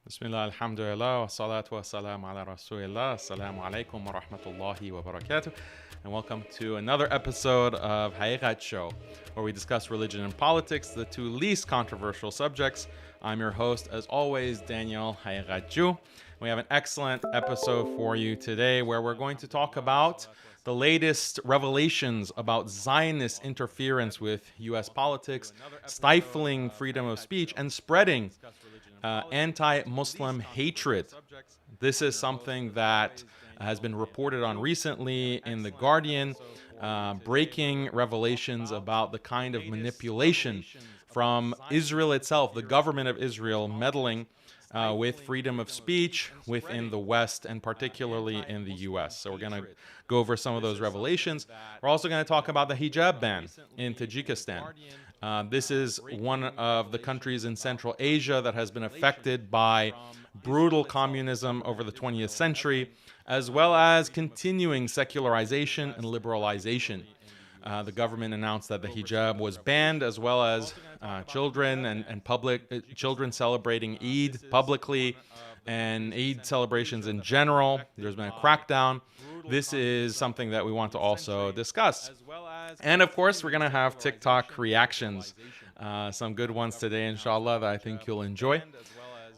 Bismillah, alhamdulillah, wa salatu wa salam ala rasulillah, assalamu alaikum wa rahmatullahi wa barakatuh, and welcome to another episode of Haqiqatjou, where we discuss religion and politics, the two least controversial subjects. I'm your host, as always, Daniel Haqiqatjou. We have an excellent episode for you today where we're going to talk about the latest revelations about Zionist interference with U.S. politics, stifling freedom of speech, and spreading anti-Muslim hatred. This is something that has been reported on recently in The Guardian, breaking revelations about the kind of manipulation from Israel itself, the government of Israel, meddling with freedom of speech within the West and particularly in the U.S. So we're going to go over some of those revelations. We're also going to talk about the hijab ban in Tajikistan. This is one of the countries in Central Asia that has been affected by brutal communism over the 20th century, as well as continuing secularization and liberalization. The government announced that the hijab was banned, as well as children and public children celebrating Eid publicly and Eid celebrations in general. There's been a crackdown. This is something that we want to also discuss. And of course, we're going to have TikTok reactions, some good ones today, inshallah, that I think you'll enjoy.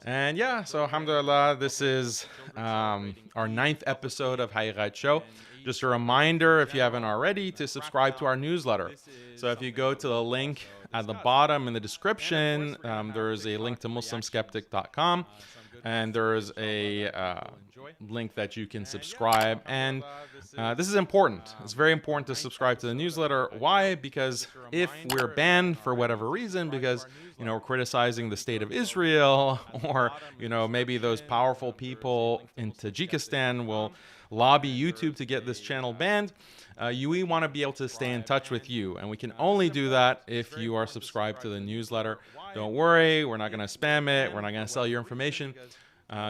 And yeah, so alhamdulillah, this is our 9th episode of Haqiqatjou. Just a reminder, if you haven't already, to subscribe to our newsletter. So if you go to the link at the bottom in the description, there's a link to MuslimSkeptic.com, and there's a link that you can subscribe. And this is important. It's very important to subscribe to the newsletter. Why? Because if we're banned for whatever reason, because we're criticizing the state of Israel, or maybe those powerful people in Tajikistan will lobby YouTube to get this channel banned, we want to be able to stay in touch with you, and we can only do that if you are subscribed to the newsletter. Don't worry, we're not going to spam it, we're not going to sell your information.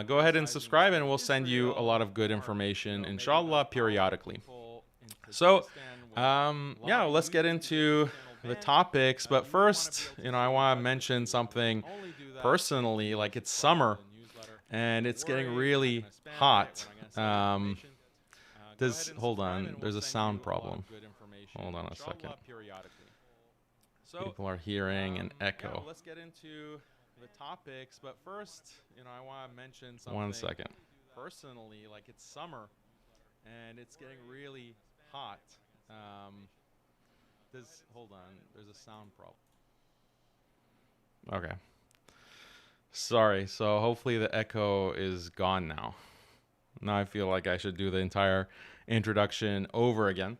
Go ahead and subscribe, and we'll send you a lot of good information, inshallah, periodically. So yeah, let's get into the topics. But first, I want to mention something personally. Like, it's summer and it's getting really hot. Hold on, there's a sound problem. Hold on a second. People are hearing an echo. Let's get into the topics, but first, I want to mention something. 1 second. Personally, like, it's summer and it's getting really hot. Hold on, there's a sound problem. Okay. Sorry, so hopefully the echo is gone now. Now I feel like I should do the entire introduction over again.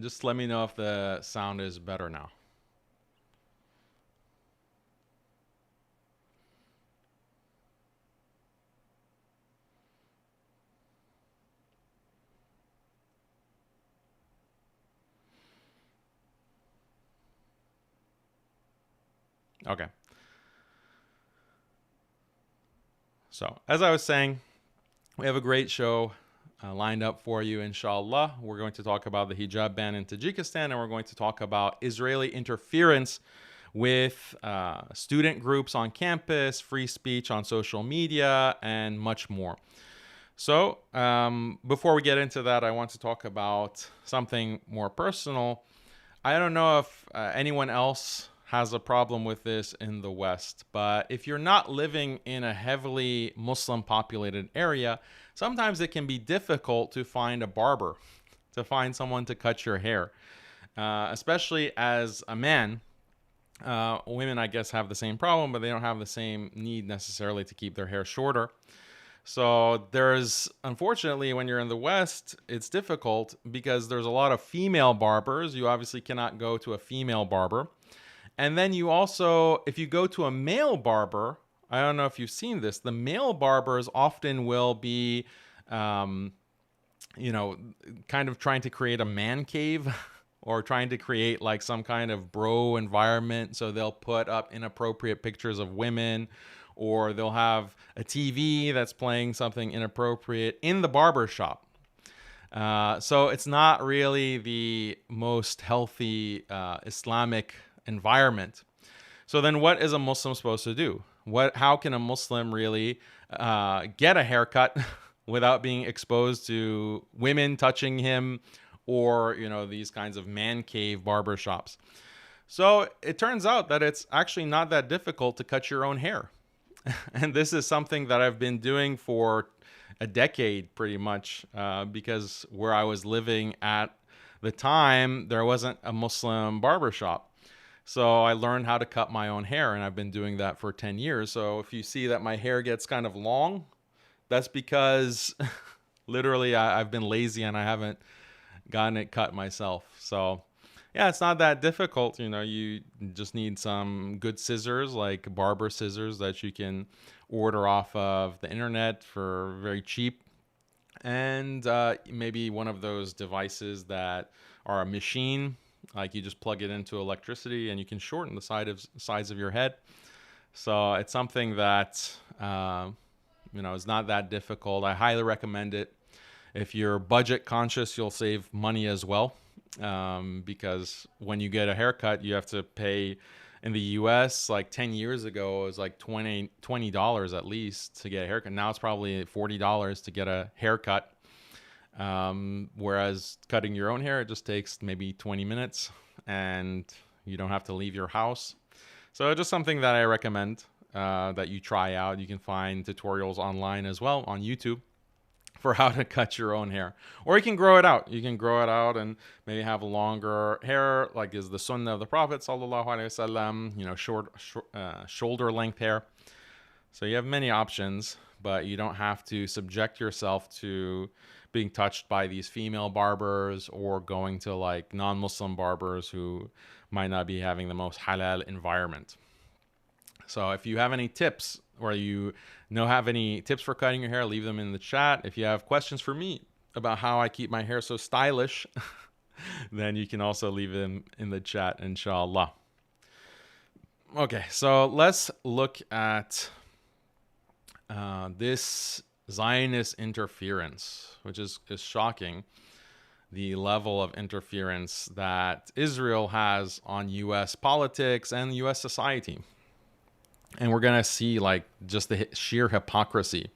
Just let me know if the sound is better now. Okay. So, as I was saying, we have a great show lined up for you, inshallah. We're going to talk about the hijab ban in Tajikistan, and we're going to talk about Israeli interference with student groups on campus, free speech on social media, and much more. So, before we get into that, I want to talk about something more personal. I don't know if anyone else has a problem with this in the West, but if you're not living in a heavily Muslim populated area, sometimes it can be difficult to find a barber, to find someone to cut your hair, especially as a man. Women, I guess, have the same problem, but they don't have the same need necessarily to keep their hair shorter. So unfortunately, when you're in the West, it's difficult because there's a lot of female barbers. You obviously cannot go to a female barber. And then you also, if you go to a male barber, I don't know if you've seen this, the male barbers often will be, kind of trying to create a man cave or trying to create like some kind of bro environment. So they'll put up inappropriate pictures of women, or they'll have a TV that's playing something inappropriate in the barber shop. So it's not really the most healthy Islamic environment. So then what is a Muslim supposed to do? How can a Muslim really get a haircut without being exposed to women touching him, or these kinds of man cave barbershops? So it turns out that it's actually not that difficult to cut your own hair. And this is something that I've been doing for a decade pretty much, because where I was living at the time, there wasn't a Muslim barbershop. So I learned how to cut my own hair, and I've been doing that for 10 years. So if you see that my hair gets kind of long, that's because literally I've been lazy and I haven't gotten it cut myself. So yeah, it's not that difficult. You just need some good scissors, like barber scissors that you can order off of the internet for very cheap. And maybe one of those devices that are a machine, like you just plug it into electricity and you can shorten the size of your head. So it's something that is not that difficult. I highly recommend it. If you're budget conscious, you'll save money as well, because when you get a haircut, you have to pay. In the US, like 10 years ago, it was like $20 at least to get a haircut. Now it's probably $40 to get a haircut. Whereas cutting your own hair, it just takes maybe 20 minutes and you don't have to leave your house. So just something that I recommend that you try out. You can find tutorials online as well on YouTube for how to cut your own hair. Or you can grow it out. You can grow it out and maybe have longer hair, like is the sunnah of the Prophet sallallahu alaihi wasallam, short shoulder length hair. So you have many options, but you don't have to subject yourself to being touched by these female barbers or going to like non-Muslim barbers who might not be having the most halal environment. So if you have any tips, or have any tips for cutting your hair, leave them in the chat. If you have questions for me about how I keep my hair so stylish, then you can also leave them in the chat, inshallah. Okay, so let's look at this Zionist interference, which is shocking. The level of interference that Israel has on U.S. politics and U.S. society. And we're going to see like just the sheer hypocrisy.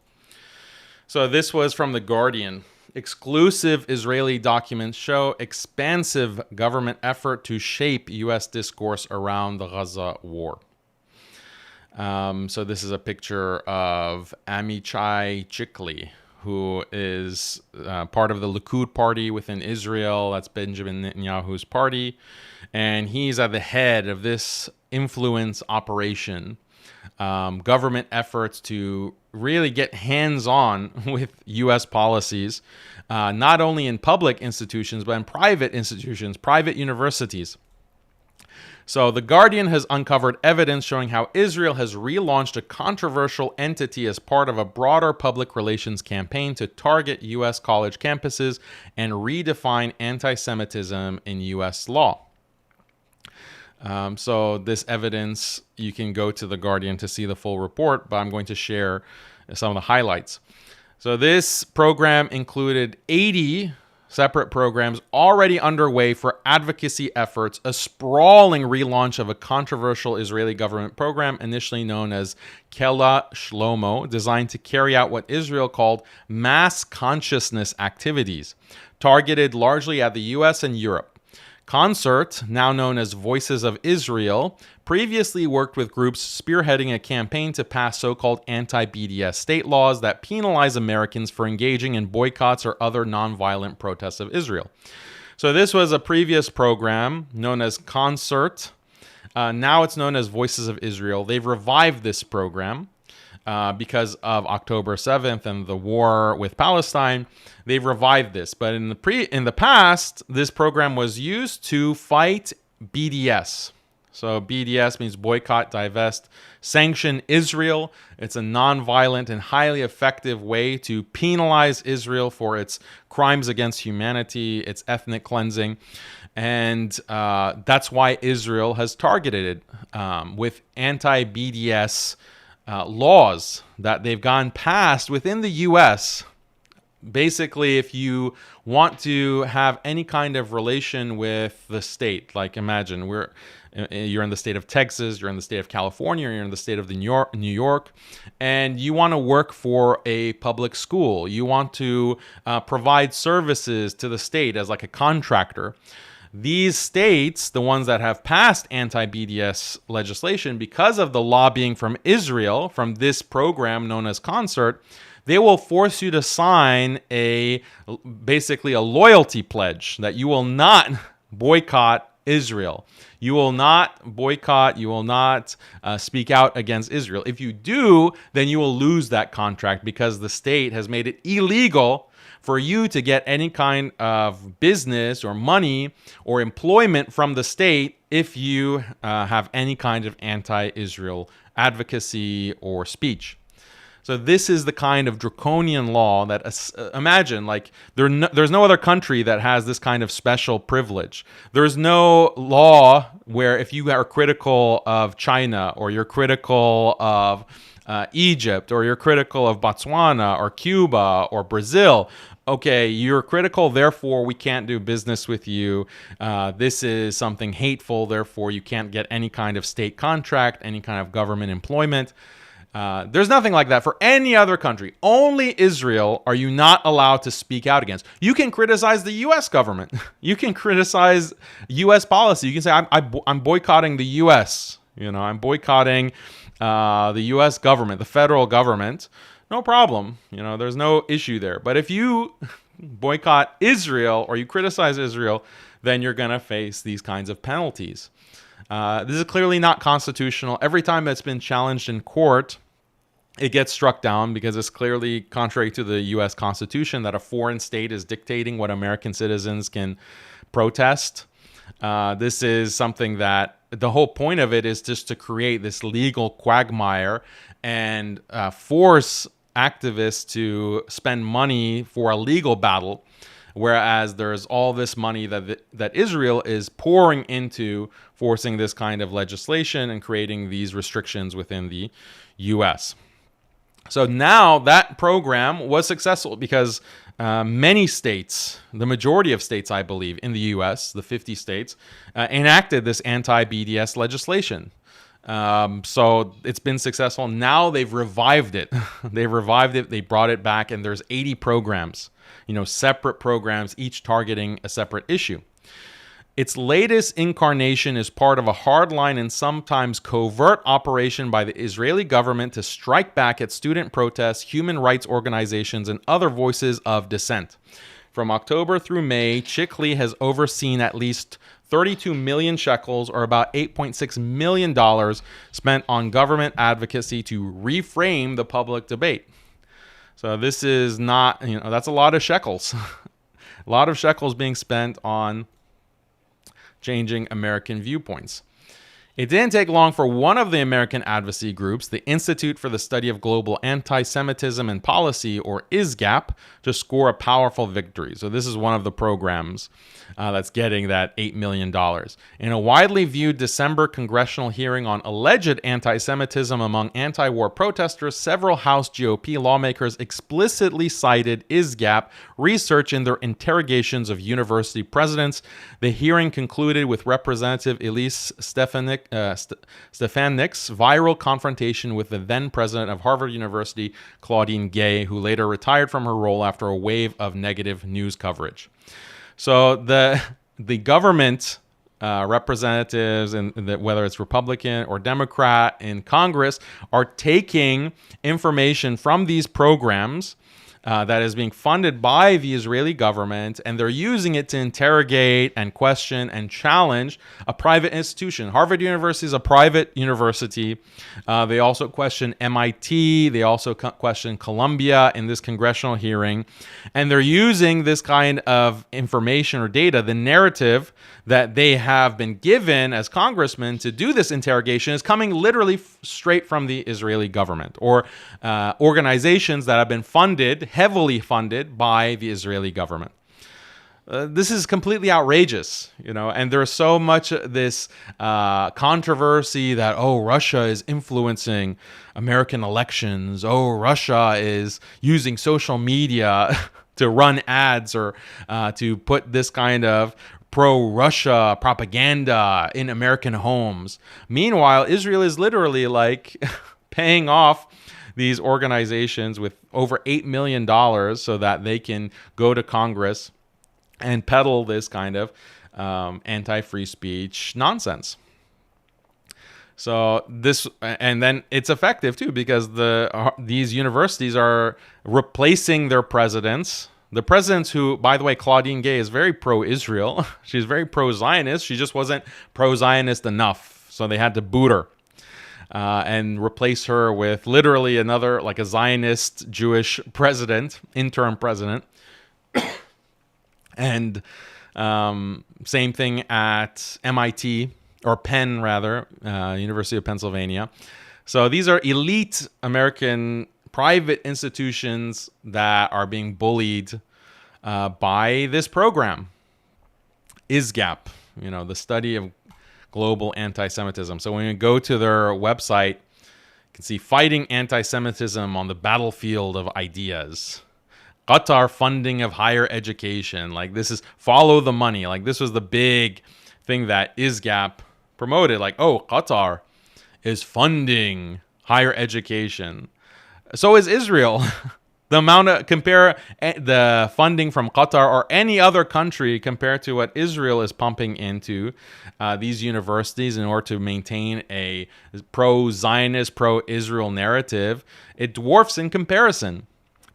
So this was from The Guardian. Exclusive Israeli documents show expansive government effort to shape U.S. discourse around the Gaza war. So this is a picture of Amichai Chikli, who is part of the Likud party within Israel. That's Benjamin Netanyahu's party. And he's at the head of this influence operation. Government efforts to really get hands-on with U.S. policies, not only in public institutions, but in private institutions, private universities. So The Guardian has uncovered evidence showing how Israel has relaunched a controversial entity as part of a broader public relations campaign to target U.S. college campuses and redefine anti-Semitism in U.S. law. So this evidence, you can go to The Guardian to see the full report, but I'm going to share some of the highlights. So this program included 80 separate programs already underway for advocacy efforts, a sprawling relaunch of a controversial Israeli government program initially known as Kela Shlomo, designed to carry out what Israel called mass consciousness activities, targeted largely at the US and Europe. Concert, now known as Voices of Israel, previously worked with groups spearheading a campaign to pass so-called anti-BDS state laws that penalize Americans for engaging in boycotts or other nonviolent protests of Israel. So this was a previous program known as Concert. Now it's known as Voices of Israel. They've revived this program because of October 7th and the war with Palestine. They've revived this, but in the past, this program was used to fight BDS. So BDS means boycott, divest, sanction Israel. It's a nonviolent and highly effective way to penalize Israel for its crimes against humanity, its ethnic cleansing. And that's why Israel has targeted it with anti-BDS laws that they've gone past within the U.S. Basically, if you want to have any kind of relation with the state, like imagine You're in the state of Texas, you're in the state of California, you're in the state of New York, and you want to work for a public school. You want to provide services to the state as like a contractor. These states, the ones that have passed anti-BDS legislation, because of the lobbying from Israel, from this program known as Concert, they will force you to sign basically a loyalty pledge that you will not boycott Israel. You will not boycott, you will not speak out against Israel. If you do, then you will lose that contract because the state has made it illegal for you to get any kind of business or money or employment from the state if you have any kind of anti-Israel advocacy or speech. So this is the kind of draconian law that, imagine, like there's no other country that has this kind of special privilege. There's no law where if you are critical of China or you're critical of Egypt or you're critical of Botswana or Cuba or Brazil, okay, you're critical, therefore we can't do business with you. This is something hateful, therefore you can't get any kind of state contract, any kind of government employment. There's nothing like that for any other country. Only Israel are you not allowed to speak out against. You can criticize the U.S. government. You can criticize U.S. policy. You can say, I'm boycotting the U.S. I'm boycotting the U.S. government, the federal government. No problem. There's no issue there. But if you boycott Israel or you criticize Israel, then you're going to face these kinds of penalties. This is clearly not constitutional. Every time it's been challenged in court, it gets struck down because it's clearly contrary to the U.S. Constitution that a foreign state is dictating what American citizens can protest. This is something that the whole point of it is just to create this legal quagmire and force activists to spend money for a legal battle, whereas there's all this money that Israel is pouring into forcing this kind of legislation and creating these restrictions within the U.S. So now that program was successful because many states, the majority of states, I believe, in the U.S., the 50 states, enacted this anti-BDS legislation. So it's been successful. Now they've revived it. They brought it back, and there's 80 programs, separate programs, each targeting a separate issue. Its latest incarnation is part of a hardline and sometimes covert operation by the Israeli government to strike back at student protests, human rights organizations, and other voices of dissent. From October through May, Chikli has overseen at least 32 million shekels, or about $8.6 million, spent on government advocacy to reframe the public debate. So this is not, that's a lot of shekels. A lot of shekels being spent on changing American viewpoints. It didn't take long for one of the American advocacy groups, the Institute for the Study of Global Anti-Semitism and Policy, or ISGAP, to score a powerful victory. So this is one of the programs that's getting that $8 million. In a widely viewed December congressional hearing on alleged anti-Semitism among anti-war protesters, several House GOP lawmakers explicitly cited ISGAP research in their interrogations of university presidents. The hearing concluded with Representative Elise Stefanik's viral confrontation with the then president of Harvard University, Claudine Gay, who later retired from her role after a wave of negative news coverage. So the government representatives, and whether it's Republican or Democrat in Congress, are taking information from these programs that is being funded by the Israeli government, and they're using it to interrogate and question and challenge a private institution. Harvard University is a private university. They also question MIT. They also question Columbia in this congressional hearing. And they're using this kind of information or data, the narrative that they have been given as congressmen to do this interrogation is coming literally straight from the Israeli government or organizations that have been heavily funded by the Israeli government. This is completely outrageous, and there's so much this controversy that, Russia is influencing American elections. Russia is using social media to run ads or to put this kind of pro-Russia propaganda in American homes. Meanwhile, Israel is literally like paying off these organizations with over $8 million so that they can go to Congress and peddle this kind of anti-free speech nonsense. So this, and then it's effective too, because these universities are replacing their presidents. The presidents who, by the way, Claudine Gay is very pro-Israel. She's very pro-Zionist. She just wasn't pro-Zionist enough. So they had to boot her and replace her with literally another, like a Zionist Jewish president, interim president. And same thing at MIT, or Penn rather, University of Pennsylvania. So these are elite American private institutions that are being bullied by this program, ISGAP, the study of global anti-Semitism. So when you go to their website, you can see fighting anti-Semitism on the battlefield of ideas. Qatar funding of higher education. Like, this is follow the money. Like, this was the big thing that ISGAP promoted. Like, oh, Qatar is funding higher education. So is Israel. The amount of, compare the funding from Qatar or any other country compared to what Israel is pumping into these universities in order to maintain a pro-Zionist, pro-Israel narrative, it dwarfs in comparison.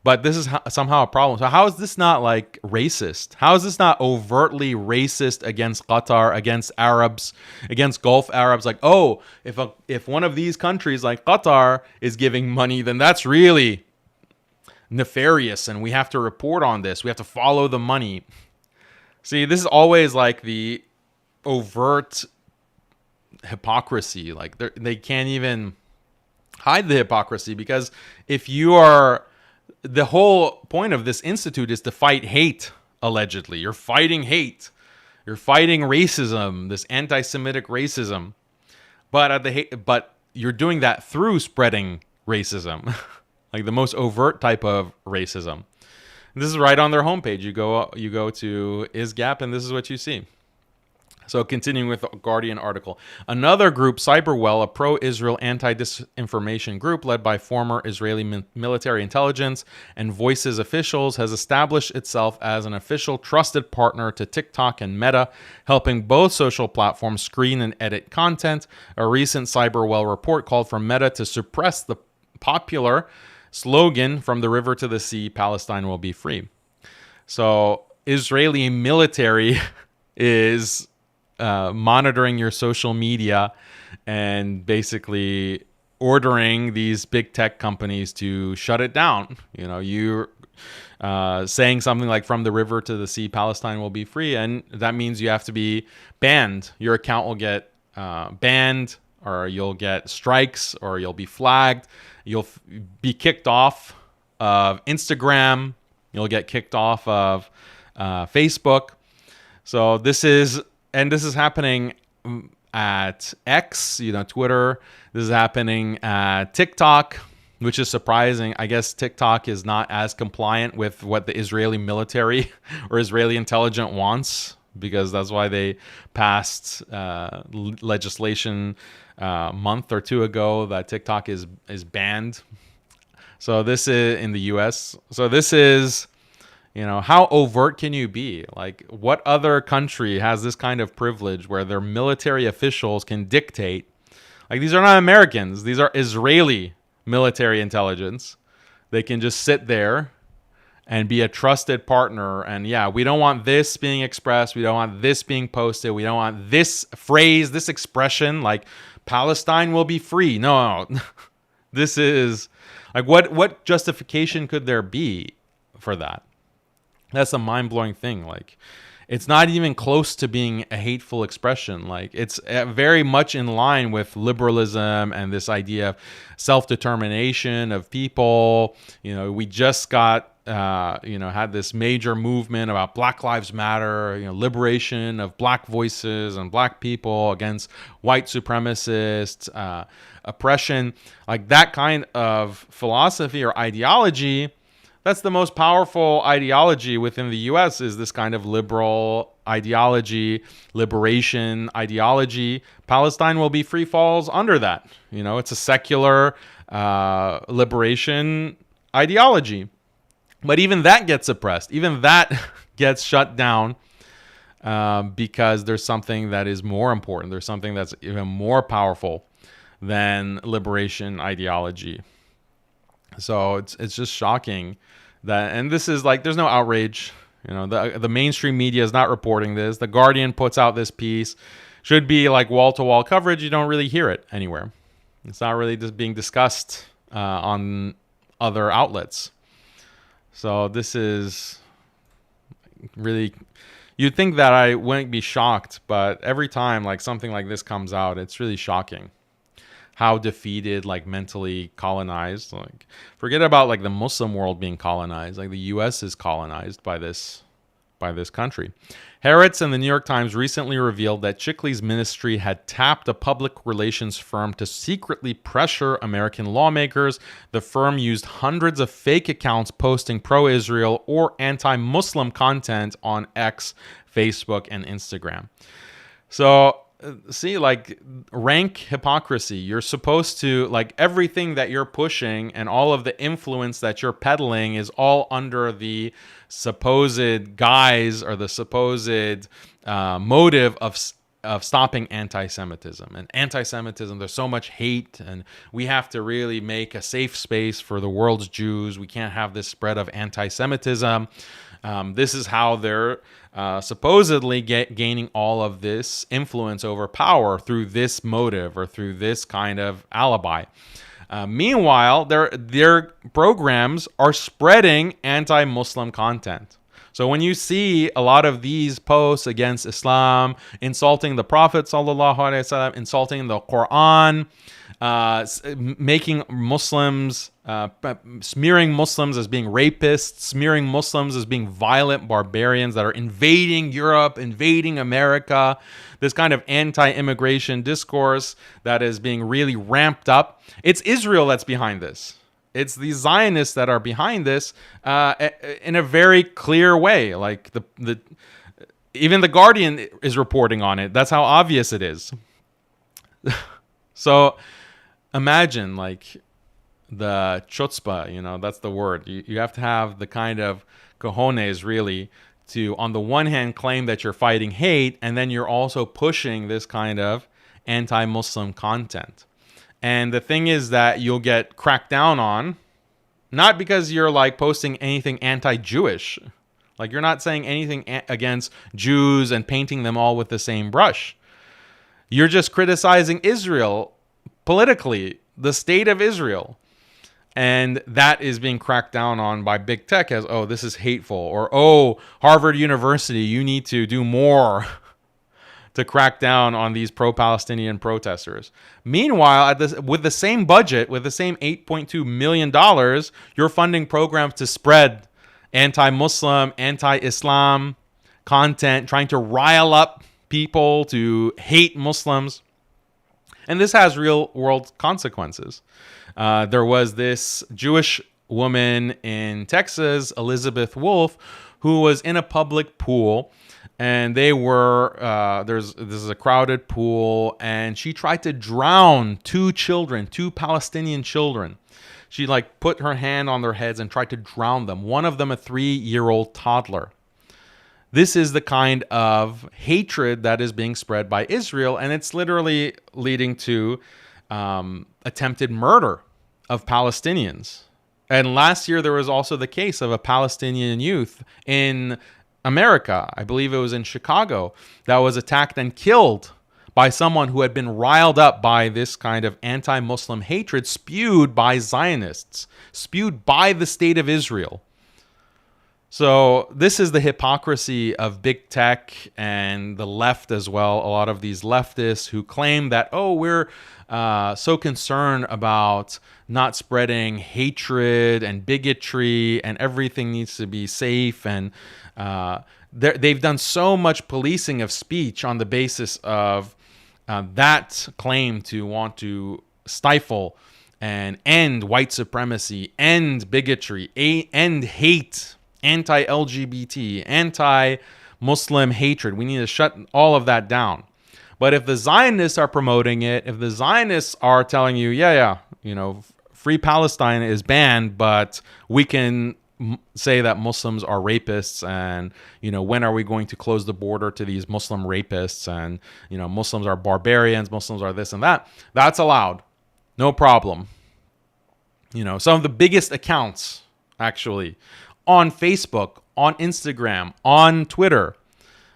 But this is somehow a problem. So how is this not like racist? How is this not overtly racist against Qatar, against Arabs, against Gulf Arabs? Like, oh, if one of these countries like Qatar is giving money, then that's really nefarious, and we have to report on this. We have to follow the money. See, this is always like the overt hypocrisy. Like, they can't even hide the hypocrisy, because if you are... The whole point of this institute is to fight hate, allegedly. You're fighting hate. You're fighting racism, this anti-Semitic racism. But you're doing that through spreading racism, like the most overt type of racism. And this is right on their homepage. You go to ISGAP, and this is what you see. So continuing with the Guardian article. Another group, Cyberwell, a pro-Israel anti-disinformation group led by former Israeli military intelligence and Voices officials, has established itself as an official trusted partner to TikTok and Meta, helping both social platforms screen and edit content. A recent Cyberwell report called for Meta to suppress the popular slogan, "From the river to the sea, Palestine will be free." So Israeli military is monitoring your social media and basically ordering these big tech companies to shut it down. You're saying something like "From the river to the sea, Palestine will be free," and that means you have to be banned. Your account will get banned, or you'll get strikes, or you'll be flagged. You'll be kicked off of Instagram. You'll get kicked off of Facebook. So this is happening at X, Twitter. This is happening at TikTok, which is surprising. I guess TikTok is not as compliant with what the Israeli military or Israeli intelligence wants, because that's why they passed legislation a month or two ago that TikTok is banned. So this is in the U.S. So this is... how overt can you be? Like, what other country has this kind of privilege where their military officials can dictate? Like, these are not Americans. These are Israeli military intelligence. They can just sit there and be a trusted partner. And yeah, we don't want this being expressed. We don't want this being posted. We don't want this phrase, this expression, like Palestine will be free. No. This is like, what justification could there be for that? That's a mind-blowing thing. Like, it's not even close to being a hateful expression. Like, it's very much in line with liberalism and this idea of self-determination of people. We just got, had this major movement about Black Lives Matter, liberation of Black voices and Black people against white supremacists, oppression. Like, that kind of philosophy or ideology, that's the most powerful ideology within the U.S. is this kind of liberal ideology, liberation ideology, Palestine will be free falls under that. It's a secular liberation ideology. But even that gets suppressed. Even that gets shut down because there's something that is more important. There's something that's even more powerful than liberation ideology. So it's just shocking that, and this is like, there's no outrage. The mainstream media is not reporting this. The Guardian puts out this piece. Should be like wall-to-wall coverage. You don't really hear it anywhere. It's not really just being discussed on other outlets. So this is really, you'd think that I wouldn't be shocked, but every time like something like this comes out, it's really shocking how defeated, like mentally colonized, like forget about like the Muslim world being colonized, like the US is colonized by this country. Haaretz and the New York Times recently revealed that Chikli's ministry had tapped a public relations firm to secretly pressure American lawmakers. The firm used hundreds of fake accounts posting pro-Israel or anti-Muslim content on X, Facebook, and Instagram. So, see, like rank hypocrisy. You're supposed to, like, everything that you're pushing and all of the influence that you're peddling is all under the supposed guise or the supposed motive of stopping anti-Semitism. And anti-Semitism, there's so much hate, and we have to really make a safe space for the world's Jews. We can't have this spread of anti-Semitism. This is how they're supposedly gaining all of this influence over power, through this motive or through this kind of alibi. Meanwhile, their programs are spreading anti-Muslim content. So when you see a lot of these posts against Islam, insulting the Prophet sallallahu alaihi wasallam, insulting the Quran, making Muslims, smearing Muslims as being rapists, smearing Muslims as being violent barbarians that are invading Europe, invading America, this kind of anti-immigration discourse that is being really ramped up. It's Israel that's behind this. It's the Zionists that are behind this in a very clear way. Like even the Guardian is reporting on it. That's how obvious it is. So imagine like the chutzpah, that's the word. You have to have the kind of cojones really to, on the one hand, claim that you're fighting hate, and then you're also pushing this kind of anti-Muslim content. And the thing is that you'll get cracked down on, not because you're like posting anything anti-Jewish. Like you're not saying anything against Jews and painting them all with the same brush. You're just criticizing Israel politically, the state of Israel. And that is being cracked down on by big tech as, oh, this is hateful. Or, oh, Harvard University, you need to do more to crack down on these pro-Palestinian protesters. Meanwhile, with the same budget, with the same $8.2 million, you're funding programs to spread anti-Muslim, anti-Islam content, trying to rile up people to hate Muslims. And this has real-world consequences. There was this Jewish woman in Texas, Elizabeth Wolf, who was in a public pool, and they were this is a crowded pool, and she tried to drown two Palestinian children. She like put her hand on their heads and tried to drown them. One of them a 3-year-old toddler. This is the kind of hatred that is being spread by Israel, and it's literally leading to attempted murder of Palestinians. And last year, there was also the case of a Palestinian youth in America. I believe it was in Chicago, that was attacked and killed by someone who had been riled up by this kind of anti-Muslim hatred spewed by Zionists, spewed by the state of Israel. So this is the hypocrisy of big tech and the left as well. A lot of these leftists who claim that, oh, we're so concerned about not spreading hatred and bigotry and everything needs to be safe. And they've done so much policing of speech on the basis of that claim to want to stifle and end white supremacy, end bigotry, end hate, anti-LGBT, anti-Muslim Muslim hatred. We need to shut all of that down. But if the Zionists are promoting it, if the Zionists are telling you, free Palestine is banned, but we can say that Muslims are rapists, and when are we going to close the border to these Muslim rapists, and Muslims are barbarians, Muslims are this and that, that's allowed, no problem. Some of the biggest accounts actually on Facebook, on Instagram, on Twitter,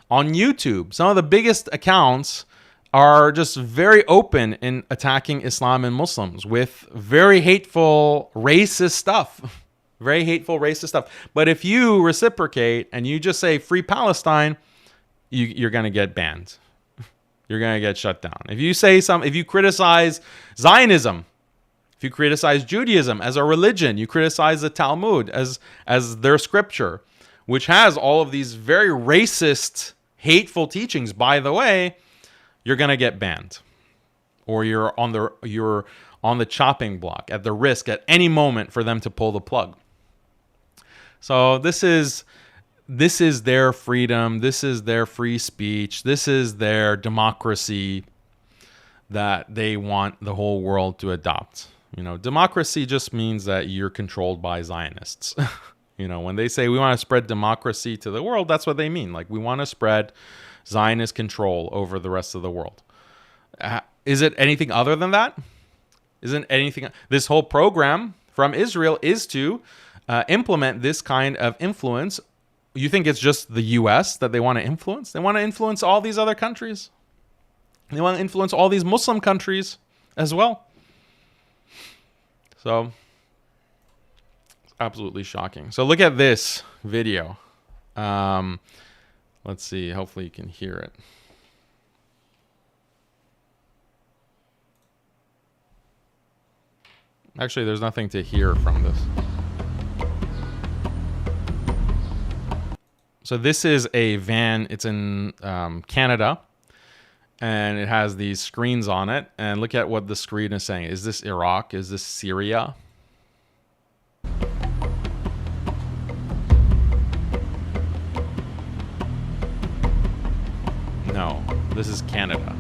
on YouTube, some of the biggest accounts are just very open in attacking Islam and Muslims with very hateful, racist stuff. Very hateful, racist stuff. But if you reciprocate and you just say free Palestine, you're going to get banned. You're going to get shut down. If you criticize Zionism, if you criticize Judaism as a religion, you criticize the Talmud as their scripture, which has all of these very racist, hateful teachings, by the way, you're going to get banned. Or you're on the chopping block, at the risk at any moment for them to pull the plug. So this is their freedom, this is their free speech, this is their democracy that they want the whole world to adopt. Democracy just means that you're controlled by Zionists. When they say we want to spread democracy to the world, that's what they mean. Like, we want to spread Zionist control over the rest of the world. Is it anything other than that? Isn't anything? This whole program from Israel is to implement this kind of influence. You think it's just the U.S. that they want to influence? They want to influence all these other countries. They want to influence all these Muslim countries as well. So, it's absolutely shocking. So look at this video. Let's see. Hopefully you can hear it. Actually, there's nothing to hear from this. So this is a van. It's in Canada, and it has these screens on it. And look at what the screen is saying. Is this Iraq? Is this Syria? No, this is Canada.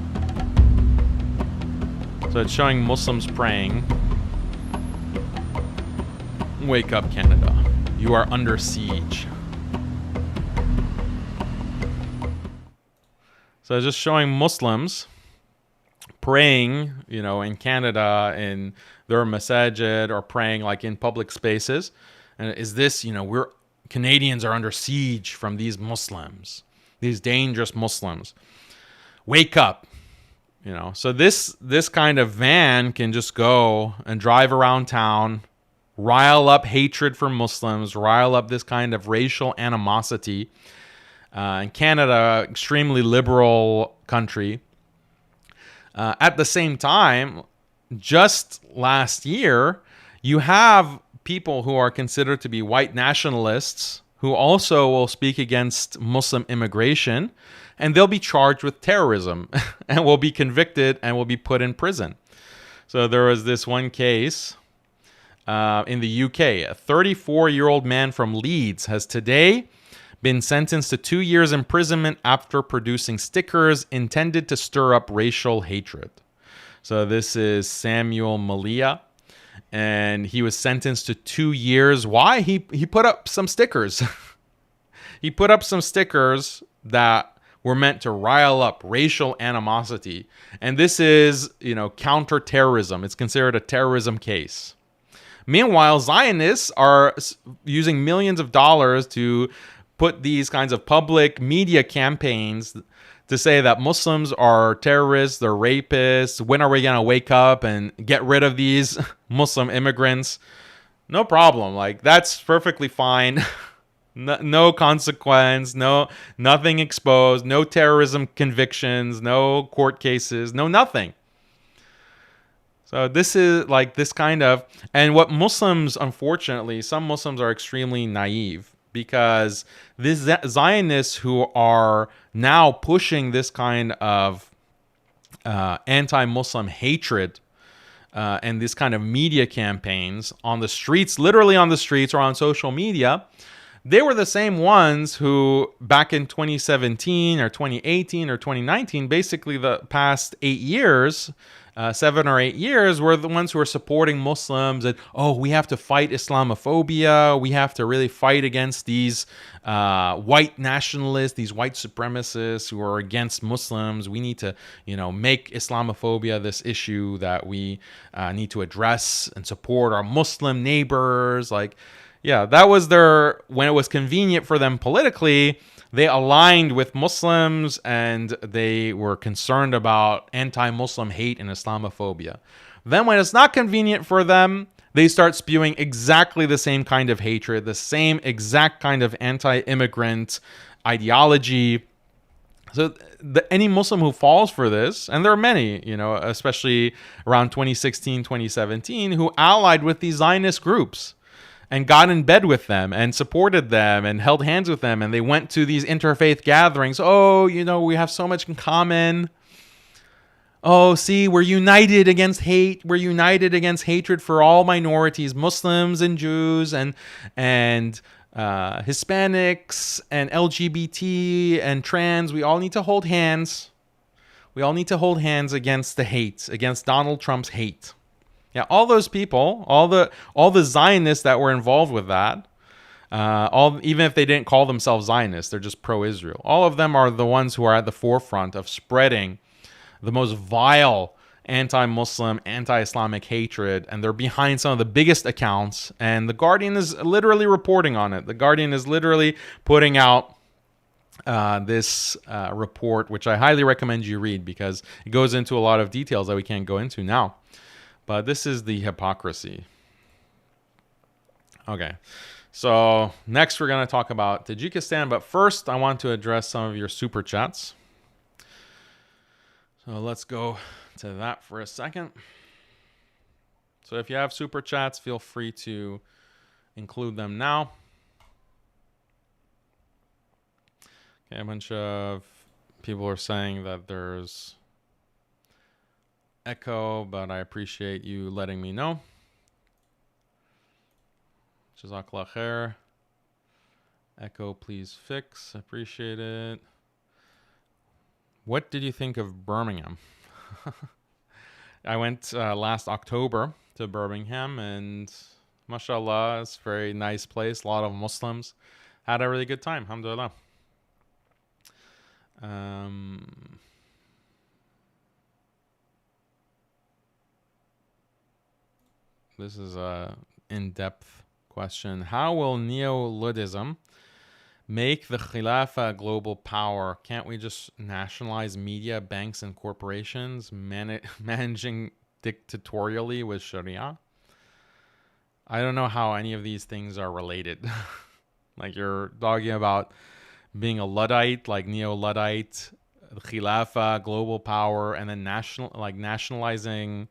So it's showing Muslims praying. Wake up, Canada. You are under siege. So it's just showing Muslims praying, in Canada, in their masajid, or praying like in public spaces. And is this, Canadians are under siege from these Muslims, these dangerous Muslims. Wake up. So this kind of van can just go and drive around town, rile up hatred for Muslims, rile up this kind of racial animosity. In Canada, extremely liberal country. At the same time, just last year, you have people who are considered to be white nationalists who also will speak against Muslim immigration, and they'll be charged with terrorism and will be convicted and will be put in prison. So there was this one case in the UK. A 34-year-old man from Leeds has today been sentenced to 2 years imprisonment after producing stickers intended to stir up racial hatred. So this is Samuel Malia, and he was sentenced to 2 years. Why? He put up some stickers. He put up some stickers that were meant to rile up racial animosity. And this is, counterterrorism. It's considered a terrorism case. Meanwhile, Zionists are using millions of dollars to put these kinds of public media campaigns to say that Muslims are terrorists, they're rapists. When are we going to wake up and get rid of these Muslim immigrants? No problem. Like, that's perfectly fine. No consequence, nothing exposed, no terrorism convictions, no court cases, no nothing. So this is like this kind of, and what Muslims, unfortunately, some Muslims are extremely naive, because these Zionists who are now pushing this kind of anti-Muslim hatred and this kind of media campaigns on the streets, literally on the streets or on social media, They were the same ones who back in 2017 or 2018 or 2019, basically the past 8 years, 7 or 8 years, were the ones who are supporting Muslims and, oh, we have to fight Islamophobia. We have to really fight against these white nationalists, these white supremacists who are against Muslims. We need to, make Islamophobia this issue that we need to address and support our Muslim neighbors. Like, yeah, that was when it was convenient for them politically, they aligned with Muslims and they were concerned about anti-Muslim hate and Islamophobia. Then when it's not convenient for them, they start spewing exactly the same kind of hatred, the same exact kind of anti-immigrant ideology. So any Muslim who falls for this, and there are many, especially around 2016, 2017, who allied with these Zionist groups and got in bed with them and supported them and held hands with them. And they went to these interfaith gatherings. Oh, we have so much in common. Oh, see, we're united against hate. We're united against hatred for all minorities, Muslims and Jews and Hispanics and LGBT and trans. We all need to hold hands. We all need to hold hands against the hate, against Donald Trump's hate. Yeah, all those people, all the Zionists that were involved with that, even if they didn't call themselves Zionists, they're just pro-Israel. All of them are the ones who are at the forefront of spreading the most vile anti-Muslim, anti-Islamic hatred, and they're behind some of the biggest accounts. And The Guardian is literally reporting on it. The Guardian is literally putting out this report, which I highly recommend you read because it goes into a lot of details that we can't go into now. But this is the hypocrisy. Okay, so next we're going to talk about Tajikistan. But first, I want to address some of your super chats. So let's go to that for a second. So if you have super chats, feel free to include them now. Okay, a bunch of people are saying that there's echo, but I appreciate you letting me know. Jazakallah khair. Echo, please fix. Appreciate it. What did you think of Birmingham? I went last October to Birmingham, and mashallah, it's a very nice place. A lot of Muslims. Had a really good time, alhamdulillah. This is a in-depth question. How will neo-Ludism make the Khilafah a global power? Can't we just nationalize media, banks, and corporations, managing dictatorially with Sharia? I don't know how any of these things are related. Like, you're talking about being a Luddite, like neo-Luddite, Khilafah, global power, and then nationalizing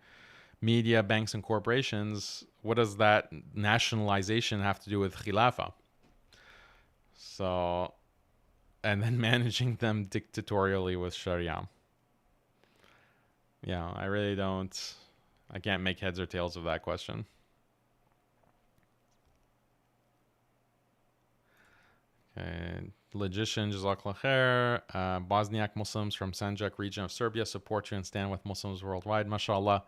media, banks, and corporations. What does that nationalization have to do with Khilafah? So, and then managing them dictatorially with Sharia. Yeah, I can't make heads or tails of that question. Okay, Logician, Jazakallah khair. Bosniak Muslims from Sanjak region of Serbia support you and stand with Muslims worldwide. MashaAllah.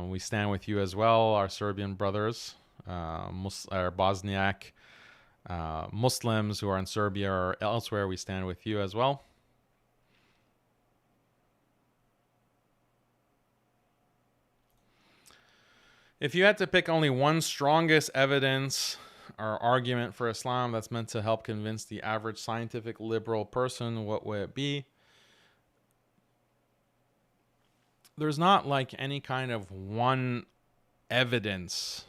We stand with you as well, our Serbian brothers, our Bosniak Muslims who are in Serbia or elsewhere. We stand with you as well. If you had to pick only one strongest evidence or argument for Islam that's meant to help convince the average scientific liberal person, what would it be? There's not like any kind of one evidence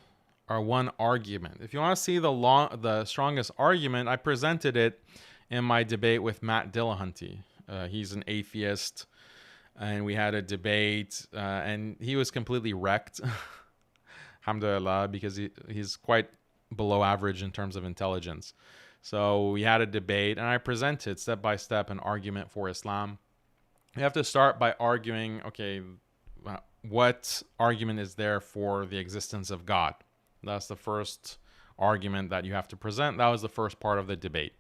or one argument. If you want to see the strongest argument, I presented it in my debate with Matt Dillahunty. He's an atheist, and we had a debate, and he was completely wrecked. Alhamdulillah, because he's quite below average in terms of intelligence. So we had a debate, and I presented step by step an argument for Islam. You have to start by arguing, okay, what argument is there for the existence of God? That's the first argument that you have to present. That was the first part of the debate.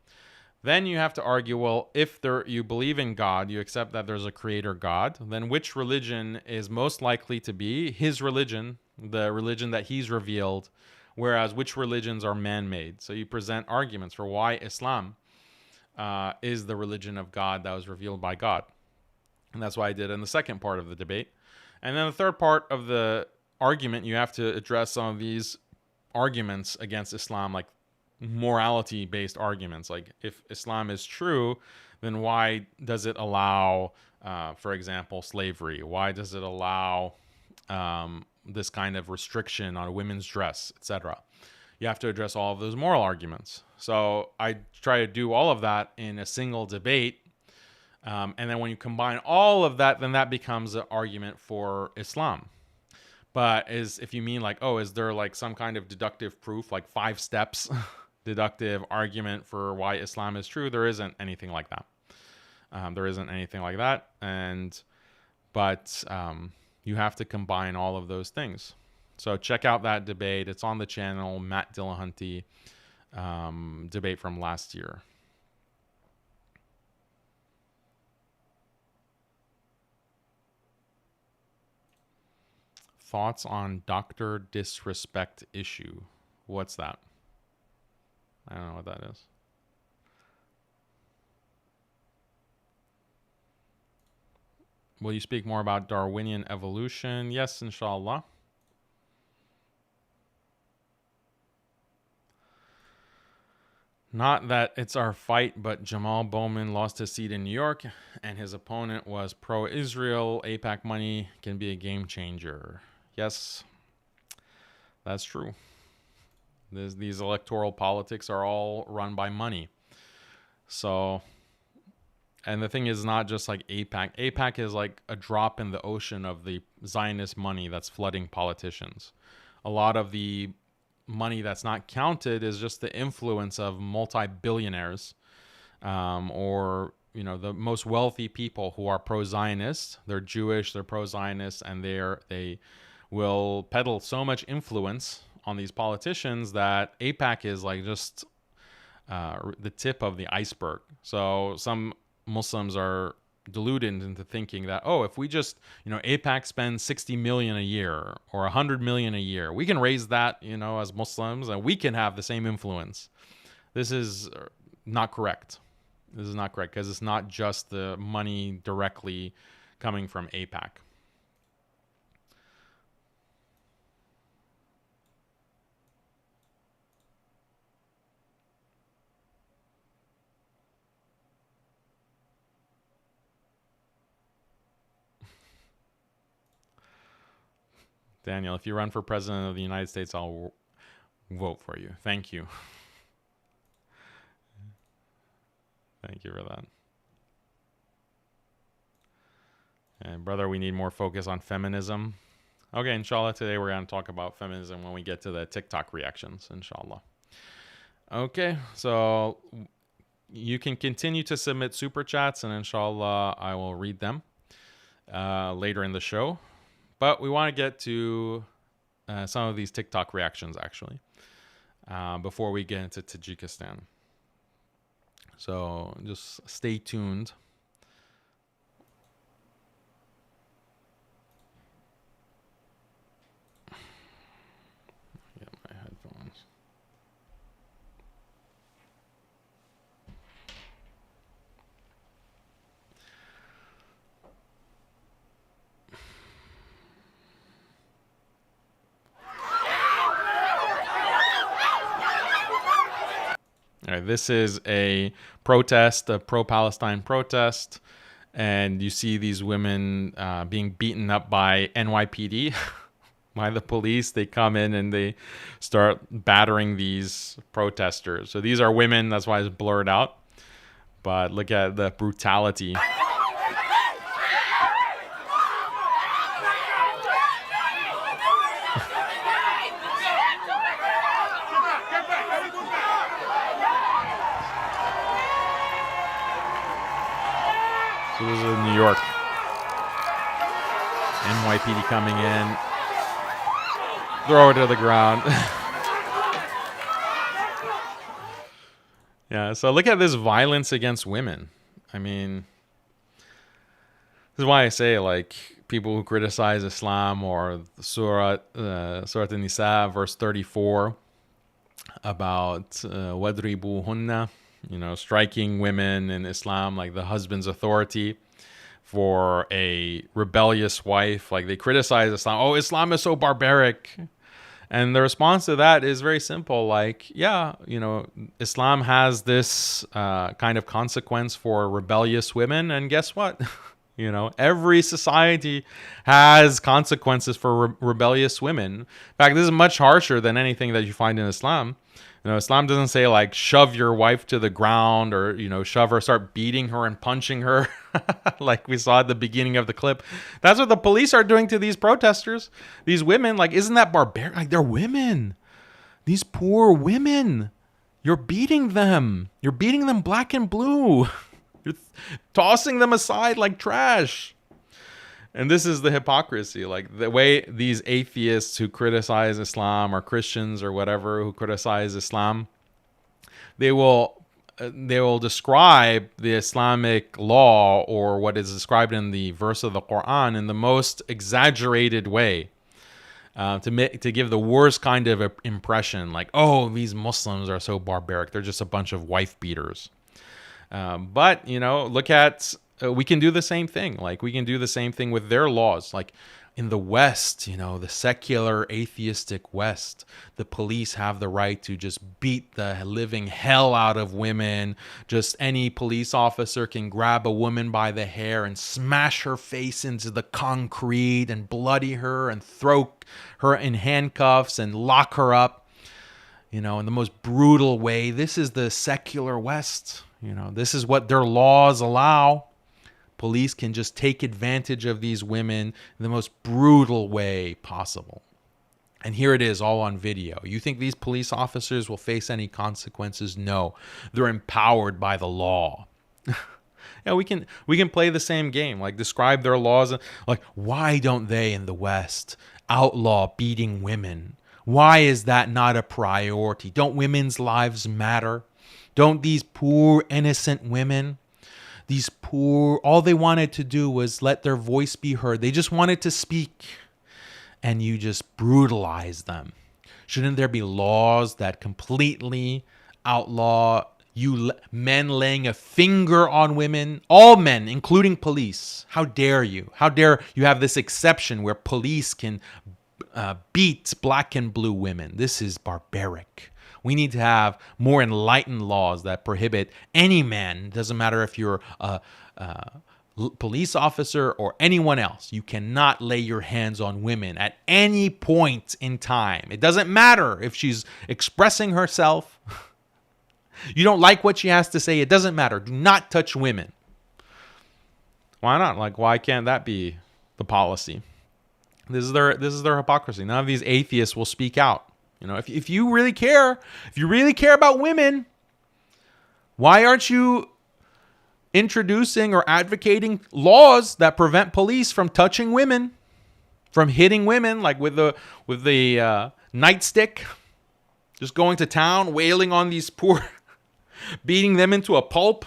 Then you have to argue, well, if you believe in God, you accept that there's a creator God, then which religion is most likely to be his religion, the religion that he's revealed, whereas which religions are man-made? So you present arguments for why Islam is the religion of God that was revealed by God. And that's what I did in the second part of the debate. And then the third part of the argument, you have to address some of these arguments against Islam, like morality-based arguments. Like, if Islam is true, then why does it allow, for example, slavery? Why does it allow this kind of restriction on women's dress, etc.? You have to address all of those moral arguments. So I try to do all of that in a single debate. And then when you combine all of that, then that becomes an argument for Islam. But if you mean like, oh, is there like some kind of deductive proof, like 5 steps deductive argument for why Islam is true? There isn't anything like that. But you have to combine all of those things. So check out that debate. It's on the channel, Matt Dillahunty, debate from last year. Thoughts on Dr. Disrespect issue. What's that? I don't know what that is. Will you speak more about Darwinian evolution? Yes, inshallah. Not that it's our fight, but Jamal Bowman lost his seat in New York and his opponent was pro-Israel. AIPAC money can be a game changer. Yes, that's true. These electoral politics are all run by money. So, and the thing is not just like AIPAC. AIPAC is like a drop in the ocean of the Zionist money that's flooding politicians. A lot of the money that's not counted is just the influence of multi-billionaires, or the most wealthy people who are pro-Zionist. They're Jewish, they're pro-Zionist, and they will peddle so much influence on these politicians that AIPAC is like just the tip of the iceberg. So some Muslims are deluded into thinking that, oh, if we just, AIPAC spends 60 million a year or 100 million a year, we can raise that, as Muslims, and we can have the same influence. This is not correct. This is not correct, because it's not just the money directly coming from AIPAC. Daniel, if you run for president of the United States, I'll vote for you. Thank you. Thank you for that. And brother, we need more focus on feminism. Okay, inshallah, today we're going to talk about feminism when we get to the TikTok reactions, inshallah. Okay, so you can continue to submit super chats, and inshallah, I will read them later in the show. But we want to get to some of these TikTok reactions, actually, before we get into Tajikistan. So just stay tuned. Get my headphones. All right, this is a protest, a pro-Palestine protest, and you see these women being beaten up by NYPD, by the police. They come in and they start battering these protesters. So these are women, that's why it's blurred out. But look at the brutality. So this is in New York. NYPD coming in. Throw it to the ground. Yeah, so look at this violence against women. I mean, this is why I say, like, people who criticize Islam or Surah An-Nisa, verse 34, about wadribuhunna, striking women in Islam, like the husband's authority for a rebellious wife. Like, they criticize Islam. Oh, Islam is so barbaric. And the response to that is very simple. Like, yeah, Islam has this kind of consequence for rebellious women. And guess what? Every society has consequences for rebellious women. In fact, this is much harsher than anything that you find in Islam. Islam doesn't say, like, shove your wife to the ground or, shove her, start beating her and punching her like we saw at the beginning of the clip. That's what the police are doing to these protesters. These women, like, isn't that barbaric? Like, they're women. These poor women. You're beating them. You're beating them black and blue. You're tossing them aside like trash. And this is the hypocrisy, like the way these atheists who criticize Islam, or Christians or whatever who criticize Islam, they will describe the Islamic law or what is described in the verse of the Quran in the most exaggerated way, to give the worst kind of impression, like, oh, these Muslims are so barbaric, they're just a bunch of wife beaters. But look at. We can do the same thing. Like, we can do the same thing with their laws. Like, in the West, the secular atheistic West, the police have the right to just beat the living hell out of women. Just any police officer can grab a woman by the hair and smash her face into the concrete and bloody her and throw her in handcuffs and lock her up, in the most brutal way. This is the secular West. This is what their laws allow. Police can just take advantage of these women in the most brutal way possible. And here it is, all on video. You think these police officers will face any consequences? No. They're empowered by the law. Yeah, we can play the same game, like describe their laws. Like, why don't they in the West outlaw beating women? Why is that not a priority? Don't women's lives matter? Don't these poor, innocent women, all they wanted to do was let their voice be heard. They just wanted to speak, and you just brutalize them. Shouldn't there be laws that completely outlaw men laying a finger on women? All men, including police. How dare you? How dare you have this exception where police can beat black and blue women? This is barbaric. We need to have more enlightened laws that prohibit any man, doesn't matter if you're a police officer or anyone else. You cannot lay your hands on women at any point in time. It doesn't matter if she's expressing herself. You don't like what she has to say. It doesn't matter. Do not touch women. Why not? Like, why can't that be the policy? This is their hypocrisy. None of these atheists will speak out. If you really care, about women, why aren't you introducing or advocating laws that prevent police from touching women, from hitting women, like with the nightstick, just going to town, wailing on these poor, beating them into a pulp?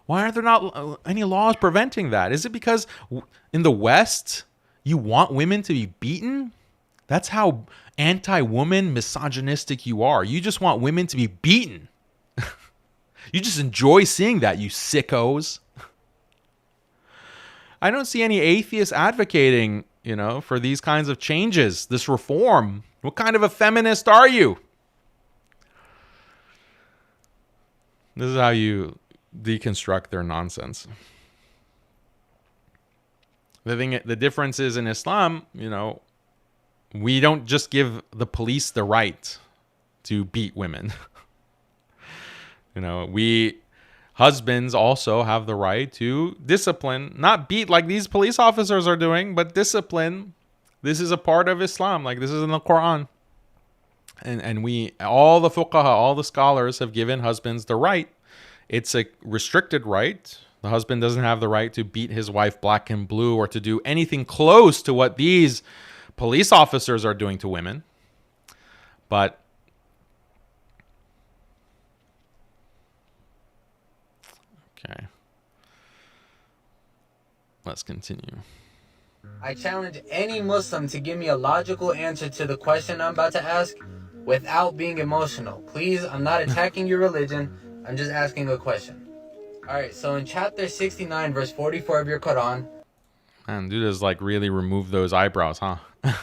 Why are there not any laws preventing that? Is it because in the West you want women to be beaten? That's how anti-woman, misogynistic you are. You just want women to be beaten. You just enjoy seeing that, you sickos. I don't see any atheists advocating, for these kinds of changes, this reform. What kind of a feminist are you? This is how you deconstruct their nonsense. The difference is in Islam, we don't just give the police the right to beat women. We husbands also have the right to discipline, not beat like these police officers are doing, but discipline. This is a part of Islam, like this is in the Quran. And all the fuqaha, all the scholars have given husbands the right. It's a restricted right. The husband doesn't have the right to beat his wife black and blue or to do anything close to what these police officers are doing to women. But Let's continue. I challenge any Muslim to give me a logical answer to the question I'm about to ask without being emotional. Please, I'm not attacking your religion. I'm just asking a question. Alright, so in chapter 69, verse 44 of your Quran. Man, dude has like really removed those eyebrows, huh? His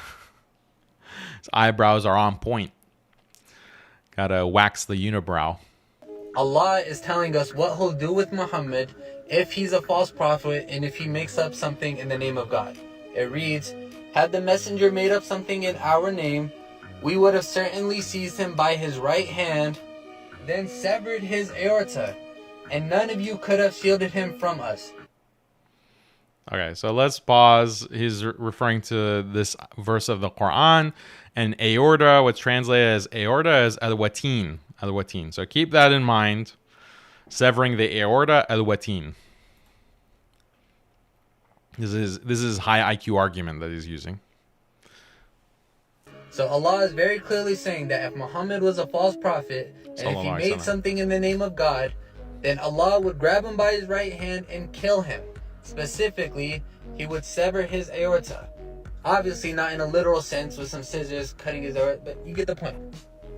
eyebrows are on point. Gotta wax the unibrow. Allah is telling us what he'll do with Muhammad if he's a false prophet and if he makes up something in the name of God. It reads, had the messenger made up something in our name, we would have certainly seized him by his right hand, then severed his aorta, and none of you could have shielded him from us. Okay, so let's pause. He's referring to this verse of the Quran, and aorta, what's translated as aorta, is al-watin. Al-watin. So keep that in mind. Severing the aorta, al-watin. This is high IQ argument that he's using. So Allah is very clearly saying that if Muhammad was a false prophet, and if he made something in the name of God, then Allah would grab him by his right hand and kill him. Specifically, he would sever his aorta. Obviously not in a literal sense with some scissors cutting his aorta, but you get the point.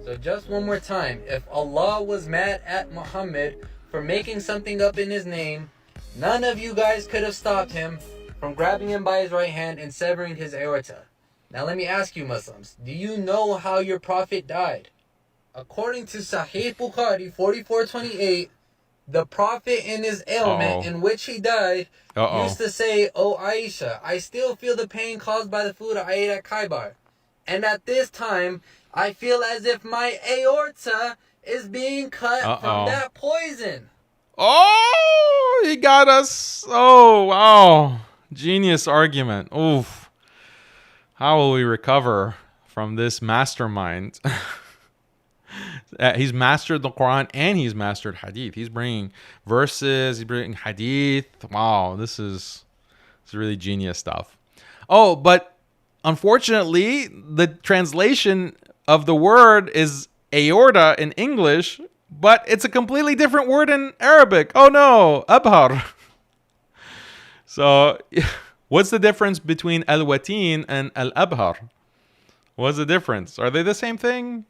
So just one more time, if Allah was mad at Muhammad for making something up in his name, none of you guys could have stopped him from grabbing him by his right hand and severing his aorta. Now let me ask you Muslims, do you know how your prophet died? According to Sahih Bukhari 4428, the prophet in his ailment in which he died used to say, "Oh Aisha, I still feel the pain caused by the food I ate at Khaybar. And at this time, I feel as if my aorta is being cut from that poison." Oh, he got us. Oh, wow. Genius argument. Oof. How will we recover from this mastermind? He's mastered the Quran and he's mastered Hadith. He's bringing verses. He's bringing Hadith. Wow, this is really genius stuff. Oh, but unfortunately, the translation of the word is aorta in English, but it's a completely different word in Arabic. Oh no, abhar. So, what's the difference between al-watin and al-abhar? What's the difference? Are they the same thing?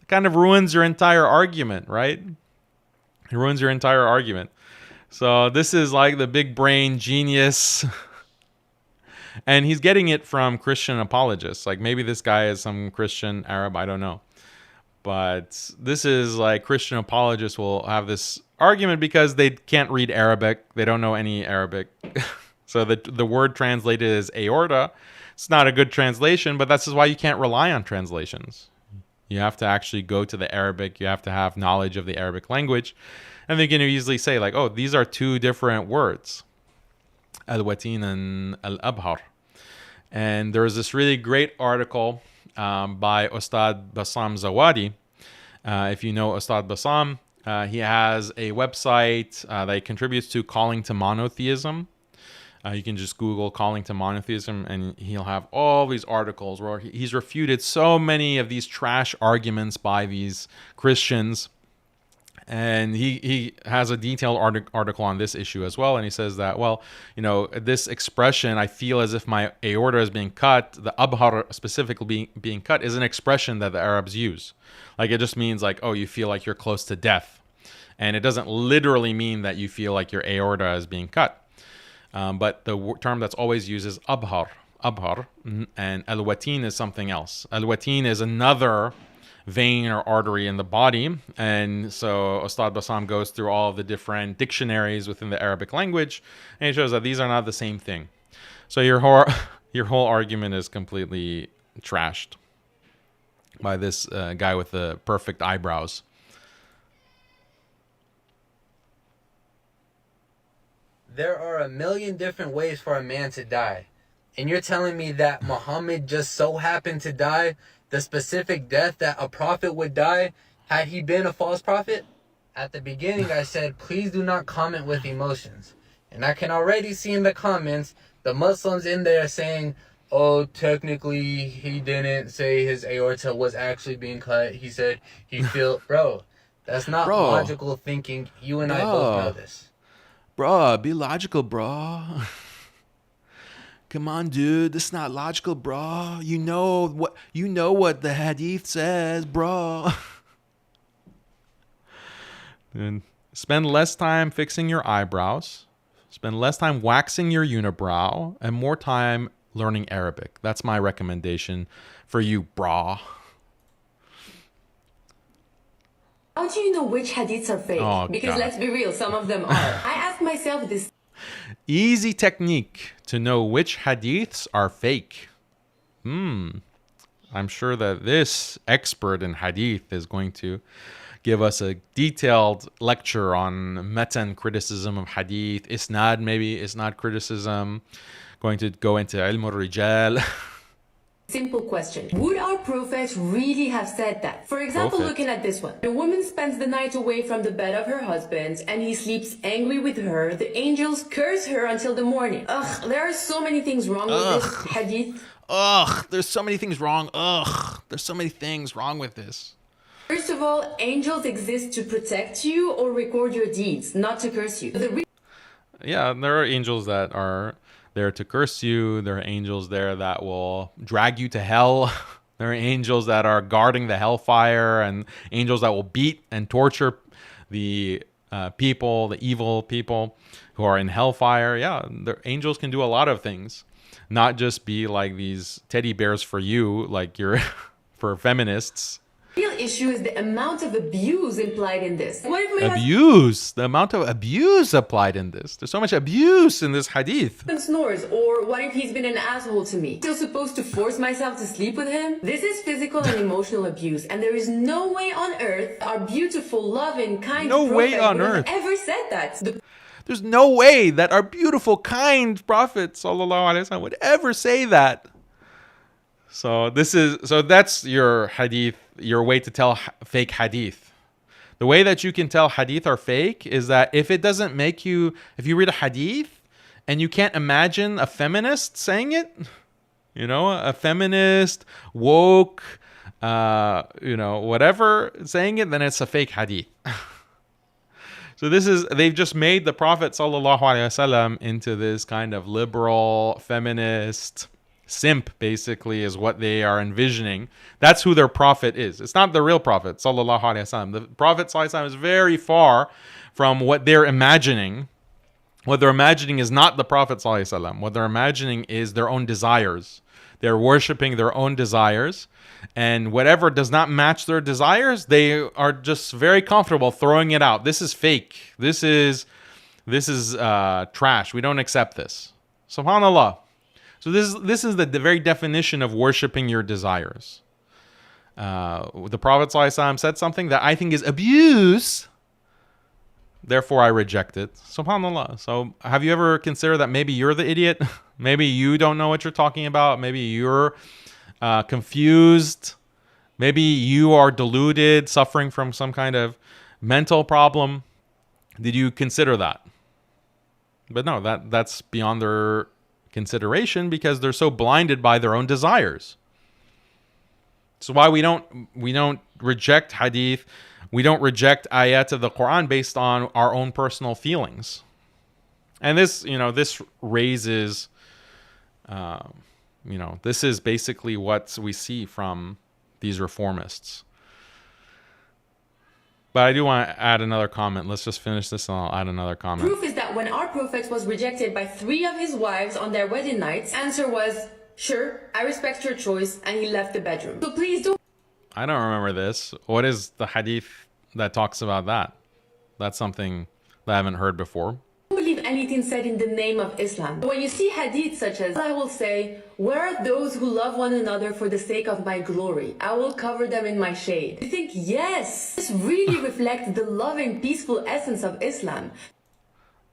It kind of ruins your entire argument, right? It ruins your entire argument. So this is like the big brain genius. And he's getting it from Christian apologists. Like maybe this guy is some Christian Arab, I don't know. But this is like Christian apologists will have this argument because they can't read Arabic. They don't know any Arabic. So the word translated as aorta, it's not a good translation, but that's why you can't rely on translations. You have to actually go to the Arabic. You have to have knowledge of the Arabic language. And they can easily say like, oh, these are two different words. Al-watin and al-abhar. And there was this really great article by Ustad Bassam Zawadi. If you know Ustad Bassam, he has a website that he contributes to Calling to Monotheism. You can just Google Calling to Monotheism and he'll have all these articles where he's refuted so many of these trash arguments by these Christians. And he has a detailed article on this issue as well. And he says that, well, you know, this expression, I feel as if my aorta is being cut, the abhar specifically being cut, is an expression that the Arabs use. Like it just means like, oh, you feel like you're close to death. And it doesn't literally mean that you feel like your aorta is being cut. But the term that's always used is abhar, and al-watin is something else. Al-watin is another vein or artery in the body, and so Ustad Bassam goes through all of the different dictionaries within the Arabic language, and he shows that these are not the same thing. So your whole argument is completely trashed by this guy with the perfect eyebrows. There are a million different ways for a man to die. And you're telling me that Muhammad just so happened to die the specific death that a prophet would die had he been a false prophet? At the beginning I said, please do not comment with emotions. And I can already see in the comments the Muslims in there saying, oh, technically he didn't say his aorta was actually being cut. He said he feel... Bro, that's not logical thinking. You and I both know this. Bruh, be logical, bruh. Come on, dude. This is not logical, bruh. You know what the hadith says, bruh. And spend less time fixing your eyebrows. Spend less time waxing your unibrow and more time learning Arabic. That's my recommendation for you, brah. How do you know which hadiths are fake? Oh, because God. let's be real, some of them are. I ask myself this. Easy technique to know which hadiths are fake. I'm sure that this expert in hadith is going to give us a detailed lecture on matan criticism of hadith, isnad, maybe isnad criticism, going to go into ilm al-rijal. Simple question. Would our prophet really have said that? For example, looking at this one. The woman spends the night away from the bed of her husband and he sleeps angry with her. The angels curse her until the morning. Ugh, there are so many things wrong with this hadith. Ugh, there's so many things wrong. Ugh, there's so many things wrong with this. First of all, angels exist to protect you or record your deeds, not to curse you. Yeah, there are angels that are there to curse you. There are angels there that will drag you to hell. There are angels that are guarding the hellfire, and angels that will beat and torture the people, the evil people who are in hellfire. Yeah, angels can do a lot of things, not just be like these teddy bears for you, like you're for feminists. The real issue is the amount of abuse implied in this. What if my Abuse, the amount of abuse applied in this. There's so much abuse in this hadith. husband snores? Or what if he's been an asshole to me? Still supposed to force myself to sleep with him? This is physical and emotional abuse, and there is no way on earth our beautiful, loving, kind prophet would have ever said that. There's no way that our beautiful, kind Prophet sallallahu alaihi wasallam would ever say that. So that's your hadith, your way to tell fake hadith. The way that you can tell hadith are fake is that if you read a hadith and you can't imagine a feminist saying it, a feminist, woke, whatever saying it, then it's a fake hadith. So they've just made the Prophet sallallahu alaihi wasallam into this kind of liberal, feminist simp, basically, is what they are envisioning. That's who their prophet is. It's not the real prophet, sallallahu alaihi wasallam. The prophet sallallahu alaihi wasallam is very far from what they're imagining. What they're imagining is not the prophet sallallahu alaihi wasallam. What they're imagining is their own desires. They're worshiping their own desires, and whatever does not match their desires, they are just very comfortable throwing it out. This is fake. This is trash. We don't accept this. Subhanallah. So this is the very definition of worshiping your desires. The Prophet ﷺ said something that I think is abuse. Therefore, I reject it. SubhanAllah. So have you ever considered that maybe you're the idiot? Maybe you don't know what you're talking about. Maybe you're confused. Maybe you are deluded, suffering from some kind of mental problem. Did you consider that? But no, that's beyond their consideration because they're so blinded by their own desires. So why we don't reject hadith, we don't reject ayat of the Quran based on our own personal feelings. And this raises this is basically what we see from these reformists. But I do want to add another comment. Let's just finish this and I'll add another comment. Proof is that when our prophet was rejected by 3 of his wives on their wedding nights, answer was, sure, I respect your choice, and he left the bedroom. So please don't... I don't remember this. What is the hadith that talks about that? That's something that I haven't heard before. Believe anything said in the name of Islam. When you see hadith such as, I will say, where are those who love one another for the sake of my glory? I will cover them in my shade. You think, yes, this really reflects the loving, peaceful essence of Islam.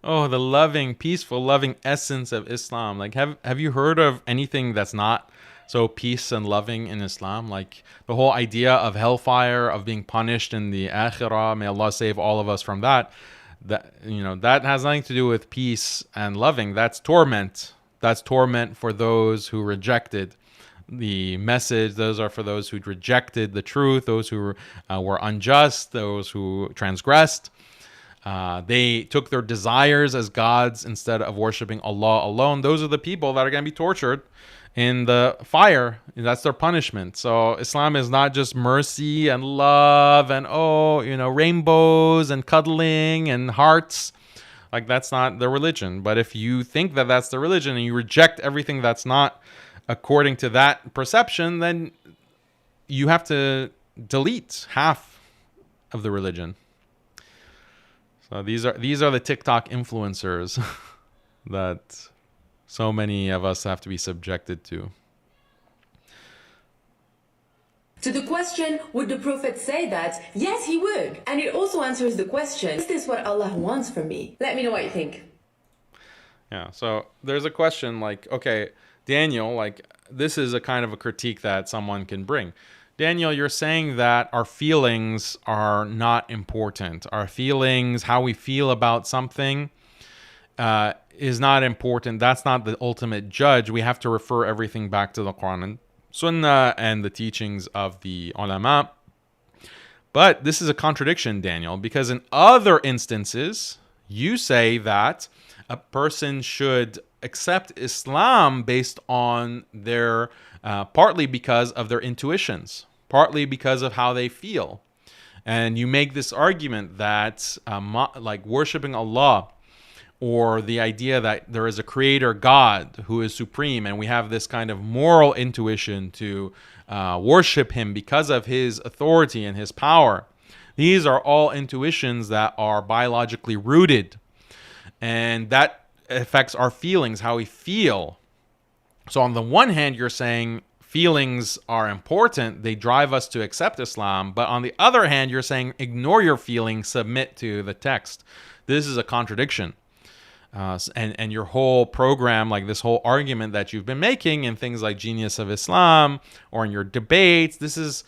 Oh, the loving, peaceful, loving essence of Islam. Like, have you heard of anything that's not so peace and loving in Islam? Like the whole idea of hellfire, of being punished in the akhirah. May Allah save all of us from that. That has nothing to do with peace and loving. That's torment. That's torment for those who rejected the message. Those are for those who rejected the truth, those who were unjust, those who transgressed. They took their desires as gods instead of worshiping Allah alone. Those are the people that are going to be tortured in the fire. That's their punishment. So Islam is not just mercy and love and rainbows and cuddling and hearts. Like, that's not the religion. But if you think that that's the religion and you reject everything that's not according to that perception, then you have to delete half of the religion. So these are the TikTok influencers that so many of us have to be subjected to. To the question, would the Prophet say that? Yes, he would. And it also answers the question, is this what Allah wants from me? Let me know what you think. Yeah, so there's a question like, okay, Daniel, like, this is a kind of a critique that someone can bring. Daniel, you're saying that our feelings are not important. Our feelings, how we feel about something, is not important. That's not the ultimate judge. We have to refer everything back to the Quran and Sunnah and the teachings of the ulama. But this is a contradiction, Daniel, because in other instances, you say that a person should accept Islam based on their, partly because of their intuitions, partly because of how they feel. And you make this argument that like worshiping Allah, or the idea that there is a creator God who is supreme, and we have this kind of moral intuition to worship him because of his authority and his power. These are all intuitions that are biologically rooted, and that affects our feelings, how we feel. So on the one hand, you're saying feelings are important. They drive us to accept Islam. But on the other hand, you're saying ignore your feelings, submit to the text. This is a contradiction. And your whole program, like this whole argument that you've been making in things like Genius of Islam or in your debates, this is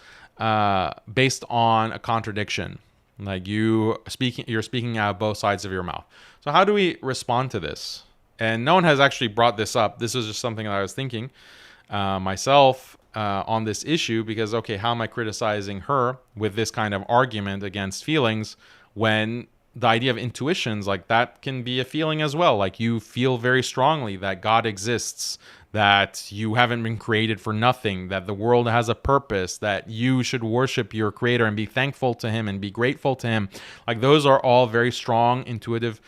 based on a contradiction. Like you're speaking out of both sides of your mouth. So how do we respond to this? And no one has actually brought this up. This is just something that I was thinking myself on this issue, because, okay, how am I criticizing her with this kind of argument against feelings when the idea of intuitions, like that can be a feeling as well. Like you feel very strongly that God exists, that you haven't been created for nothing, that the world has a purpose, that you should worship your creator and be thankful to him and be grateful to him. Like those are all very strong intuitive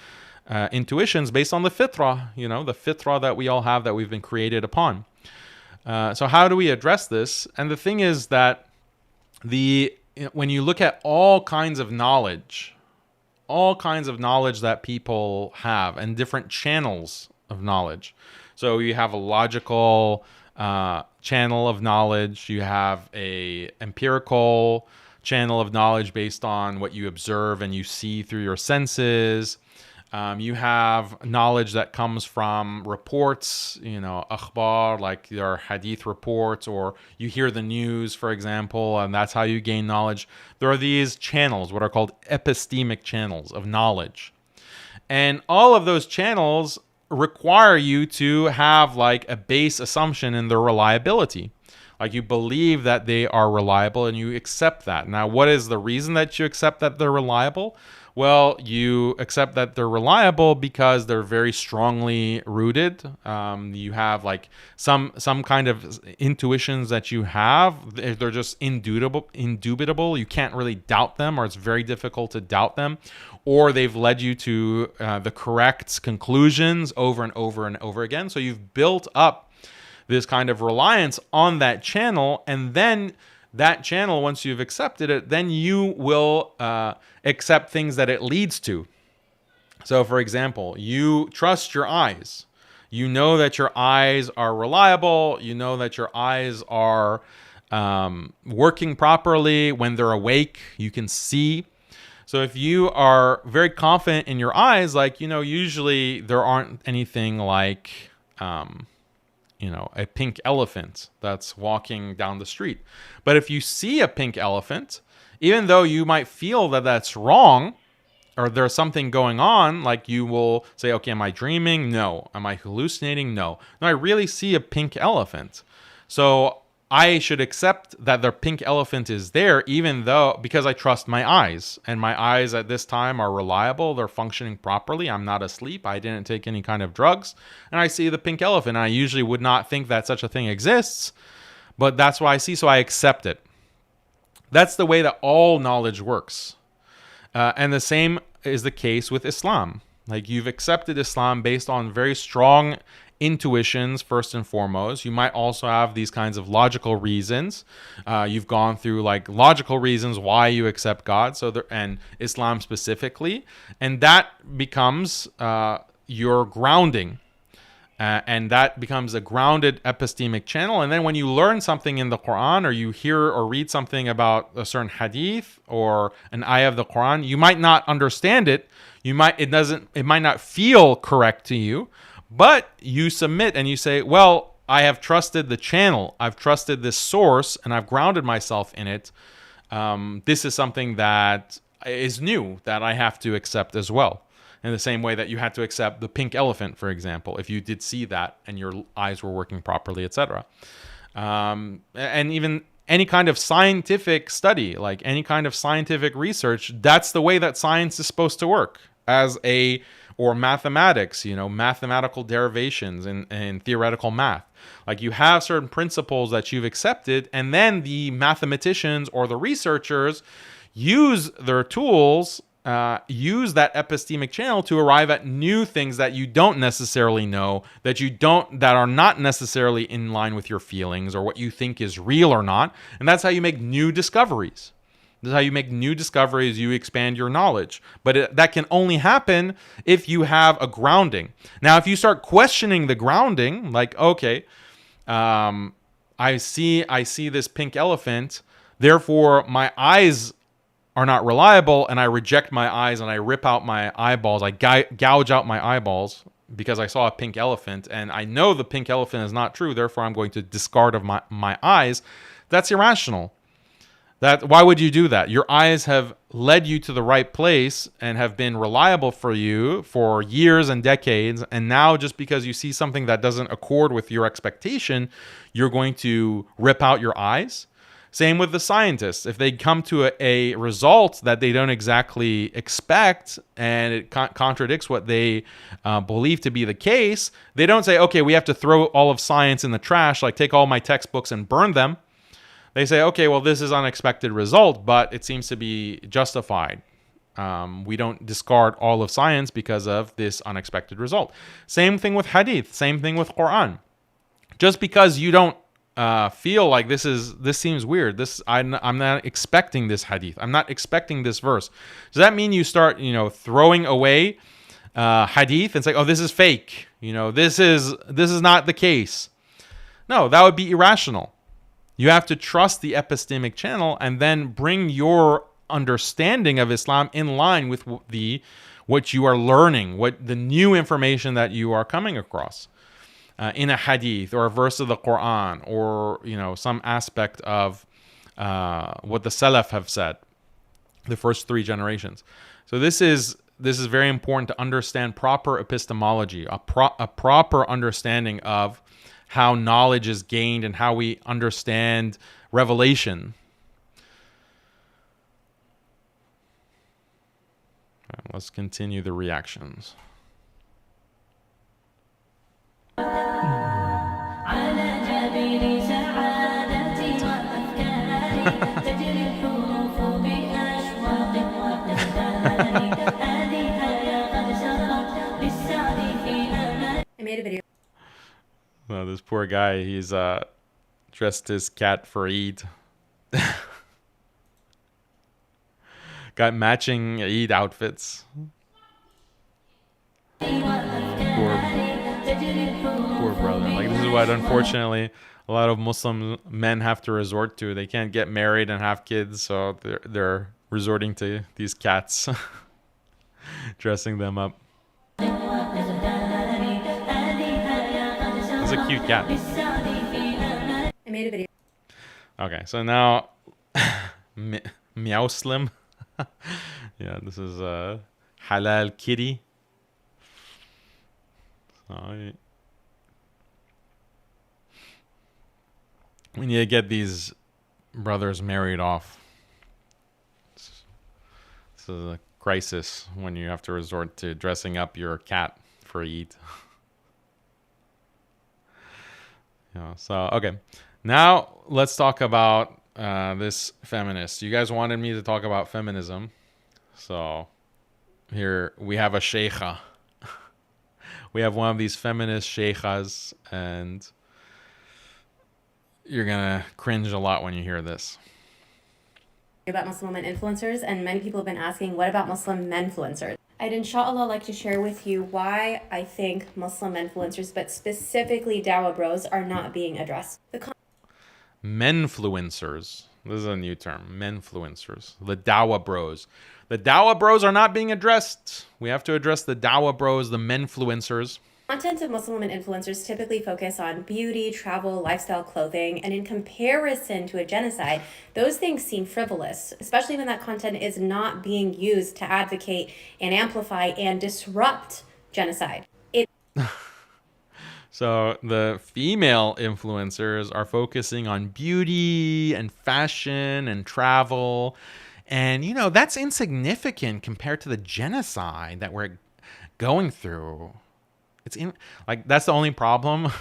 intuitions based on the fitrah, the fitrah that we all have, that we've been created upon. So how do we address this? And the thing is that when you look at all kinds of knowledge that people have and different channels of knowledge. So you have a logical channel of knowledge. You have a empirical channel of knowledge based on what you observe and you see through your senses. You have knowledge that comes from reports, akhbar, like your hadith reports, or you hear the news, for example, and that's how you gain knowledge. There are these channels, what are called epistemic channels of knowledge. And all of those channels require you to have like a base assumption in their reliability. Like you believe that they are reliable and you accept that. Now, what is the reason that you accept that they're reliable? Well, you accept that they're reliable because they're very strongly rooted. You have like some kind of intuitions that you have. They're just indubitable. You can't really doubt them, or it's very difficult to doubt them. Or they've led you to the correct conclusions over and over and over again. So you've built up this kind of reliance on that channel, and then that channel, once you've accepted it, then you will accept things that it leads to. So, for example, you trust your eyes. You know that your eyes are reliable. You know that your eyes are working properly. When they're awake, you can see. So if you are very confident in your eyes, like, usually there aren't anything like a pink elephant that's walking down the street. But if you see a pink elephant, even though you might feel that that's wrong, or there's something going on, like you will say, okay, am I dreaming? No. Am I hallucinating? No. No, I really see a pink elephant. So I should accept that the pink elephant is there, even though, because I trust my eyes, and my eyes at this time are reliable. They're functioning properly. I'm not asleep. I didn't take any kind of drugs, and I see the pink elephant. I usually would not think that such a thing exists, but that's what I see, so I accept it. That's the way that all knowledge works. And the same is the case with Islam. Like, you've accepted Islam based on very strong intuitions first and foremost. You might also have these kinds of logical reasons. You've gone through like logical reasons why you accept God, and Islam specifically, and that becomes your grounding. And that becomes a grounded epistemic channel. And then when you learn something in the Quran, or you hear or read something about a certain hadith or an ayah of the Quran, you might not understand it. It might not feel correct to you, but you submit and you say, well, I have trusted the channel. I've trusted this source and I've grounded myself in it. This is something that is new that I have to accept as well. In the same way that you had to accept the pink elephant, for example, if you did see that and your eyes were working properly, etc. And even any kind of scientific study, like any kind of scientific research, that's the way that science is supposed to work. Or mathematics, mathematical derivations in theoretical math. Like, you have certain principles that you've accepted, and then the mathematicians or the researchers use their tools, use that epistemic channel to arrive at new things that you don't necessarily know, that are not necessarily in line with your feelings or what you think is real or not. And that's how you make new discoveries. This is how you make new discoveries. You expand your knowledge. But that can only happen if you have a grounding. Now, if you start questioning the grounding, like, okay, I see this pink elephant, therefore my eyes are not reliable, and I reject my eyes and I rip out my eyeballs. I gouge out my eyeballs because I saw a pink elephant, and I know the pink elephant is not true, therefore I'm going to discard of my eyes. That's irrational. Why would you do that? Your eyes have led you to the right place and have been reliable for you for years and decades, and now just because you see something that doesn't accord with your expectation, you're going to rip out your eyes? Same with the scientists. If they come to a result that they don't exactly expect and it contradicts what they believe to be the case, they don't say, okay, we have to throw all of science in the trash, like take all my textbooks and burn them. They say, okay, well, this is an unexpected result, but it seems to be justified. We don't discard all of science because of this unexpected result. Same thing with hadith. Same thing with Quran. Just because you don't feel like this seems weird, I'm not expecting this hadith, I'm not expecting this verse, does that mean you start throwing away hadith and say, oh, this is fake, this is not the case? No, that would be irrational. You have to trust the epistemic channel and then bring your understanding of Islam in line with what you are learning, what the new information that you are coming across in a hadith or a verse of the Quran, or some aspect of what the Salaf have said, the first three generations. So this is very important to understand proper epistemology, a proper understanding of how knowledge is gained and how we understand revelation. Let's continue the reactions. I made a video. Well, this poor guy, he's dressed his cat for Eid. Got matching Eid outfits. Poor brother. Like, this is what, unfortunately, a lot of Muslim men have to resort to. They can't get married and have kids, so they're resorting to these cats, dressing them up. It's a cute cat. I made a video. Okay, so now Meow Slim. Yeah, this is a halal kitty. So We need to get these brothers married off. This is a crisis when you have to resort to dressing up your cat for Eid. So, okay. Now, let's talk about this feminist. You guys wanted me to talk about feminism. So, here we have a sheikha. We have one of these feminist sheikhas, and you're gonna cringe a lot when you hear this. About Muslim women influencers, and many people have been asking, what about Muslim menfluencers? I'd inshallah like to share with you why I think Muslim influencers, but specifically dawah bros, are not being addressed. Menfluencers. This is a new term. Menfluencers. The dawah bros. The dawah bros are not being addressed. We have to address the dawah bros, the menfluencers. Content of Muslim women influencers typically focus on beauty, travel, lifestyle, clothing, and in comparison to a genocide, those things seem frivolous, especially when that content is not being used to advocate and amplify and disrupt genocide. So the female influencers are focusing on beauty and fashion and travel. And, you know, that's insignificant compared to the genocide that we're going through. That's the only problem.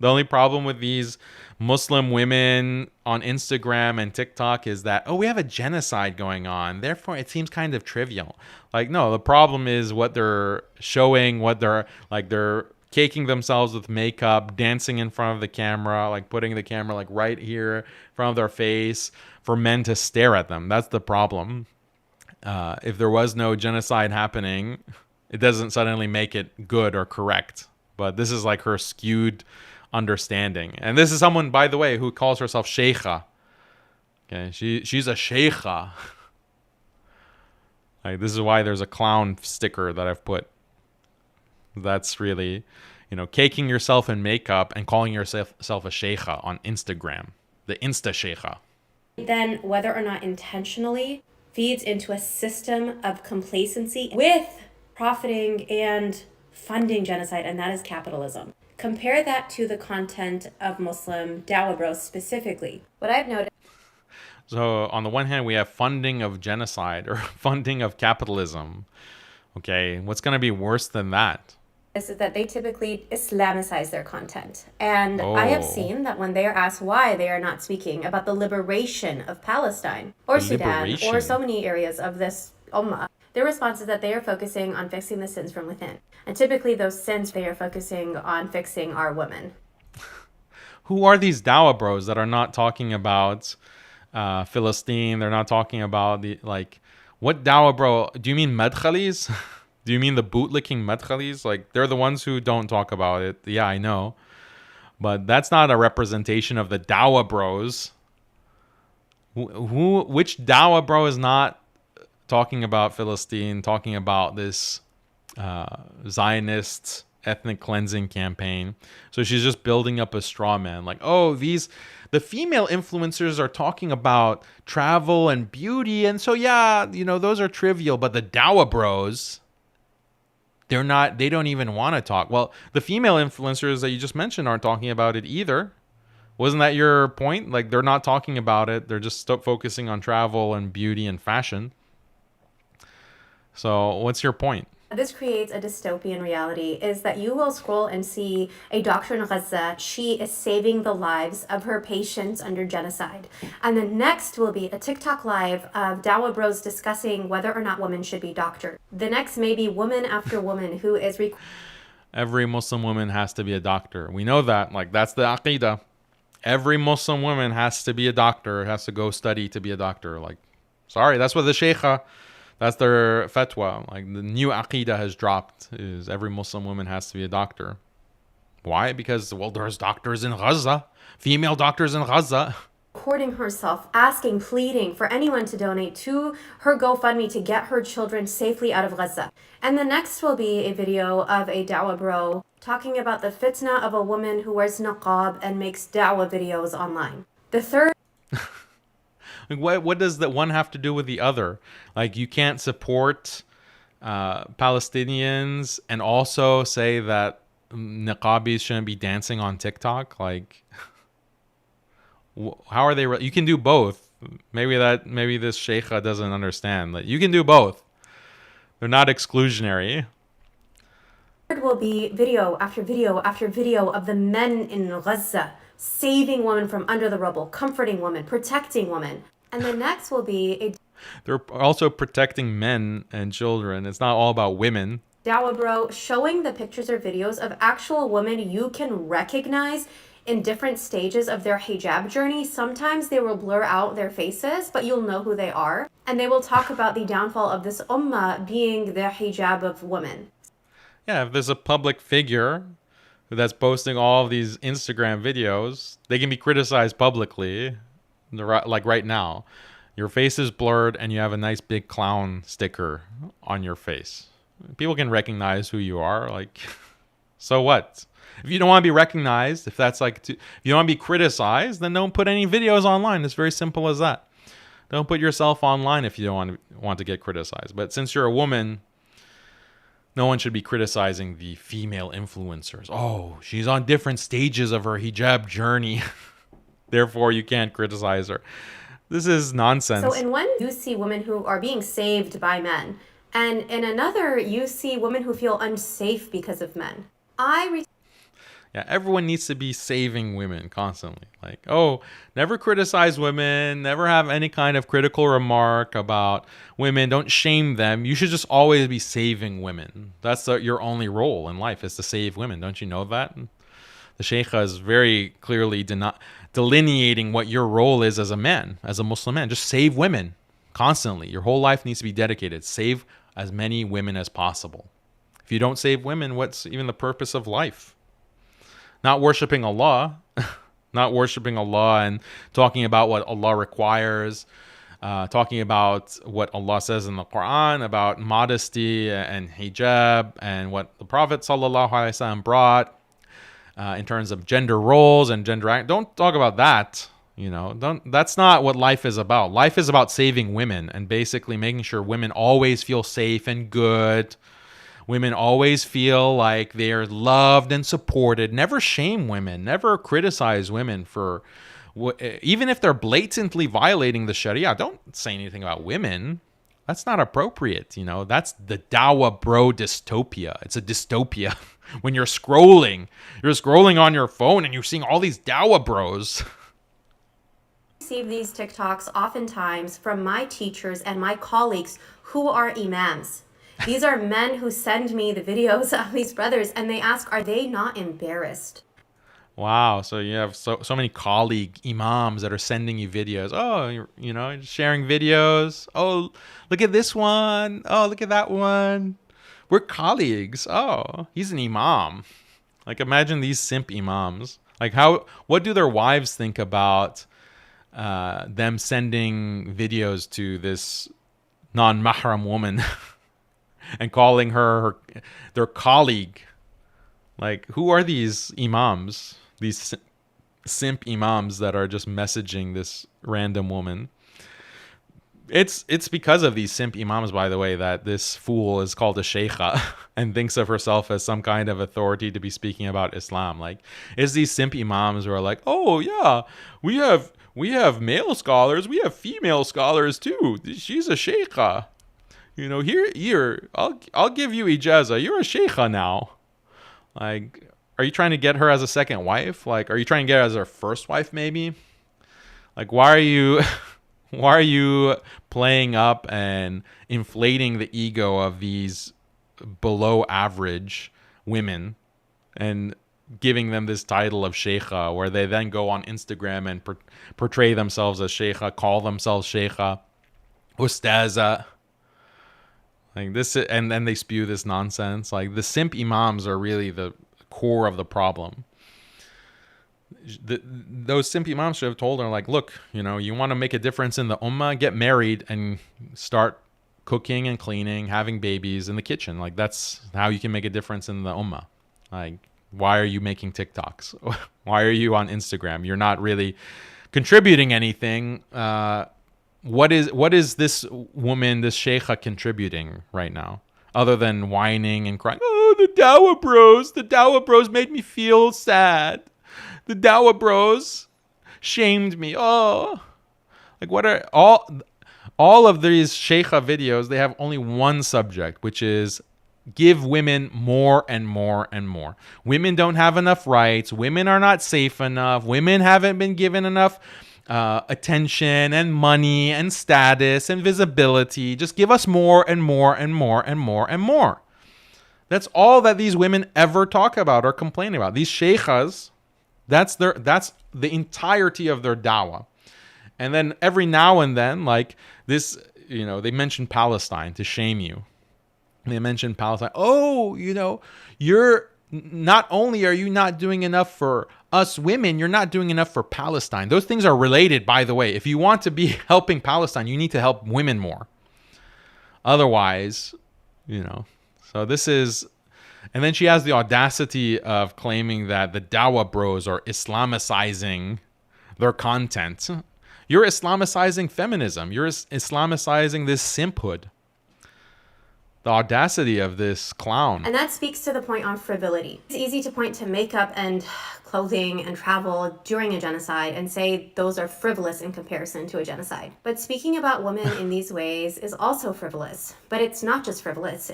The only problem with these Muslim women on Instagram and TikTok is that, oh, we have a genocide going on. Therefore, it seems kind of trivial. Like, no, the problem is what they're showing, they're caking themselves with makeup, dancing in front of the camera, like putting the camera like right here in front of their face for men to stare at them. That's the problem. If there was no genocide happening, it doesn't suddenly make it good or correct. But this is like her skewed understanding. And this is someone, by the way, who calls herself Shaykha. Okay, she's a Shaykha. Like, this is why there's a clown sticker that I've put. That's really, caking yourself in makeup and calling yourself a Shaykha on Instagram. The Insta Shaykha. Then, whether or not intentionally, feeds into a system of complacency with profiting and funding genocide, and that is capitalism. Compare that to the content of Muslim dawah bros specifically. What I've noticed. So on the one hand, we have funding of genocide or funding of capitalism. Okay, what's going to be worse than that? Is that they typically Islamicize their content. And I have seen that when they are asked why they are not speaking about the liberation of Palestine or Sudan or so many areas of this ummah, their response is that they are focusing on fixing the sins from within. And typically those sins they are focusing on fixing are women. Who are these dawah bros that are not talking about Philistine? They're not talking about what dawah bro? Do you mean madkhalis? Do you mean the bootlicking madkhalis? Like, they're the ones who don't talk about it. Yeah, I know. But that's not a representation of the dawah bros. Which dawah bro is not talking about Philistine, talking about this Zionist ethnic cleansing campaign? So she's just building up a straw man. Like, oh, the female influencers are talking about travel and beauty. And so, yeah, those are trivial. But the dawah bros, they don't even want to talk. Well, the female influencers that you just mentioned aren't talking about it either. Wasn't that your point? Like, they're not talking about it. They're just focusing on travel and beauty and fashion. So what's your point? This creates a dystopian reality, is that you will scroll and see a doctor in Gaza. She is saving the lives of her patients under genocide. And the next will be a TikTok live of dawah bros discussing whether or not women should be doctors. The next may be woman after woman who is... Every Muslim woman has to be a doctor. We know that. Like, that's the aqidah. Every Muslim woman has to be a doctor, has to go study to be a doctor. Like, sorry, that's what the Shaykha... That's their fatwa. Like, the new aqidah has dropped, is every Muslim woman has to be a doctor. Why? Because, well, there's doctors in Gaza, female doctors in Gaza. Recording herself, asking, pleading for anyone to donate to her GoFundMe to get her children safely out of Gaza. And the next will be a video of a dawah bro talking about the fitna of a woman who wears niqab and makes dawah videos online. The third... What does the one have to do with the other? Like, you can't support Palestinians and also say that niqabis shouldn't be dancing on TikTok. Like, How are they? You can do both. Maybe this Shaykha doesn't understand that you can do both. They're not exclusionary. Will be video after video after video of the men in Gaza saving women from under the rubble, comforting women, protecting women. And the next will be they're also protecting men and children. It's not all about women. Dawah bro showing the pictures or videos of actual women you can recognize in different stages of their hijab journey. Sometimes they will blur out their faces, but you'll know who they are. And they will talk about the downfall of this ummah being the hijab of women. Yeah, if there's a public figure that's posting all of these Instagram videos, they can be criticized publicly, like right now. Your face is blurred and you have a nice big clown sticker on your face. People can recognize who you are. Like, so what? If you don't want to be recognized, if that's like, if you don't want to be criticized, then don't put any videos online. It's very simple as that. Don't put yourself online if you don't want to get criticized. But since you're a woman, no one should be criticizing the female influencers. Oh, she's on different stages of her hijab journey. Therefore, you can't criticize her. This is nonsense. So in one, you see women who are being saved by men. And in another, you see women who feel unsafe because of men. Yeah, everyone needs to be saving women constantly. Like, oh, never criticize women, never have any kind of critical remark about women, don't shame them. You should just always be saving women. That's your only role in life, is to save women. Don't you know that? The Shaykha is very clearly delineating what your role is as a man, as a Muslim man. Just save women constantly. Your whole life needs to be dedicated. Save as many women as possible. If you don't save women, what's even the purpose of life? Not worshiping Allah, and talking about what Allah requires, talking about what Allah says in the Quran about modesty and hijab and what the Prophet ﷺ brought in terms of gender roles and gender act. Don't talk about that. That's not what life is about. Life is about saving women and basically making sure women always feel safe and good. Women always feel like they are loved and supported. Never shame women. Never criticize women for, even if they're blatantly violating the Sharia. Don't say anything about women. That's not appropriate. That's the Dawah bro dystopia. It's a dystopia. When you're scrolling on your phone and you're seeing all these Dawah bros. I receive these TikToks oftentimes from my teachers and my colleagues who are imams. These are men who send me the videos of these brothers and they ask, are they not embarrassed? Wow. So you have so many colleague imams that are sending you videos. Oh, you're sharing videos. Oh, look at this one. Oh, look at that one. We're colleagues. Oh, he's an imam. Like, imagine these simp imams. Like, what do their wives think about them sending videos to this non-mahram woman and calling her their colleague? Like, who are these imams? These simp imams that are just messaging this random woman? It's because of these simp imams, by the way, that this fool is called a Shaykha and thinks of herself as some kind of authority to be speaking about Islam. Like, it's these simp imams who are like, oh yeah, we have male scholars, we have female scholars too. She's a Shaykha. Here, I'll give you ijazah. You're a Shaykha now. Like, are you trying to get her as a second wife? Like, are you trying to get her as her first wife, maybe? Like, why are you playing up and inflating the ego of these below average women and giving them this title of Shaykha, where they then go on Instagram and portray themselves as Shaykha, call themselves Shaykha, Ustaza? Like this, and then they spew this nonsense. Like, the simp imams are really the core of the problem. Those simp imams should have told her, like, look, you want to make a difference in the ummah, get married and start cooking and cleaning, having babies in the kitchen. Like, that's how you can make a difference in the ummah. Like, why are you making TikToks? Why are you on Instagram? You're not really contributing anything. What is this woman, this Shaykha, contributing right now, other than whining and crying? Oh, the Dawah bros made me feel sad. The Dawah bros shamed me. Oh, like what are all of these Shaykha videos? They have only one subject, which is give women more and more and more. Women don't have enough rights. Women are not safe enough. Women haven't been given enough attention and money and status and visibility. Just give us more and more and more and more and more. That's all that these women ever talk about or complain about. These sheikhas, that's the entirety of their dawah. And then every now and then, like this, they mention Palestine to shame you. They mention Palestine. Oh, you're not only are you not doing enough for us women, you're not doing enough for Palestine. Those things are related, by the way. If you want to be helping Palestine, you need to help women more. Otherwise, So this is, and then she has the audacity of claiming that the Dawah bros are Islamicizing their content. You're Islamicizing feminism. You're Islamicizing this simphood. The audacity of this clown. And that speaks to the point on frivolity. It's easy to point to makeup and clothing and travel during a genocide and say those are frivolous in comparison to a genocide. But speaking about women in these ways is also frivolous. But it's not just frivolous.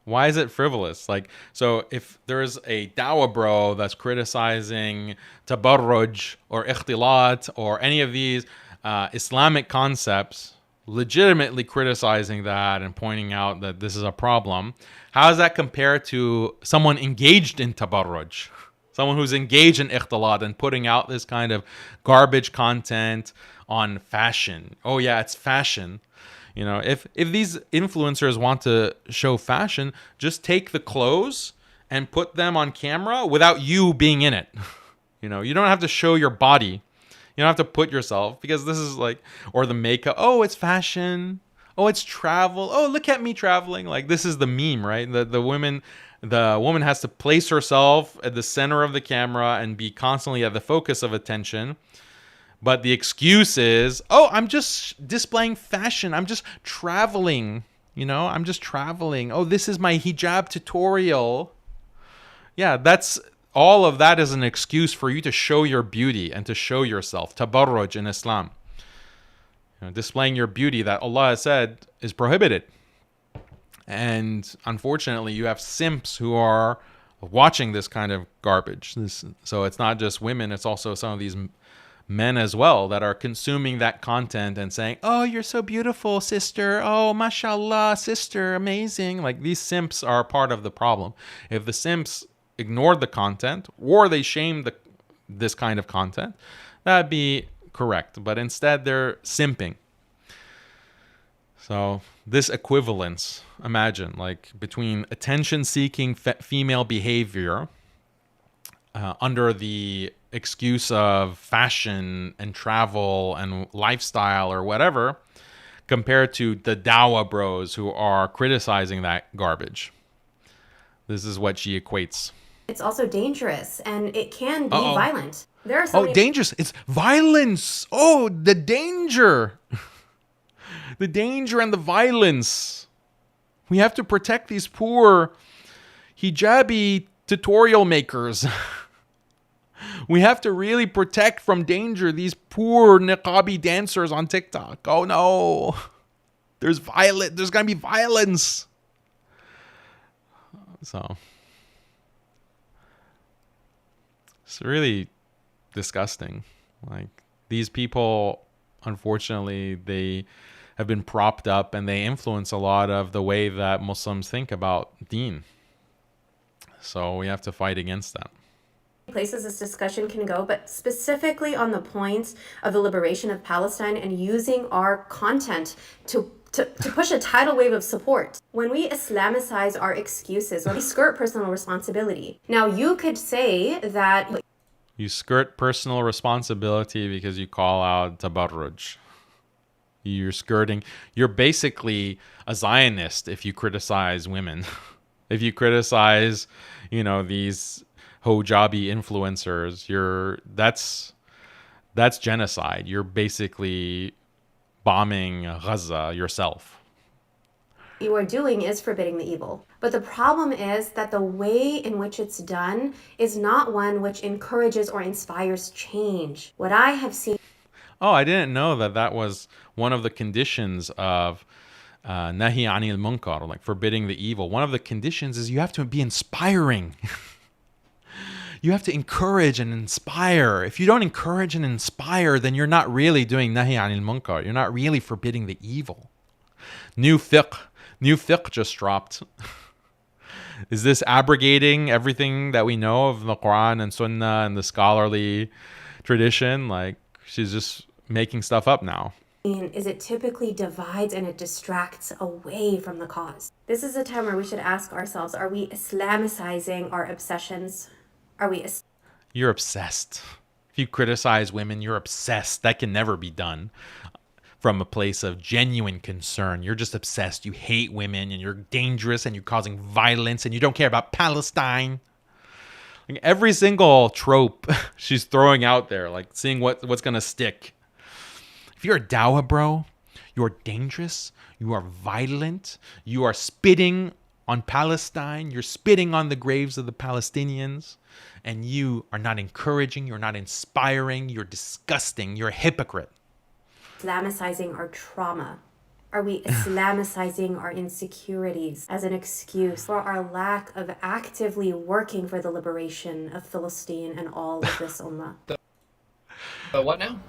Why is it frivolous? So if there's a Dawah bro that's criticizing tabarruj or ikhtilat or any of these Islamic concepts, legitimately criticizing that and pointing out that this is a problem, how does that compare to someone engaged in tabarruj? Someone who's engaged in ikhtilat and putting out this kind of garbage content on fashion. Oh yeah, it's fashion. If these influencers want to show fashion, just take the clothes and put them on camera without you being in it. You don't have to show your body. You don't have to put yourself, because this is or the makeup. Oh, it's fashion. Oh, it's travel. Oh, look at me traveling. This is the meme, right? The woman has to place herself at the center of the camera and be constantly at the focus of attention. But the excuse is, oh, I'm just displaying fashion. I'm just traveling. I'm just traveling. Oh, this is my hijab tutorial. Yeah, all of that is an excuse for you to show your beauty and to show yourself. Tabarruj in Islam. Displaying your beauty that Allah has said is prohibited. And unfortunately, you have simps who are watching this kind of garbage. So it's not just women, it's also some of these men as well that are consuming that content and saying, oh, you're so beautiful, sister. Oh, mashallah, sister, amazing. These simps are part of the problem. If the simps ignored the content or they shamed this kind of content, that'd be correct. But instead, they're simping. So this equivalence, imagine, between attention-seeking female behavior under the excuse of fashion and travel and lifestyle or whatever, compared to the Dawah bros who are criticizing that garbage. This is what she equates. It's also dangerous, and it can be violent. There are so many... dangerous. It's violence. Oh, the danger. The danger and the violence. We have to protect these poor hijabi tutorial makers. We have to really protect from danger these poor niqabi dancers on TikTok. Oh no. There's going to be violence. So it's really disgusting. These people, unfortunately, they have been propped up and they influence a lot of the way that Muslims think about deen. So we have to fight against that. Places this discussion can go, but specifically on the points of the liberation of Palestine and using our content to push a tidal wave of support. When we Islamicize our excuses, when we skirt personal responsibility. Now, you could say that... You skirt personal responsibility because you call out tabarruj. You're basically a Zionist if you criticize women. If you criticize, these hijabi influencers, that's genocide. You're basically bombing Gaza yourself. you are doing is forbidding the evil. But the problem is that the way in which it's done is not one which encourages or inspires change. What I have seen... Oh, I didn't know that that was one of the conditions of nahi anil munkar, like forbidding the evil. One of the conditions is you have to be inspiring. You have to encourage and inspire. If you don't encourage and inspire, then you're not really doing nahi anil munkar. You're not really forbidding the evil. New fiqh just dropped. Is this abrogating everything that we know of the Quran and Sunnah and the scholarly tradition? Like, she's just making stuff up now. Is it typically divides and it distracts away from the cause. This is a time where we should ask ourselves, are we Islamicizing our obsessions? Are we... You're obsessed. If you criticize women, you're obsessed. That can never be done from a place of genuine concern. You're just obsessed. You hate women and you're dangerous and you're causing violence and you don't care about Palestine. Like every single trope she's throwing out there, like seeing what's going to stick. If you're a dawah bro, you're dangerous, you are violent, you are spitting on Palestine, you're spitting on the graves of the Palestinians, and you are not encouraging, you're not inspiring, you're disgusting, you're a hypocrite. Islamicizing our trauma? Are we Islamicizing our insecurities as an excuse for our lack of actively working for the liberation of Palestine and all of this ummah? But what now?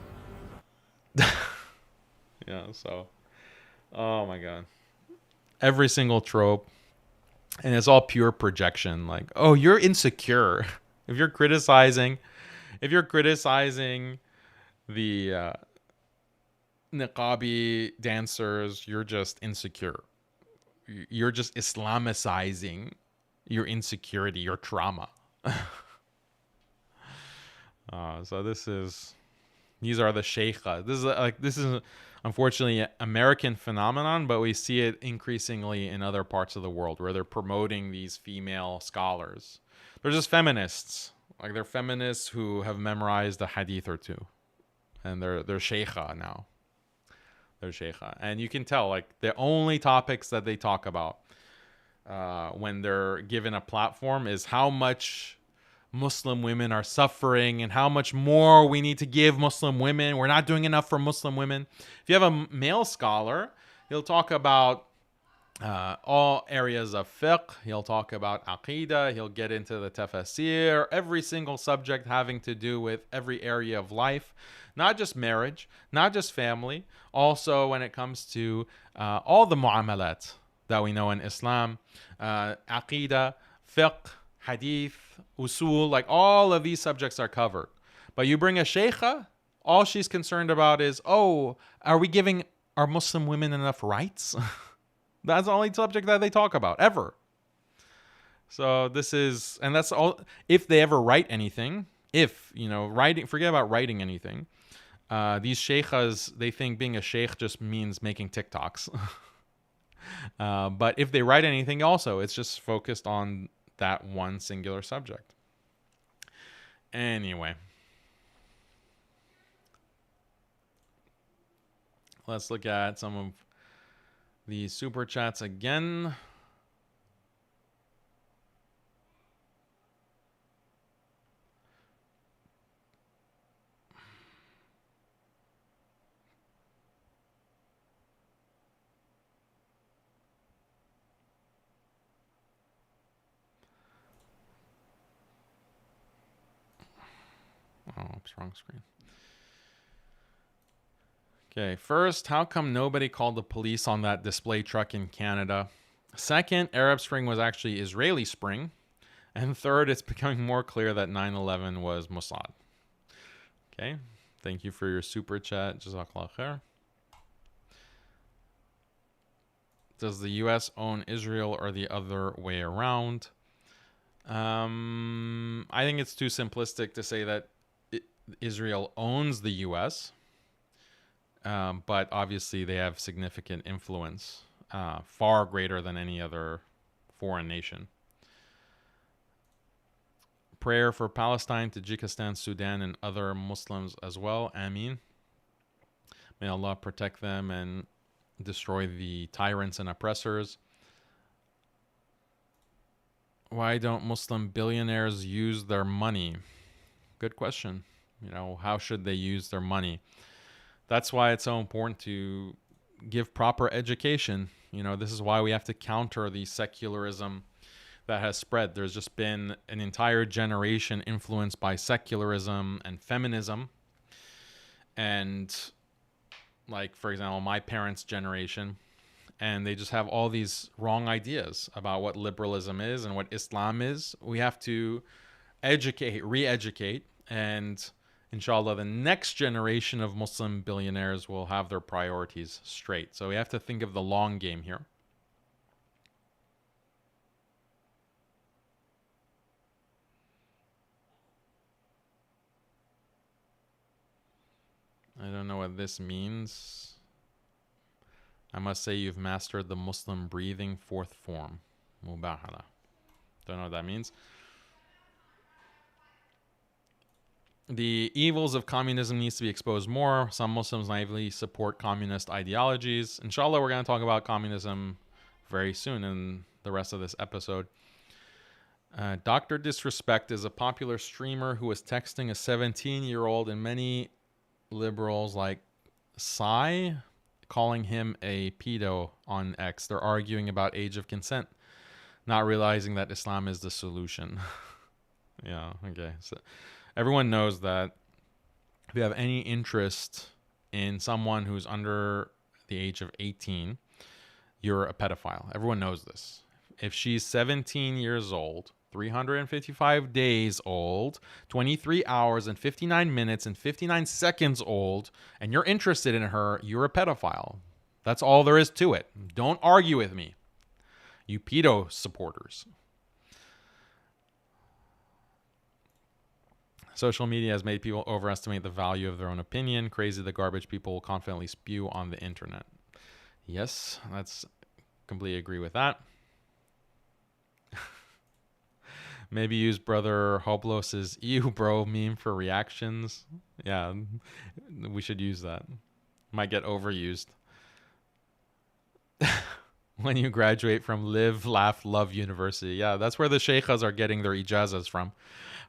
Yeah, so, oh my God. Every single trope, and it's all pure projection. Like, oh, you're insecure. If you're criticizing the niqabi dancers, you're just insecure. You're just Islamicizing your insecurity, your trauma. So these are the Shaykha. This is unfortunately an American phenomenon, but we see it increasingly in other parts of the world where they're promoting these female scholars. They're just feminists. Like they're feminists who have memorized a hadith or two. And they're Shaykha now. They're Shaykha. And you can tell, like, the only topics that they talk about when they're given a platform is how much Muslim women are suffering and how much more we need to give Muslim women. We're not doing enough for Muslim women. If you have a male scholar, he'll talk about all areas of fiqh. He'll talk about aqidah. He'll get into the tafsir, every single subject having to do with every area of life, not just marriage, not just family. Also, when it comes to all the mu'amalat that we know in Islam, aqidah, fiqh, hadith, usul, like all of these subjects are covered. But you bring a shaykha, all she's concerned about is, oh, are we giving our Muslim women enough rights? That's the only subject that they talk about, ever. So this is, and that's all, if they ever write anything, writing, forget about writing anything. These shaykhas, they think being a shaykh just means making TikToks. But if they write anything also, it's just focused on that one singular subject. Anyway. Let's look at some of the super chats again. Oh, oops, wrong screen. Okay, first, how come nobody called the police on that display truck in Canada? Second, Arab Spring was actually Israeli Spring. And third, it's becoming more clear that 9/11 was Mossad. Okay, thank you for your super chat. Jazakallah khair. Does the U.S. own Israel or the other way around? I think it's too simplistic to say that Israel owns the U.S., but obviously they have significant influence, far greater than any other foreign nation. Prayer for Palestine, Tajikistan, Sudan, and other Muslims as well. Ameen. May Allah protect them and destroy the tyrants and oppressors. Why don't Muslim billionaires use their money? Good question. How should they use their money? That's why it's so important to give proper education. This is why we have to counter the secularism that has spread. There's just been an entire generation influenced by secularism and feminism. And like, for example, my parents' generation, and they just have all these wrong ideas about what liberalism is and what Islam is. We have to educate, re-educate, and inshallah, the next generation of Muslim billionaires will have their priorities straight. So we have to think of the long game here. I don't know what this means. I must say you've mastered the Muslim breathing fourth form. Mubahala. Don't know what that means. The evils of communism needs to be exposed more. Some Muslims naively support communist ideologies. Inshallah, we're going to talk about communism very soon in the rest of this episode. Dr. Disrespect is a popular streamer who was texting a 17-year-old, and many liberals like Psy calling him a pedo on X. They're arguing about age of consent, not realizing that Islam is the solution. Yeah, okay. So everyone knows that if you have any interest in someone who's under the age of 18, you're a pedophile. Everyone knows this. If she's 17 years old, 355 days old, 23 hours and 59 minutes and 59 seconds old, and you're interested in her, you're a pedophile. That's all there is to it. Don't argue with me, you pedo supporters. Social media has made people overestimate the value of their own opinion. Crazy the garbage people will confidently spew on the internet. Yes, that's completely agree with that. Maybe use Brother Hoblos's "ew bro" meme for reactions. Yeah, we should use that. Might get overused. When you graduate from Live, Laugh, Love University. Yeah, that's where the sheikhas are getting their ijazas from.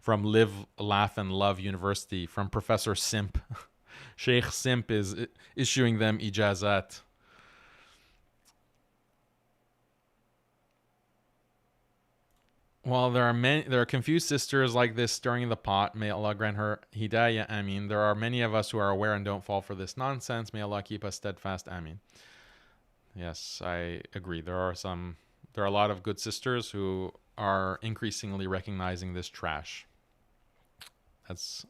From Live, Laugh, and Love University. From Professor Simp. Sheikh Simp is issuing them ijazat. Well, there are confused sisters like this stirring the pot. May Allah grant her hidayah. Ameen. There are many of us who are aware and don't fall for this nonsense. May Allah keep us steadfast. Ameen. Yes, I agree. There are a lot of good sisters who are increasingly recognizing this trash. That's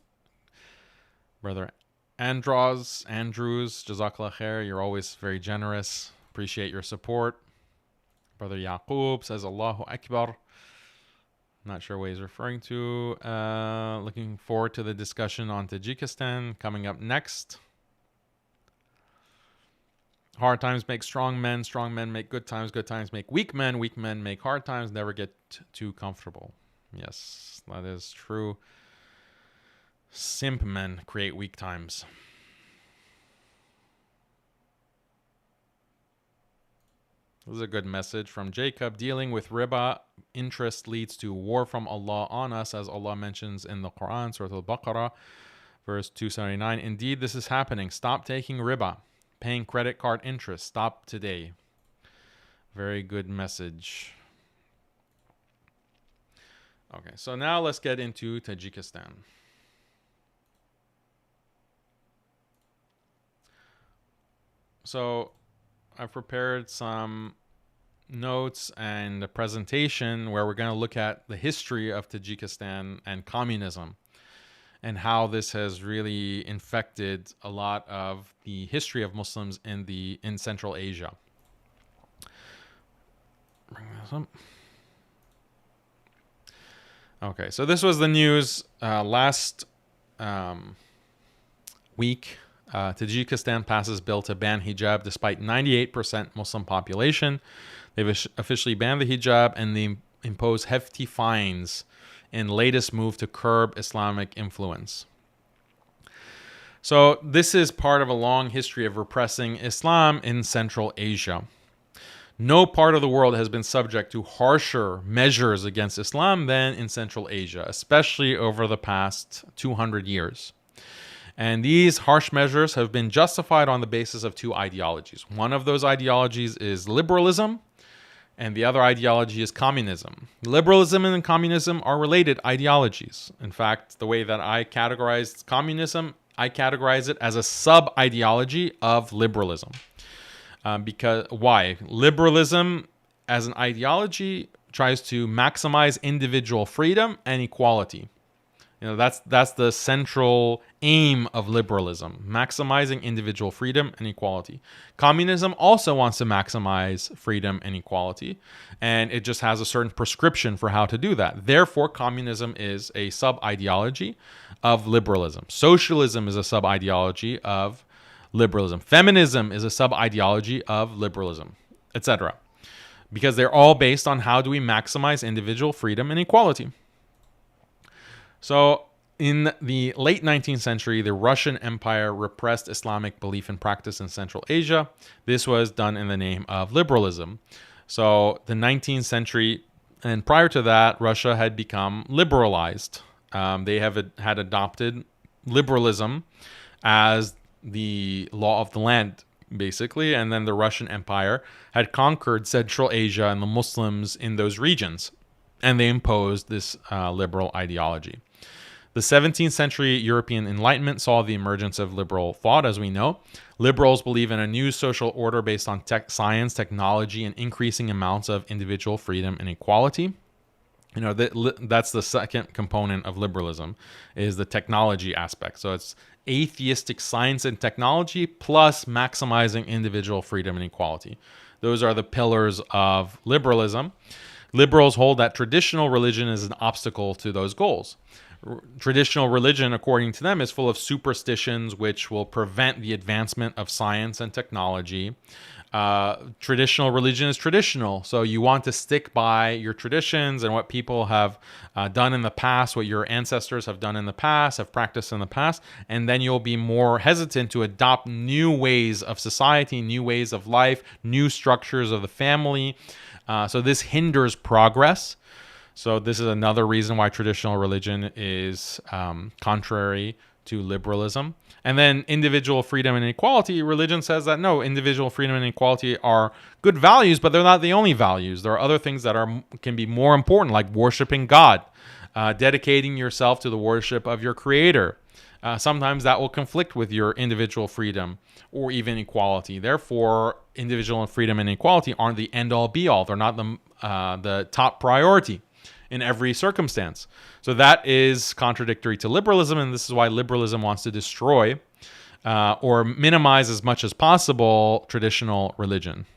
Brother Andrews, Jazakallah khair. You're always very generous. Appreciate your support. Brother Yaqub says Allahu Akbar. Not sure what he's referring to. Looking forward to the discussion on Tajikistan coming up next. Hard times make strong men make good times make weak men make hard times, never get too comfortable. Yes, that is true. Simp men create weak times. This is a good message from Jacob. Dealing with riba interest leads to war from Allah on us, as Allah mentions in the Quran, Surah Al-Baqarah, verse 279. Indeed, this is happening. Stop taking riba, paying credit card interest. Stop today. Very good message. Okay, so now let's get into Tajikistan. So I've prepared some notes and a presentation where we're going to look at the history of Tajikistan and communism and how this has really infected a lot of the history of Muslims in Central Asia. Bring this up. Okay, so this was the news last week. Tajikistan passes bill to ban hijab despite 98% Muslim population. They've officially banned the hijab and they impose hefty fines in latest move to curb Islamic influence. So this is part of a long history of repressing Islam in Central Asia. No part of the world has been subject to harsher measures against Islam than in Central Asia, especially over the past 200 years. And these harsh measures have been justified on the basis of two ideologies. One of those ideologies is liberalism, and the other ideology is communism. Liberalism and communism are related ideologies. In fact, the way that I categorize communism, I categorize it as a sub-ideology of liberalism. Because why? Liberalism as an ideology tries to maximize individual freedom and equality. That's the central aim of liberalism, maximizing individual freedom and equality. Communism also wants to maximize freedom and equality, and it just has a certain prescription for how to do that. Therefore, communism is a sub-ideology of liberalism. Socialism is a sub-ideology of liberalism. Feminism is a sub-ideology of liberalism, etc. Because they're all based on how do we maximize individual freedom and equality. So in the late 19th century, the Russian Empire repressed Islamic belief and practice in Central Asia. This was done in the name of liberalism. So the 19th century, and prior to that, Russia had become liberalized. They had adopted liberalism as the law of the land, basically. And then the Russian Empire had conquered Central Asia and the Muslims in those regions. And they imposed this liberal ideology. The 17th century European Enlightenment saw the emergence of liberal thought, as we know. Liberals believe in a new social order based on science, technology, and increasing amounts of individual freedom and equality. That's the second component of liberalism, is the technology aspect. So it's atheistic science and technology plus maximizing individual freedom and equality. Those are the pillars of liberalism. Liberals hold that traditional religion is an obstacle to those goals. Traditional religion, according to them, is full of superstitions which will prevent the advancement of science and technology. Traditional religion is traditional, so you want to stick by your traditions and what people have done in the past, what your ancestors have done in the past, have practiced in the past, and then you'll be more hesitant to adopt new ways of society, new ways of life, new structures of the family. So this hinders progress. So this is another reason why traditional religion is contrary to liberalism. And then individual freedom and equality, religion says that no, individual freedom and equality are good values, but they're not the only values. There are other things that can be more important, like worshiping God, dedicating yourself to the worship of your Creator. Sometimes that will conflict with your individual freedom or even equality. Therefore, individual freedom and equality aren't the end-all be-all. They're not the top priority in every circumstance. So that is contradictory to liberalism, and this is why liberalism wants to destroy or minimize as much as possible traditional religion.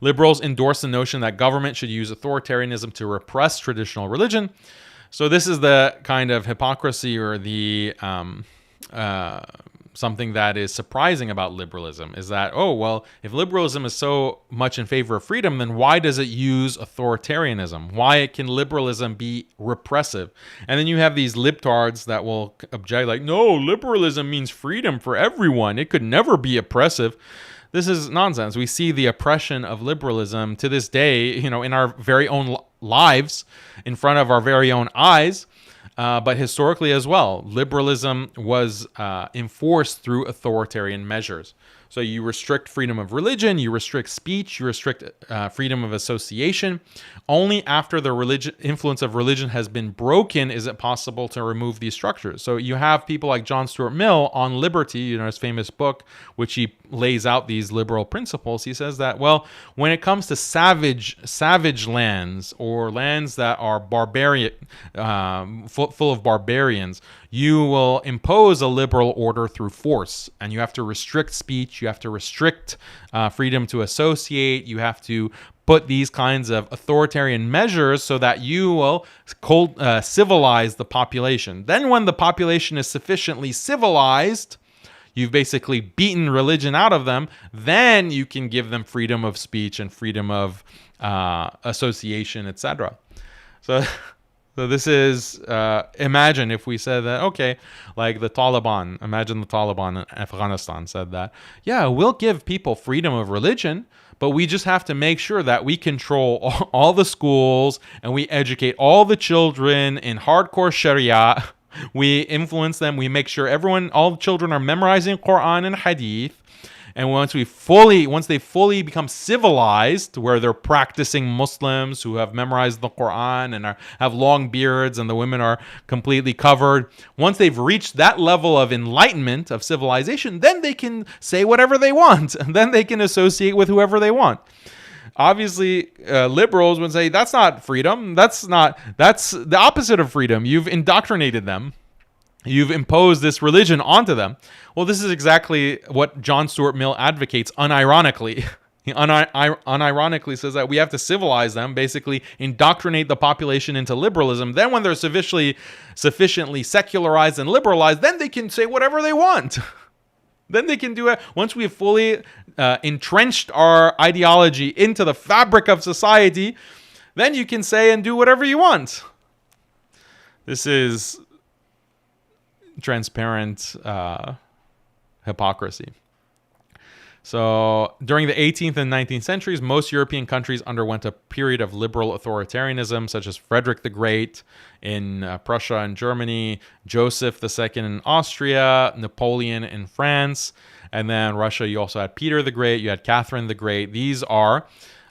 Liberals endorse the notion that government should use authoritarianism to repress traditional religion. So this is the kind of hypocrisy or the something that is surprising about liberalism, is that, oh, well, if liberalism is so much in favor of freedom, then why does it use authoritarianism? Why can liberalism be repressive? And then you have these libtards that will object like, no, liberalism means freedom for everyone. It could never be oppressive. This is nonsense. We see the oppression of liberalism to this day, in our very own lives, in front of our very own eyes. But historically as well, liberalism was enforced through authoritarian measures. So you restrict freedom of religion, you restrict speech, you restrict freedom of association. Only after the influence of religion has been broken is it possible to remove these structures. So you have people like John Stuart Mill on Liberty, his famous book, which he lays out these liberal principles. He says that, well, when it comes to savage lands or lands that are barbarian, full of barbarians, you will impose a liberal order through force, and you have to restrict speech, you have to restrict freedom to associate, you have to put these kinds of authoritarian measures so that you will civilize the population. Then when the population is sufficiently civilized, you've basically beaten religion out of them, then you can give them freedom of speech and freedom of association, etc. So So this is, imagine if we said that, okay, like the Taliban, imagine the Taliban in Afghanistan said that, yeah, we'll give people freedom of religion, but we just have to make sure that we control all the schools and we educate all the children in hardcore Sharia. We influence them. We make sure all the children are memorizing Quran and Hadith. And once they fully become civilized, where they're practicing Muslims who have memorized the Quran and have long beards and the women are completely covered, once they've reached that level of enlightenment, of civilization, then they can say whatever they want. And then they can associate with whoever they want. Obviously, liberals would say that's not freedom. That's the opposite of freedom. You've indoctrinated them. You've imposed this religion onto them. Well, this is exactly what John Stuart Mill advocates unironically. He unironically says that we have to civilize them, basically indoctrinate the population into liberalism. Then when they're sufficiently secularized and liberalized, then they can say whatever they want. Then they can do it. Once we've fully entrenched our ideology into the fabric of society, then you can say and do whatever you want. This is transparent hypocrisy. So during the 18th and 19th centuries, most European countries underwent a period of liberal authoritarianism, such as Frederick the Great in Prussia and Germany, Joseph II in Austria, Napoleon in France, and then Russia, you also had Peter the Great, you had Catherine the Great. These are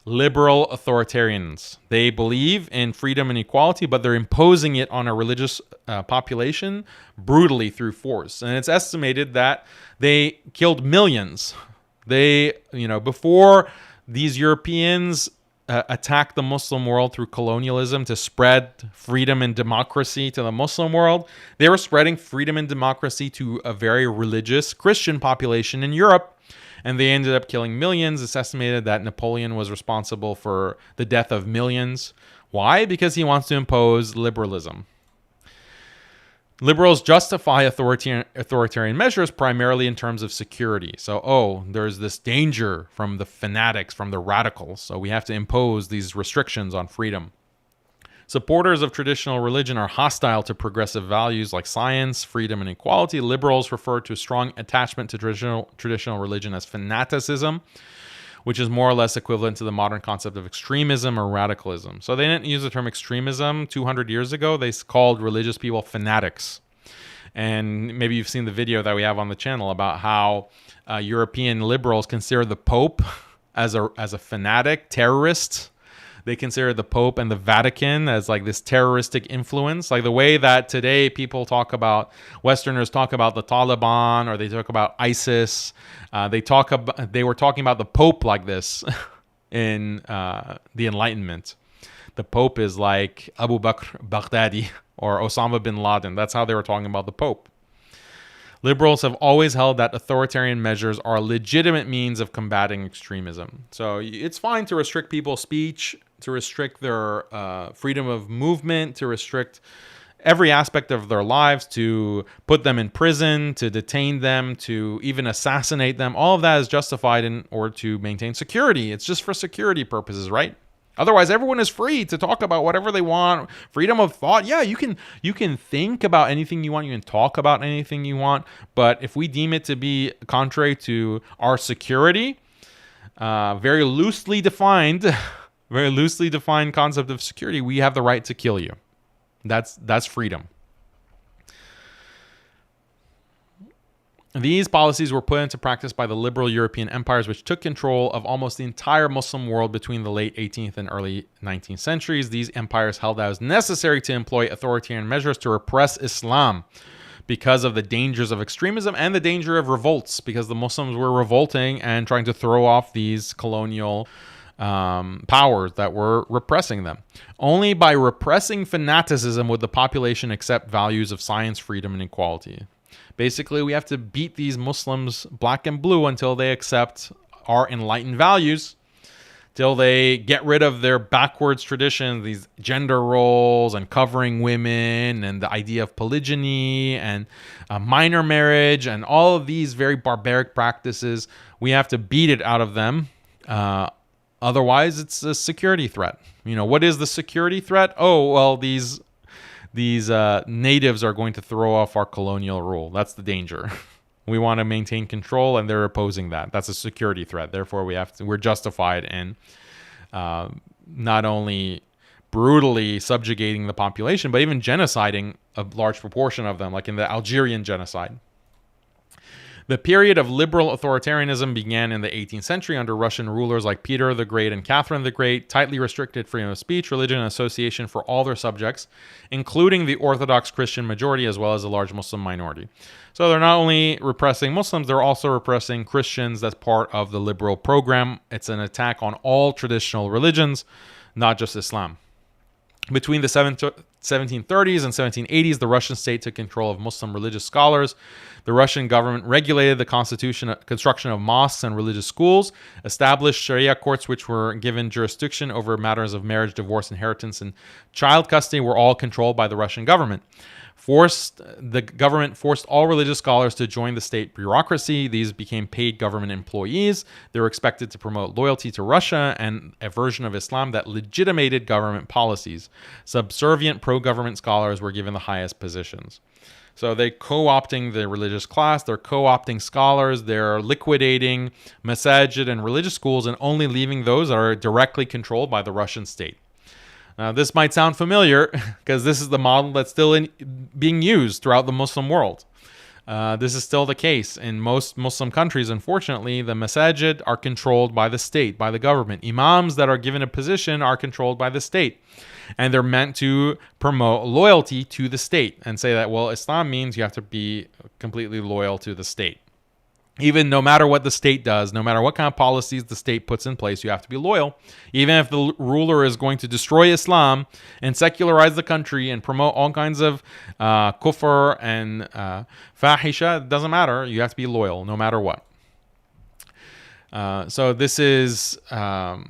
liberal authoritarians. They believe in freedom and equality, but they're imposing it on a religious population brutally through force. And it's estimated that they killed millions. Before these Europeans attacked the Muslim world through colonialism to spread freedom and democracy to the Muslim world, they were spreading freedom and democracy to a very religious Christian population in Europe. And they ended up killing millions. It's estimated that Napoleon was responsible for the death of millions. Why? Because he wants to impose liberalism. Liberals justify authoritarian measures primarily in terms of security. So, there's this danger from the fanatics, from the radicals. So we have to impose these restrictions on freedom. Supporters of traditional religion are hostile to progressive values like science, freedom, and equality. Liberals refer to a strong attachment to traditional religion as fanaticism, which is more or less equivalent to the modern concept of extremism or radicalism. So they didn't use the term extremism 200 years ago. They called religious people fanatics. And maybe you've seen the video that we have on the channel about how European liberals consider the Pope as a fanatic, terrorist. They consider the Pope and the Vatican as like this terroristic influence, like the way that today Westerners talk about the Taliban, or they talk about ISIS. They were talking about the Pope like this in the Enlightenment. The Pope is like Abu Bakr Baghdadi or Osama bin Laden. That's how they were talking about the Pope. Liberals have always held that authoritarian measures are a legitimate means of combating extremism. So it's fine to restrict people's speech, to restrict their freedom of movement, to restrict every aspect of their lives, to put them in prison, to detain them, to even assassinate them. All of that is justified in order to maintain security. It's just for security purposes, right? Otherwise, everyone is free to talk about whatever they want. Freedom of thought. Yeah, you can think about anything you want. You can talk about anything you want. But if we deem it to be contrary to our security, very loosely defined concept of security, we have the right to kill you. That's freedom. These policies were put into practice by the liberal European empires, which took control of almost the entire Muslim world between the late 18th and early 19th centuries. These empires held that it was necessary to employ authoritarian measures to repress Islam because of the dangers of extremism and the danger of revolts, because the Muslims were revolting and trying to throw off these colonial powers that were repressing them. Only by repressing fanaticism would the population accept values of science, freedom, and equality. Basically, we have to beat these Muslims black and blue until they accept our enlightened values, till they get rid of their backwards traditions, these gender roles and covering women and the idea of polygyny and minor marriage and all of these very barbaric practices. We have to beat it out of them. Otherwise, it's a security threat. What is the security threat? These these natives are going to throw off our colonial rule. That's the danger. We want to maintain control, and they're opposing that. That's a security threat. Therefore, we're justified in not only brutally subjugating the population, but even genociding a large proportion of them, like in the Algerian genocide. The period of liberal authoritarianism began in the 18th century under Russian rulers like Peter the Great and Catherine the Great, tightly restricted freedom of speech, religion, and association for all their subjects, including the Orthodox Christian majority as well as a large Muslim minority. So they're not only repressing Muslims, they're also repressing Christians. That's part of the liberal program. It's an attack on all traditional religions, not just Islam. Between the 1730s and 1780s, the Russian state took control of Muslim religious scholars. The Russian government regulated the construction of mosques and religious schools, established Sharia courts which were given jurisdiction over matters of marriage, divorce, inheritance, and child custody were all controlled by the Russian government. The government forced all religious scholars to join the state bureaucracy. These became paid government employees. They were expected to promote loyalty to Russia and a version of Islam that legitimated government policies. Subservient pro-government scholars were given the highest positions. So they're co-opting the religious class, they're co-opting scholars, they're liquidating masajid and religious schools and only leaving those that are directly controlled by the Russian state. Now, this might sound familiar because this is the model that's still being used throughout the Muslim world. This is still the case in most Muslim countries. Unfortunately, the masajid are controlled by the state, by the government. Imams that are given a position are controlled by the state. And they're meant to promote loyalty to the state and say that, well, Islam means you have to be completely loyal to the state. Even no matter what the state does, no matter what kind of policies the state puts in place, you have to be loyal. Even if the ruler is going to destroy Islam and secularize the country and promote all kinds of kufr and fahisha, it doesn't matter. You have to be loyal no matter what. So this is, the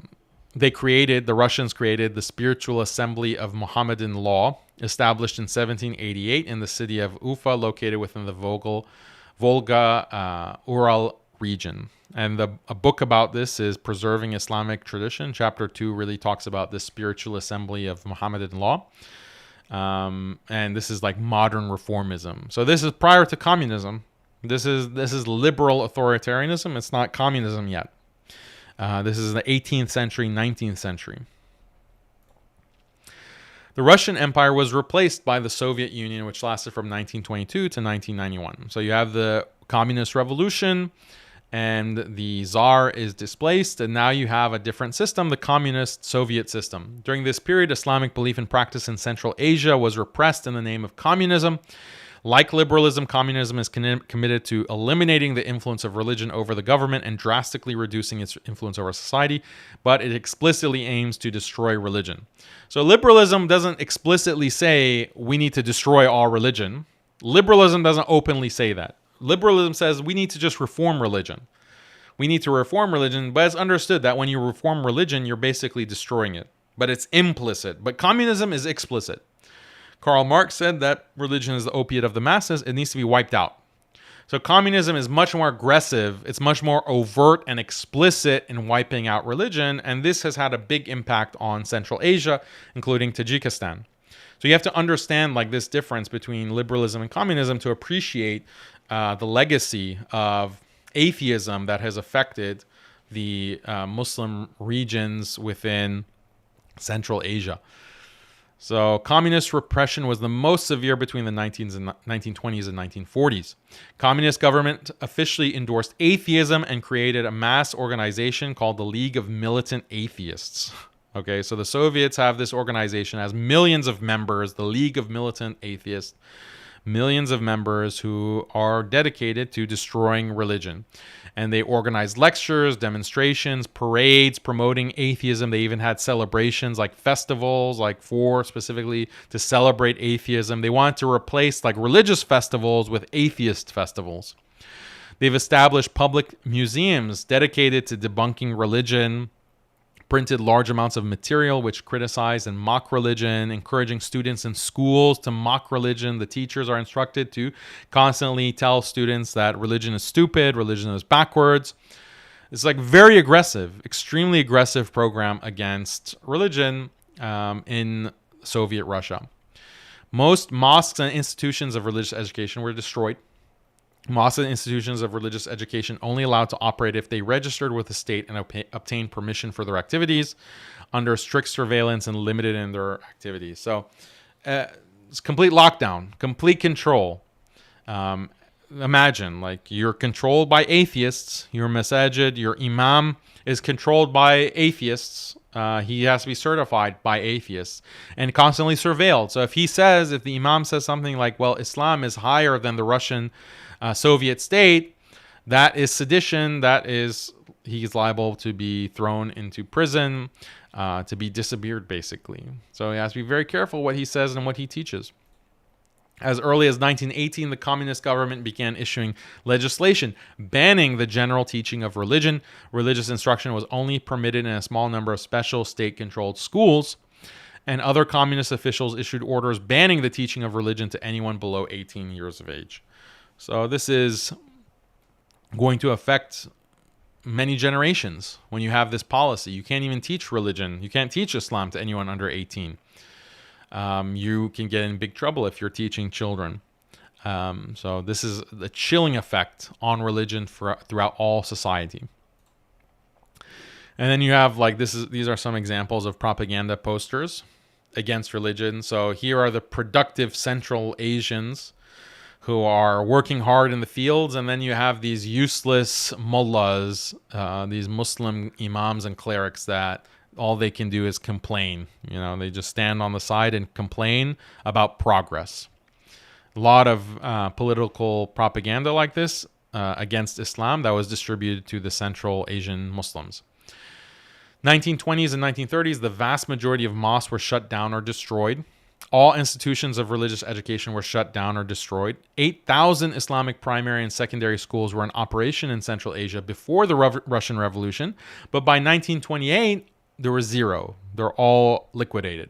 Russians created the Spiritual Assembly of Mohammedan Law, established in 1788 in the city of Ufa, located within the Volga-Ural region. And a book about this is Preserving Islamic Tradition. Chapter 2 really talks about the Spiritual Assembly of Mohammedan Law. And this is like modern reformism. So this is prior to communism. This is liberal authoritarianism. It's not communism yet. This is the 18th century, 19th century. The Russian Empire was replaced by the Soviet Union, which lasted from 1922 to 1991. So you have the Communist Revolution, and the Tsar is displaced, and now you have a different system, the Communist Soviet system. During this period, Islamic belief and practice in Central Asia was repressed in the name of communism. Like liberalism, communism is committed to eliminating the influence of religion over the government and drastically reducing its influence over society, but it explicitly aims to destroy religion. So liberalism doesn't explicitly say we need to destroy all religion. Liberalism doesn't openly say that. Liberalism says we need to just reform religion. We need to reform religion, but it's understood that when you reform religion, you're basically destroying it. But it's implicit. But communism is explicit. Karl Marx said that religion is the opiate of the masses. It needs to be wiped out. So communism is much more aggressive. It's much more overt and explicit in wiping out religion. And this has had a big impact on Central Asia, including Tajikistan. So you have to understand like this difference between liberalism and communism to appreciate the legacy of atheism that has affected the Muslim regions within Central Asia. So communist repression was the most severe between the 1920s and 1940s. Communist government officially endorsed atheism and created a mass organization called the League of Militant Atheists. Okay, so the Soviets have this organization, has millions of members, the League of Militant Atheists, millions of members who are dedicated to destroying religion. And they organized lectures, demonstrations, parades promoting atheism. They even had celebrations like festivals, like specifically to celebrate atheism. They wanted to replace like religious festivals with atheist festivals. They've established public museums dedicated to debunking religion, printed large amounts of material which criticize and mock religion, encouraging students in schools to mock religion. The teachers are instructed to constantly tell students that religion is stupid, religion is backwards. It's like very aggressive, extremely aggressive program against religion in Soviet Russia. Most mosques and institutions of religious education were destroyed. Mosques and institutions of religious education only allowed to operate if they registered with the state and obtained permission for their activities under strict surveillance and limited in their activities. So it's complete lockdown, complete control. Imagine, like, you're controlled by atheists. Your masajid, your imam is controlled by atheists. He has to be certified by atheists and constantly surveilled. So if the imam says something like, well, Islam is higher than the Russian Soviet state, that is sedition. He's liable to be thrown into prison, to be disappeared, basically. So he has to be very careful what he says and what he teaches. As early as 1918, the communist government began issuing legislation banning the general teaching of religion. Religious instruction was only permitted in a small number of special state-controlled schools, and other communist officials issued orders banning the teaching of religion to anyone below 18 years of age. So this is going to affect many generations when you have this policy. You can't even teach religion. You can't teach Islam to anyone under 18. You can get in big trouble if you're teaching children. So this is the chilling effect on religion throughout all society. And then you have, like, these are some examples of propaganda posters against religion. So here are the productive Central Asians who are working hard in the fields, and then you have these useless mullahs, these Muslim imams and clerics that all they can do is complain. They just stand on the side and complain about progress. A lot of political propaganda like this against Islam that was distributed to the Central Asian Muslims. 1920s and 1930s, the vast majority of mosques were shut down or destroyed. All institutions of religious education were shut down or destroyed. 8,000 Islamic primary and secondary schools were in operation in Central Asia before the Russian Revolution, but by 1928, there were zero. They're all liquidated.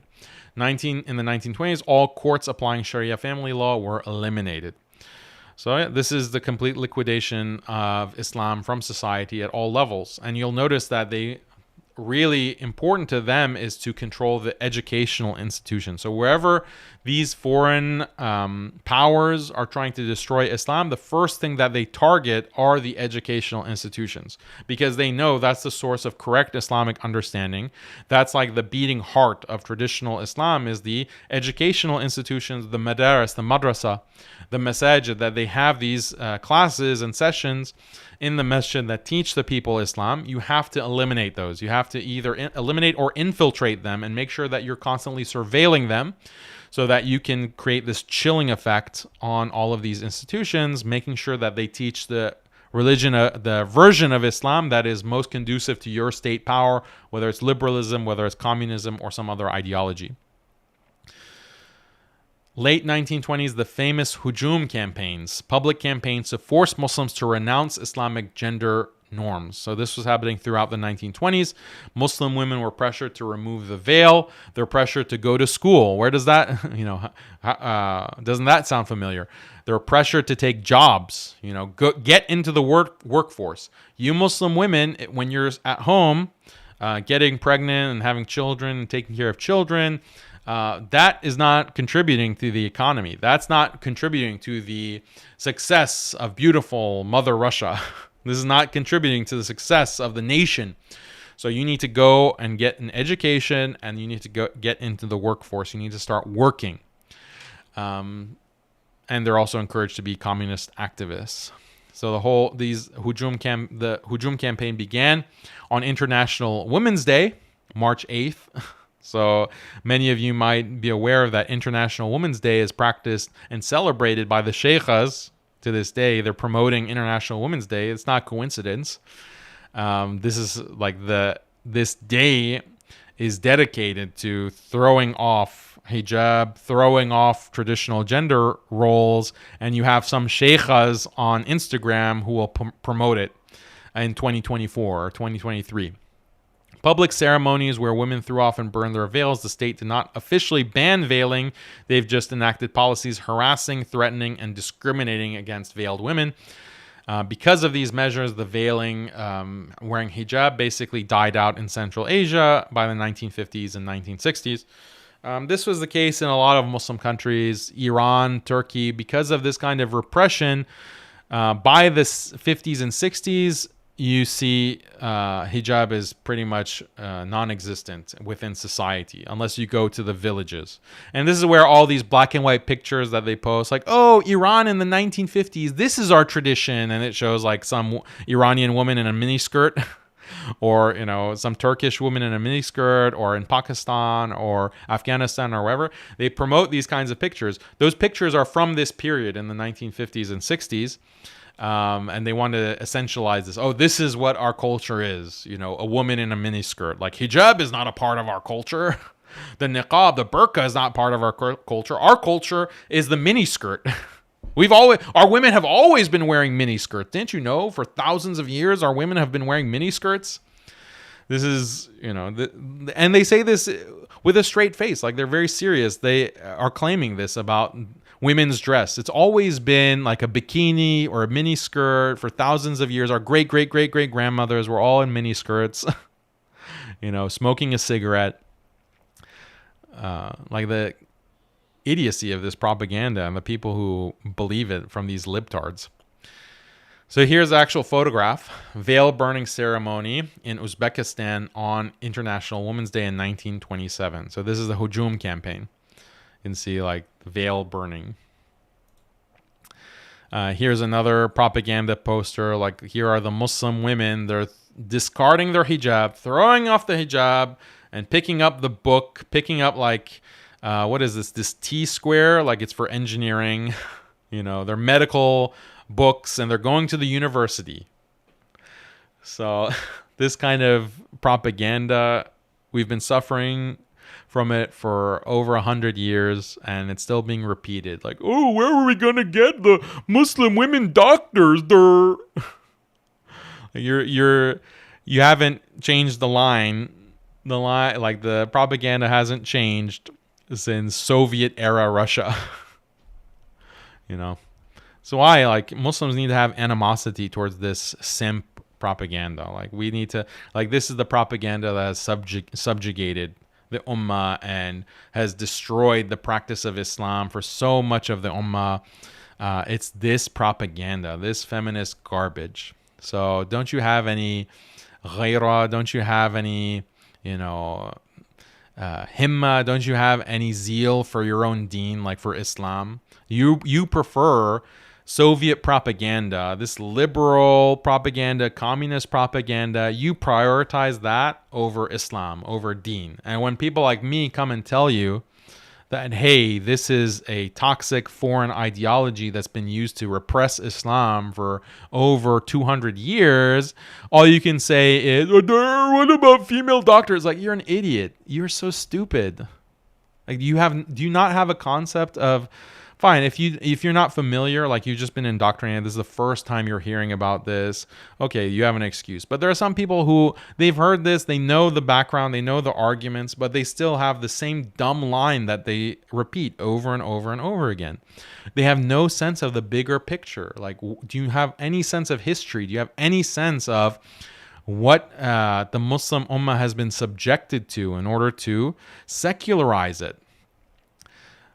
In the 1920s, all courts applying Sharia family law were eliminated. So this is the complete liquidation of Islam from society at all levels. And you'll notice that really important to them is to control the educational institutions. So wherever these foreign powers are trying to destroy Islam, the first thing that they target are the educational institutions, because they know that's the source of correct Islamic understanding. That's like the beating heart of traditional Islam, is the educational institutions, the madaris, the madrasa, the masajid, that they have these classes and sessions in the masjid that teach the people Islam. You have to eliminate those. You have to either eliminate or infiltrate them and make sure that you're constantly surveilling them, so that you can create this chilling effect on all of these institutions, making sure that they teach the religion, the version of Islam that is most conducive to your state power, whether it's liberalism, whether it's communism, or some other ideology. Late 1920s, the famous Hujum campaigns, public campaigns to force Muslims to renounce Islamic gender norms. So this was happening throughout the 1920s. Muslim women were pressured to remove the veil. They're pressured to go to school. Where does that, doesn't that sound familiar? They're pressured to take jobs, get into the workforce. You Muslim women, when you're at home, getting pregnant and having children and taking care of children, that is not contributing to the economy. That's not contributing to the success of beautiful Mother Russia. This is not contributing to the success of the nation. So you need to go and get an education, and you need to get into the workforce. You need to start working. And they're also encouraged to be communist activists. So the Hujum campaign began on International Women's Day, March 8th. So many of you might be aware that International Women's Day is practiced and celebrated by the Shaykhas. To this day, they're promoting International Women's Day. It's not coincidence. This is like this day is dedicated to throwing off hijab, throwing off traditional gender roles, and you have some sheikhas on Instagram who will promote it in 2024 or 2023. Public ceremonies where women threw off and burned their veils. The state did not officially ban veiling. They've just enacted policies harassing, threatening, and discriminating against veiled women. Because of these measures, the veiling, wearing hijab, basically died out in Central Asia by the 1950s and 1960s. This was the case in a lot of Muslim countries, Iran, Turkey, because of this kind of repression. By the 50s and 60s, you see hijab is pretty much non-existent within society, unless you go to the villages. And this is where all these black and white pictures that they post, like, oh, Iran in the 1950s, this is our tradition. And it shows like some Iranian woman in a miniskirt. Or, you know, some Turkish woman in a miniskirt, or in Pakistan or Afghanistan or wherever. They promote these kinds of pictures. Those pictures are from this period in the 1950s and 60s. And they want to essentialize this. Oh, this is what our culture is. You know, a woman in a miniskirt. Like, hijab is not a part of our culture. The niqab, the burqa is not part of our culture. Our culture is the miniskirt. Our women have always been wearing miniskirts. Didn't you know? For thousands of years, our women have been wearing miniskirts. This is, you know, and they say this with a straight face, like they're very serious. They are claiming this about women's dress. It's always been like a bikini or a miniskirt for thousands of years. Our great grandmothers were all in miniskirts, you know, smoking a cigarette. Like the idiocy of this propaganda and the people who believe it from these libtards. So here's the actual photograph. Veil burning ceremony in Uzbekistan on International Women's Day in 1927. So this is the Hujum campaign. You can see like veil burning. Here's another propaganda poster. Like, here are the Muslim women. They're discarding their hijab, throwing off the hijab, and picking up the book, picking up like, what is this? This T-square, like it's for engineering. You know, they're medical books, and they're going to the university. So this kind of propaganda, we've been suffering from it for over 100 years, and it's still being repeated. Like, oh, where are we gonna get the Muslim women doctors? They're you haven't changed the line. Like the propaganda hasn't changed since Soviet era Russia. You know, so why, like, Muslims need to have animosity towards this simp propaganda. Like, we need to, like, this is the propaganda that has subjugated the ummah and has destroyed the practice of Islam for so much of the ummah. It's this propaganda, this feminist garbage. So don't you have any ghaira? Don't you have any, you know, himma? Don't you have any zeal for your own deen, like for Islam? You prefer Soviet propaganda, this liberal propaganda, communist propaganda. You prioritize that over Islam, over deen. And when people like me come and tell you that, hey, this is a toxic foreign ideology that's been used to repress Islam for over 200 years, all you can say is, what about female doctors? Like, you're an idiot. You're so stupid. Like, do you not have a concept of, fine, if you're not familiar, like you've just been indoctrinated, this is the first time you're hearing about this, okay, you have an excuse. But there are some people who, they've heard this, they know the background, they know the arguments, but they still have the same dumb line that they repeat over and over and over again. They have no sense of the bigger picture. Like, do you have any sense of history? Do you have any sense of what the Muslim ummah has been subjected to in order to secularize it?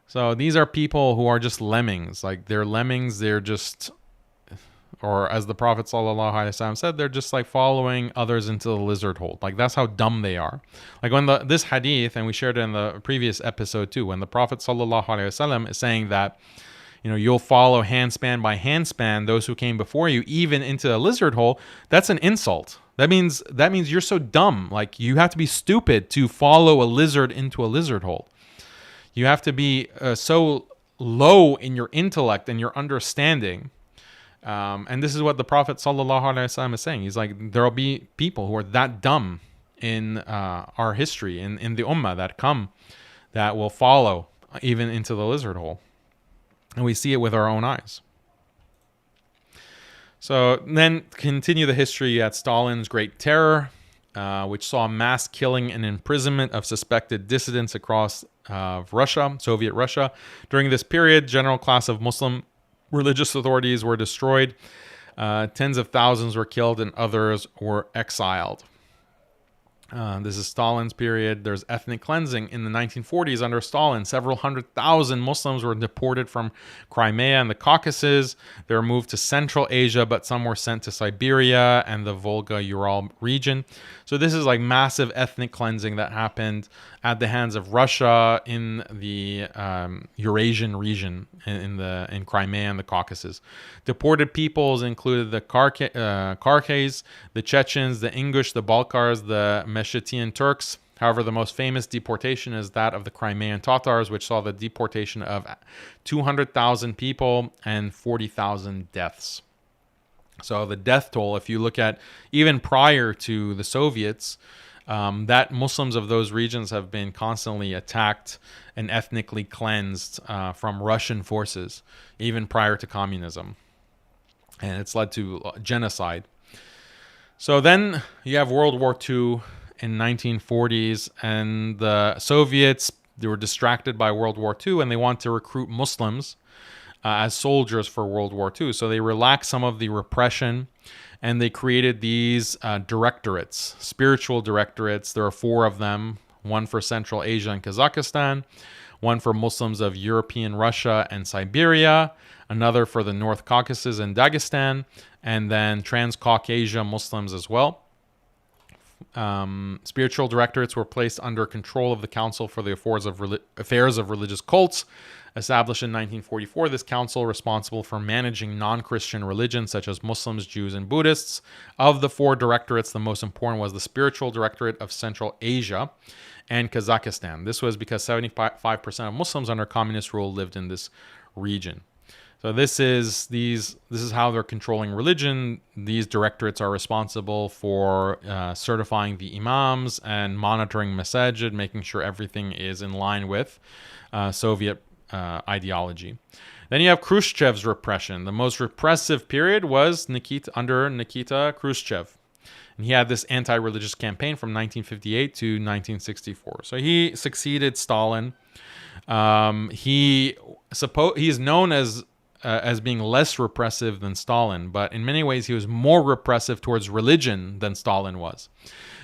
So these are people who are just lemmings. Like, they're lemmings. They're just, or as the Prophet ﷺ said, they're just like following others into the lizard hole. Like, that's how dumb they are. Like, when this hadith, and we shared it in the previous episode too, when the Prophet ﷺ is saying that, you know, you'll follow handspan by handspan those who came before you, even into the lizard hole, that's an insult. That means you're so dumb. Like, you have to be stupid to follow a lizard into a lizard hole. You have to be so low in your intellect and your understanding. And this is what the Prophet ﷺ is saying. He's like, there will be people who are that dumb in our history, in the ummah, that will follow even into the lizard hole. And we see it with our own eyes. So then continue the history. You had Stalin's Great Terror, which saw mass killing and imprisonment of suspected dissidents across Russia, Soviet Russia. During this period, general class of Muslim religious authorities were destroyed. Tens of thousands were killed and others were exiled. This is Stalin's period. There's ethnic cleansing. In the 1940s under Stalin, several 100,000 Muslims were deported from Crimea and the Caucasus. They were moved to Central Asia, but some were sent to Siberia and the Volga-Ural region. So this is like massive ethnic cleansing that happened at the hands of Russia in the Eurasian region, in Crimea and the Caucasus. Deported peoples included the Kharkis, the Chechens, the Ingush, the Balkars, the Meshetian Turks. However, the most famous deportation is that of the Crimean Tatars, which saw the deportation of 200,000 people and 40,000 deaths. So the death toll, if you look at even prior to the Soviets, that Muslims of those regions have been constantly attacked and ethnically cleansed from Russian forces, even prior to communism. And it's led to genocide. So then you have World War II in 1940s, and the Soviets, they were distracted by World War II, and they want to recruit Muslims as soldiers for World War II. So they relaxed some of the repression, and they created these directorates, spiritual directorates. There are 4 of them, one for Central Asia and Kazakhstan, one for Muslims of European Russia and Siberia, another for the North Caucasus and Dagestan, and then Transcaucasia Muslims as well. Spiritual directorates were placed under control of the Council for the Affairs of Religious Cults, established in 1944. This council, responsible for managing non-Christian religions such as Muslims, Jews, and Buddhists. Of the 4 directorates, the most important was the Spiritual Directorate of Central Asia and Kazakhstan. This was because 75% of Muslims under communist rule lived in this region. So this is how they're controlling religion. These directorates are responsible for certifying the imams and monitoring masajid, making sure everything is in line with Soviet ideology. Then you have Khrushchev's repression. The most repressive period was under Nikita Khrushchev. And he had this anti-religious campaign from 1958 to 1964. So he succeeded Stalin. He is known as being less repressive than Stalin, but in many ways he was more repressive towards religion than Stalin was.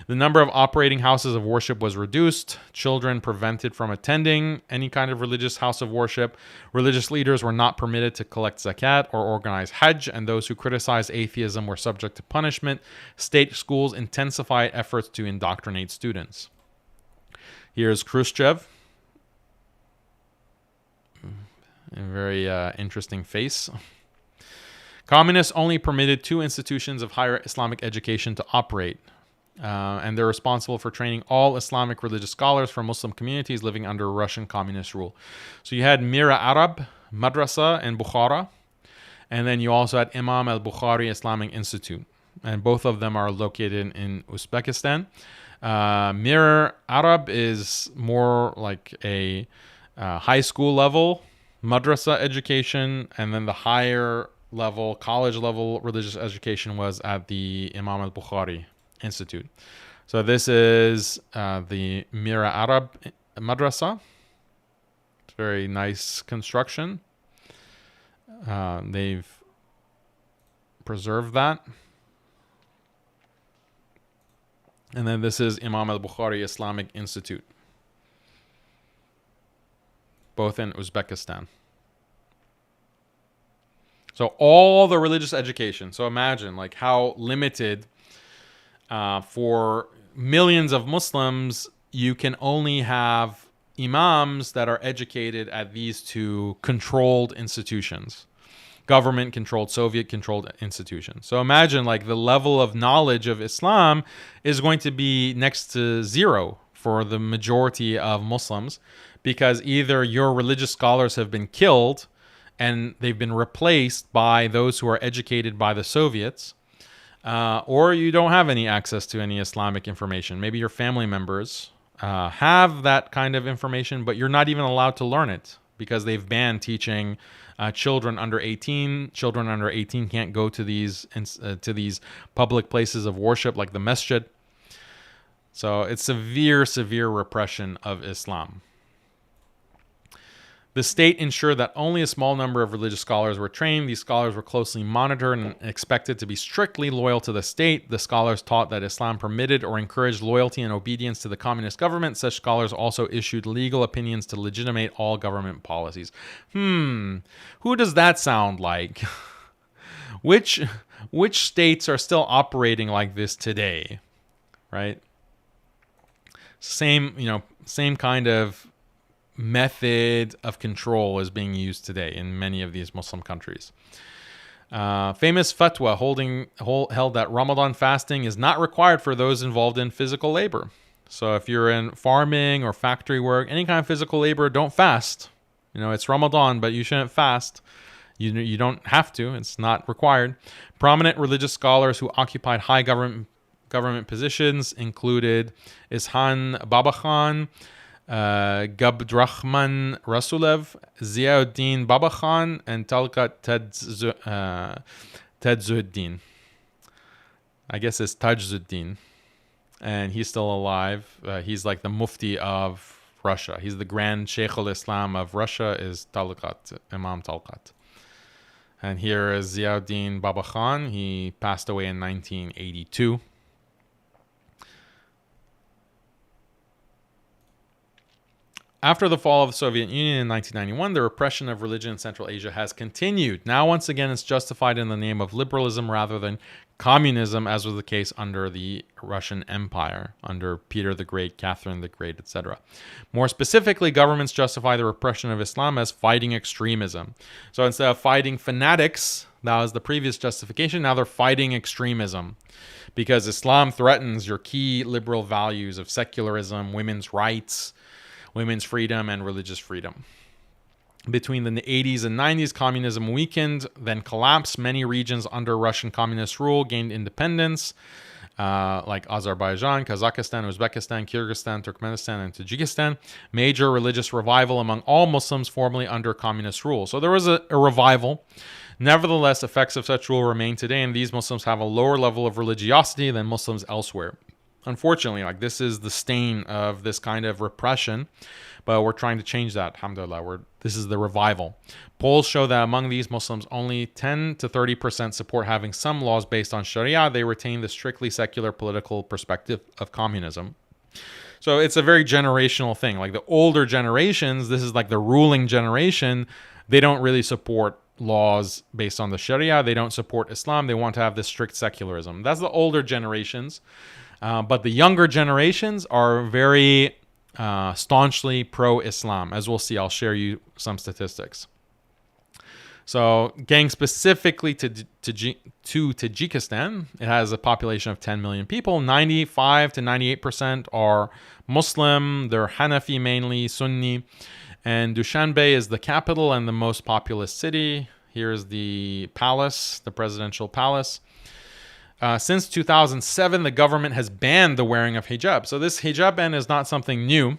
The number of operating houses of worship was reduced. Children prevented from attending any kind of religious house of worship. Religious leaders were not permitted to collect zakat or organize hajj, and those who criticized atheism were subject to punishment. State schools intensified efforts to indoctrinate students. Here's Khrushchev. A very interesting face. Communists only permitted 2 institutions of higher Islamic education to operate. And they're responsible for training all Islamic religious scholars from Muslim communities living under Russian communist rule. So you had Mira Arab Madrasa in Bukhara, and then you also had Imam al-Bukhari Islamic Institute, and both of them are located in Uzbekistan. Mira Arab is more like a high school level madrasa education, and then the higher level, college level religious education was at the Imam al-Bukhari Institute. So this is the Mira Arab Madrasa. It's very nice construction. They've preserved that. And then this is Imam al-Bukhari Islamic Institute, both in Uzbekistan. So all the religious education. So imagine like how limited for millions of Muslims, you can only have imams that are educated at these 2 controlled institutions, government-controlled, Soviet-controlled institutions. So imagine like the level of knowledge of Islam is going to be next to 0 for the majority of Muslims, because either your religious scholars have been killed and they've been replaced by those who are educated by the Soviets, or you don't have any access to any Islamic information. Maybe your family members have that kind of information, but you're not even allowed to learn it because they've banned teaching children under 18. Children under 18 can't go to these public places of worship like the masjid. So it's severe repression of Islam. The state ensured that only a small number of religious scholars were trained. These scholars were closely monitored and expected to be strictly loyal to the state. The scholars taught that Islam permitted or encouraged loyalty and obedience to the communist government. Such scholars also issued legal opinions to legitimate all government policies. Who does that sound like? Which states are still operating like this today, right? Same kind of method of control is being used today in many of these Muslim countries. Famous fatwa held that Ramadan fasting is not required for those involved in physical labor. So if you're in farming or factory work, any kind of physical labor, don't fast. It's Ramadan, but you shouldn't fast. You don't have to. It's not required. Prominent religious scholars who occupied high government positions included Ishan Babakhan, Gabdrahman Rasulev, Ziauddin Babakhan, and Talqat Tajzuddin. I guess it's Tajzuddin. And he's still alive. He's like the mufti of Russia. He's the grand Shaykh al-Islam of Russia, is Talqat, Imam Talqat. And here is Ziauddin Babakhan. He passed away in 1982. After the fall of the Soviet Union in 1991, the repression of religion in Central Asia has continued. Now, once again, it's justified in the name of liberalism rather than communism, as was the case under the Russian Empire, under Peter the Great, Catherine the Great, etc. More specifically, governments justify the repression of Islam as fighting extremism. So instead of fighting fanatics, that was the previous justification, now they're fighting extremism, because Islam threatens your key liberal values of secularism, women's rights, women's freedom, and religious freedom. Between the 80s and 90s, communism weakened, then collapsed. Many regions under Russian communist rule gained independence, like Azerbaijan, Kazakhstan, Uzbekistan, Kyrgyzstan, Turkmenistan, and Tajikistan. Major religious revival among all Muslims formerly under communist rule. So there was a revival. Nevertheless, effects of such rule remain today, and these Muslims have a lower level of religiosity than Muslims elsewhere. Unfortunately, this is the stain of this kind of repression, but we're trying to change that. Alhamdulillah, this is the revival. Polls show that among these Muslims, only 10 to 30% support having some laws based on Sharia. They retain the strictly secular political perspective of communism. So it's a very generational thing. Like the older generations, this is like the ruling generation, they don't really support laws based on the Sharia. They don't support Islam. They want to have this strict secularism. That's the older generations. But the younger generations are very staunchly pro-Islam. As we'll see, I'll share you some statistics. So, getting specifically to Tajikistan, it has a population of 10 million people. 95 to 98% are Muslim. They're Hanafi mainly, Sunni. And Dushanbe is the capital and the most populous city. Here's the palace, the presidential palace. Since 2007, the government has banned the wearing of hijab. So this hijab ban is not something new.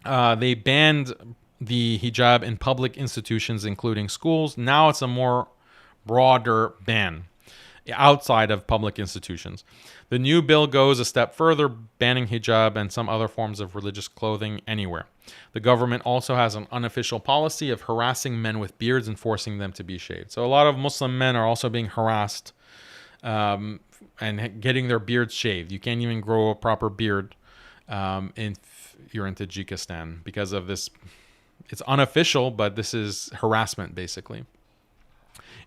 They banned the hijab in public institutions, including schools. Now it's a more broader ban outside of public institutions. The new bill goes a step further, banning hijab and some other forms of religious clothing anywhere. The government also has an unofficial policy of harassing men with beards and forcing them to be shaved. So a lot of Muslim men are also being harassed and getting their beards shaved. You can't even grow a proper beard if you're in Tajikistan because of this. It's unofficial, but this is harassment, basically.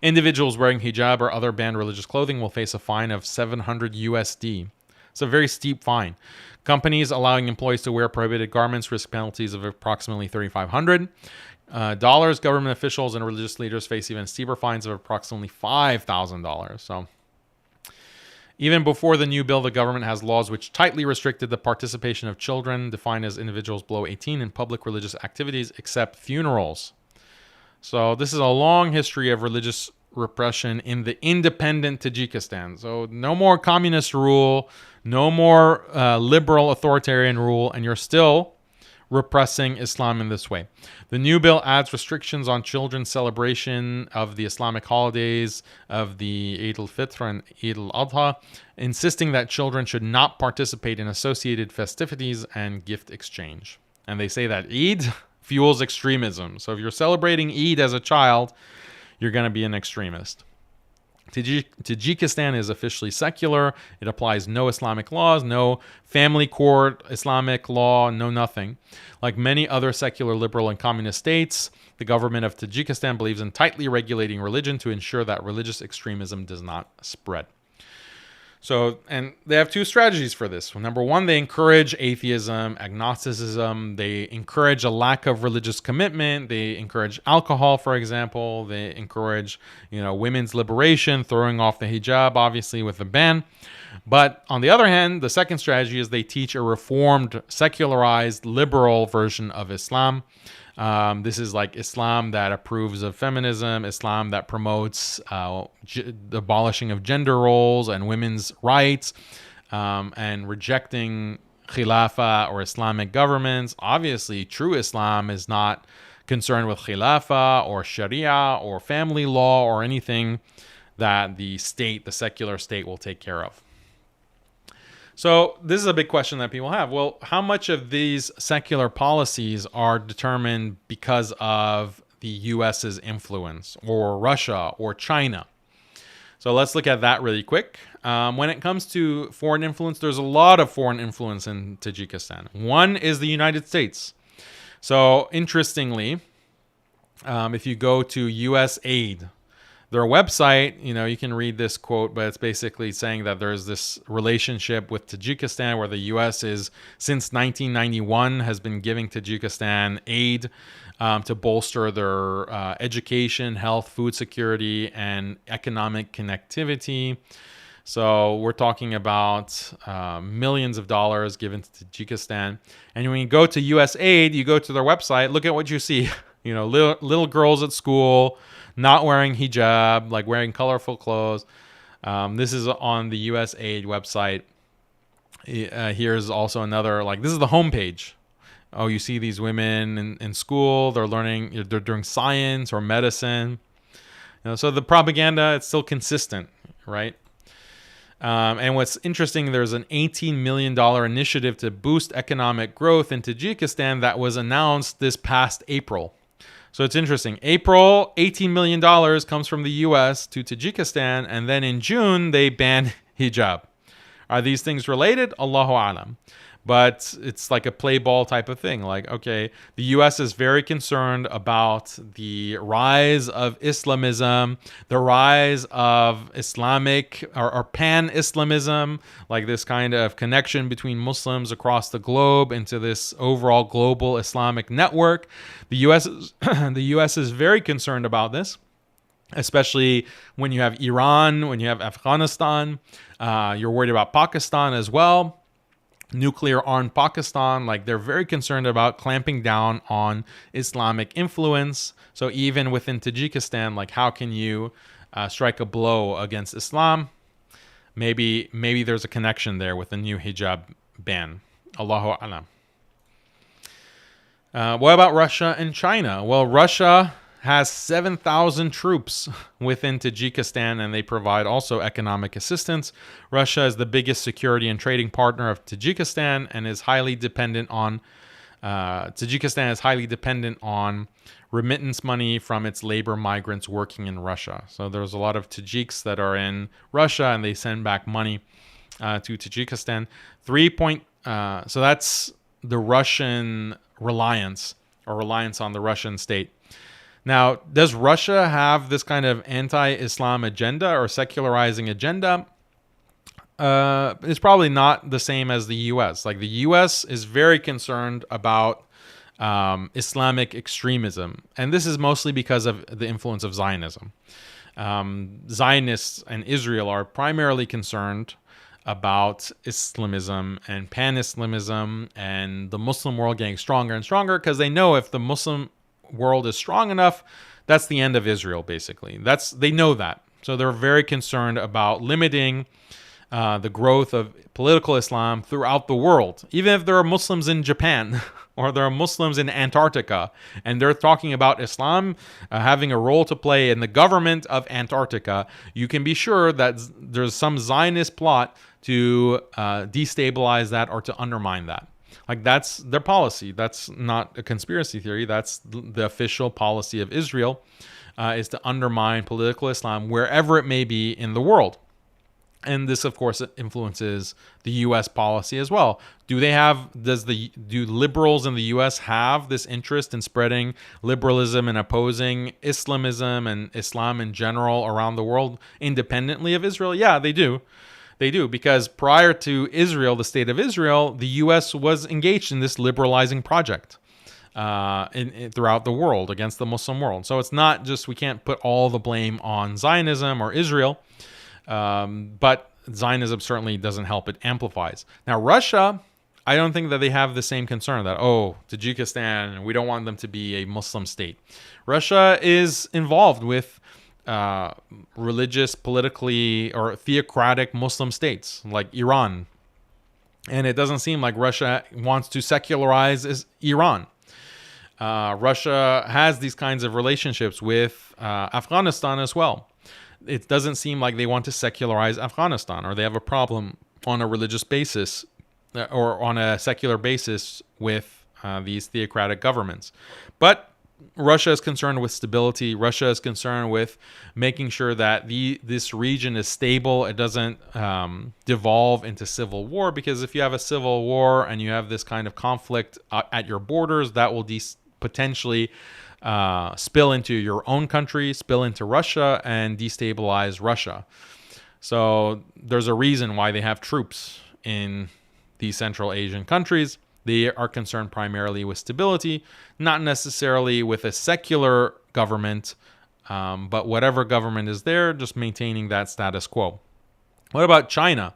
Individuals wearing hijab or other banned religious clothing will face a fine of $700 USD. It's a very steep fine. Companies allowing employees to wear prohibited garments risk penalties of approximately $3,500. Government officials and religious leaders face even steeper fines of approximately $5,000. So, even before the new bill, the government has laws which tightly restricted the participation of children, defined as individuals below 18, in public religious activities except funerals. So this is a long history of religious repression in the independent Tajikistan. So no more communist rule, no more liberal authoritarian rule, and you're still repressing Islam in this way. The new bill adds restrictions on children's celebration of the Islamic holidays of the Eid al-Fitr and Eid al-Adha, insisting that children should not participate in associated festivities and gift exchange. And they say that Eid, fuels extremism. So if you're celebrating Eid as a child, you're going to be an extremist. Tajikistan is officially secular. It applies no Islamic laws, no family court, Islamic law, no nothing. Like many other secular, liberal, and communist states, the government of Tajikistan believes in tightly regulating religion to ensure that religious extremism does not spread. So, and they have two strategies for this. Number one, they encourage atheism, agnosticism. They encourage a lack of religious commitment. They encourage alcohol, for example. They encourage, women's liberation, throwing off the hijab, obviously, with a ban. But on the other hand, the second strategy is they teach a reformed, secularized, liberal version of Islam. This is like Islam that approves of feminism, Islam that promotes the abolishing of gender roles and women's rights, and rejecting Khilafah or Islamic governments. Obviously, true Islam is not concerned with Khilafah or Sharia or family law or anything that the state, the secular state, will take care of. So this is a big question that people have. Well, how much of these secular policies are determined because of the US's influence, or Russia, or China? So let's look at that really quick. When it comes to foreign influence, there's a lot of foreign influence in Tajikistan. One is the United States. So interestingly, if you go to US aid, their website, you can read this quote, but it's basically saying that there's this relationship with Tajikistan where the U.S. is, since 1991, has been giving Tajikistan aid to bolster their education, health, food security, and economic connectivity. So we're talking about millions of dollars given to Tajikistan. And when you go to U.S. aid, you go to their website, look at what you see. Little girls at school, not wearing hijab, like wearing colorful clothes. This is on the US aid website. Here's also another, this is the homepage. Oh, you see these women in school, they're learning, they're doing science or medicine. So the propaganda, it's still consistent, right? And what's interesting, there's an $18 million initiative to boost economic growth in Tajikistan that was announced this past April. So it's interesting. April, $18 million comes from the U.S. to Tajikistan, and then in June, they ban hijab. Are these things related? Allahu alam. But it's like a play ball type of thing. Like, okay, the U.S. is very concerned about the rise of Islamism, the rise of Islamic or pan-Islamism, like this kind of connection between Muslims across the globe into this overall global Islamic network. The U.S. is very concerned about this, especially when you have Iran, when you have Afghanistan. You're worried about Pakistan as well. Nuclear armed Pakistan, they're very concerned about clamping down on Islamic influence. So even within Tajikistan, how can you strike a blow against Islam? Maybe there's a connection there with the new hijab ban. Allahu alam. What about Russia and China? Well, Russia has 7,000 troops within Tajikistan, and they provide also economic assistance. Russia is the biggest security and trading partner of Tajikistan and is highly dependent on remittance money from its labor migrants working in Russia. So there's a lot of Tajiks that are in Russia, and they send back money to Tajikistan. So that's the Russian reliance on the Russian state. Now, does Russia have this kind of anti-Islam agenda or secularizing agenda? It's probably not the same as the U.S. The U.S. is very concerned about Islamic extremism, and this is mostly because of the influence of Zionism. Zionists and Israel are primarily concerned about Islamism and pan-Islamism and the Muslim world getting stronger and stronger, because they know if the Muslim world is strong enough, that's the end of Israel, basically. They know that. So they're very concerned about limiting the growth of political Islam throughout the world. Even if there are Muslims in Japan or there are Muslims in Antarctica and they're talking about Islam having a role to play in the government of Antarctica, you can be sure that there's some Zionist plot to destabilize that or to undermine that. Like, that's their policy. That's not a conspiracy theory. That's the official policy of Israel, is to undermine political Islam wherever it may be in the world. And this, of course, influences the U.S. policy as well. Do liberals in the U.S. have this interest in spreading liberalism and opposing Islamism and Islam in general around the world independently of Israel? Yeah, they do. They do, because prior to Israel, the state of Israel, the U.S. was engaged in this liberalizing project throughout the world against the Muslim world. So it's not just, we can't put all the blame on Zionism or Israel. But Zionism certainly doesn't help. It amplifies. Now, Russia, I don't think that they have the same concern that, Tajikistan, we don't want them to be a Muslim state. Russia is involved with religious, politically, or theocratic Muslim states like Iran. And it doesn't seem like Russia wants to secularize Iran. Russia has these kinds of relationships with Afghanistan as well. It doesn't seem like they want to secularize Afghanistan, or they have a problem on a religious basis or on a secular basis with these theocratic governments. But Russia is concerned with stability. Russia is concerned with making sure that this region is stable. It doesn't devolve into civil war, because if you have a civil war and you have this kind of conflict at your borders, that will potentially spill into your own country, spill into Russia, and destabilize Russia. So there's a reason why they have troops in these Central Asian countries. They are concerned primarily with stability, not necessarily with a secular government, but whatever government is there, just maintaining that status quo. What about China?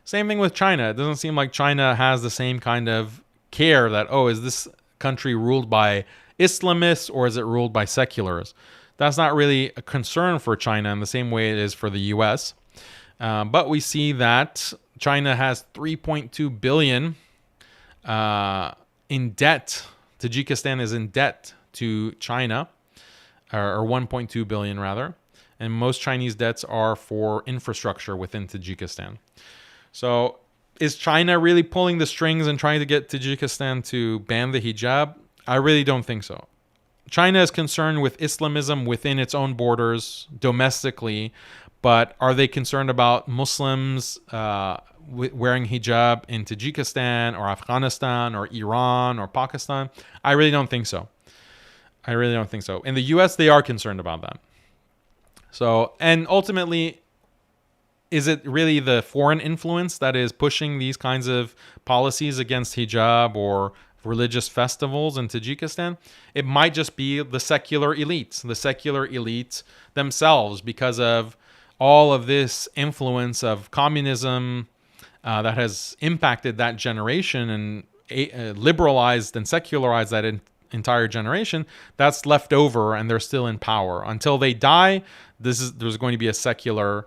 Same thing with China. It doesn't seem like China has the same kind of care that, is this country ruled by Islamists or is it ruled by secularists? That's not really a concern for China in the same way it is for the U.S. But we see that China has $3.2 billion in debt. Tajikistan is in debt to China, or $1.2 billion rather. And most Chinese debts are for infrastructure within Tajikistan. So is China really pulling the strings and trying to get Tajikistan to ban the hijab? I really don't think so. China is concerned with Islamism within its own borders domestically, but are they concerned about Muslims wearing hijab in Tajikistan or Afghanistan or Iran or Pakistan? I really don't think so. In the U.S., they are concerned about that. So, and ultimately, is it really the foreign influence that is pushing these kinds of policies against hijab or religious festivals in Tajikistan? It might just be the secular elites themselves, because of all of this influence of communism that has impacted that generation and liberalized and secularized that entire generation. That's left over, and they're still in power until they die. There's going to be a secular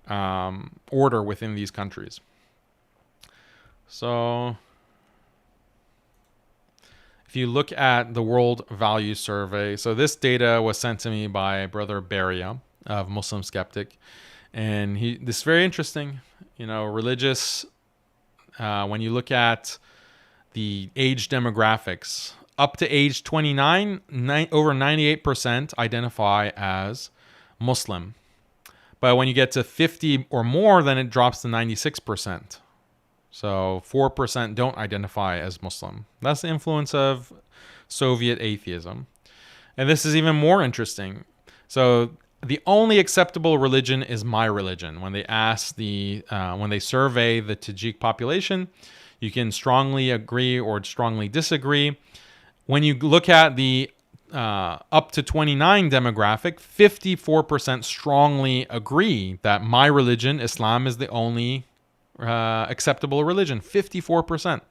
order within these countries. So if you look at the World Value Survey, so this data was sent to me by Brother Beria of MuslimSkeptic, and this is very interesting. Religious, when you look at the age demographics, up to age 29, over 98% identify as Muslim. But when you get to 50 or more, then it drops to 96%. So 4% don't identify as Muslim. That's the influence of Soviet atheism. And this is even more interesting. So the only acceptable religion is my religion. When they when they survey the Tajik population, you can strongly agree or strongly disagree. When you look at the up to 29 demographic, 54% strongly agree that my religion, Islam, is the only acceptable religion. 54%.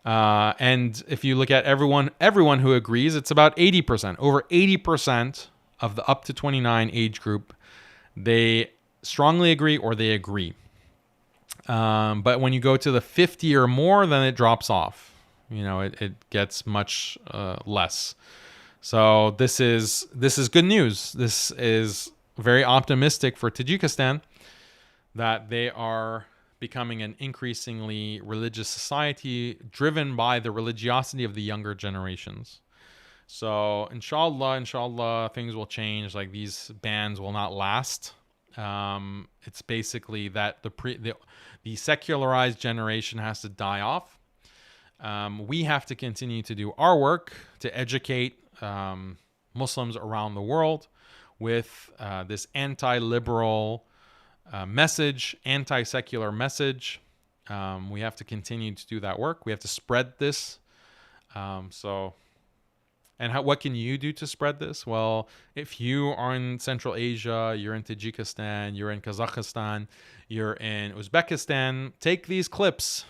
And if you look at everyone who agrees, it's about 80%. Over 80% of the up to 29 age group, they strongly agree or they agree. But when you go to the 50 or more, then it drops off. It gets much less. So this is good news. This is very optimistic for Tajikistan, that they are becoming an increasingly religious society driven by the religiosity of the younger generations. So inshallah, things will change. Like, these bans will not last. It's basically that the secularized generation has to die off. We have to continue to do our work to educate Muslims around the world with this anti-liberal message, anti-secular message. We have to continue to do that work. We have to spread this. What can you do to spread this? Well, if you are in Central Asia, you're in Tajikistan, you're in Kazakhstan, you're in Uzbekistan, take these clips,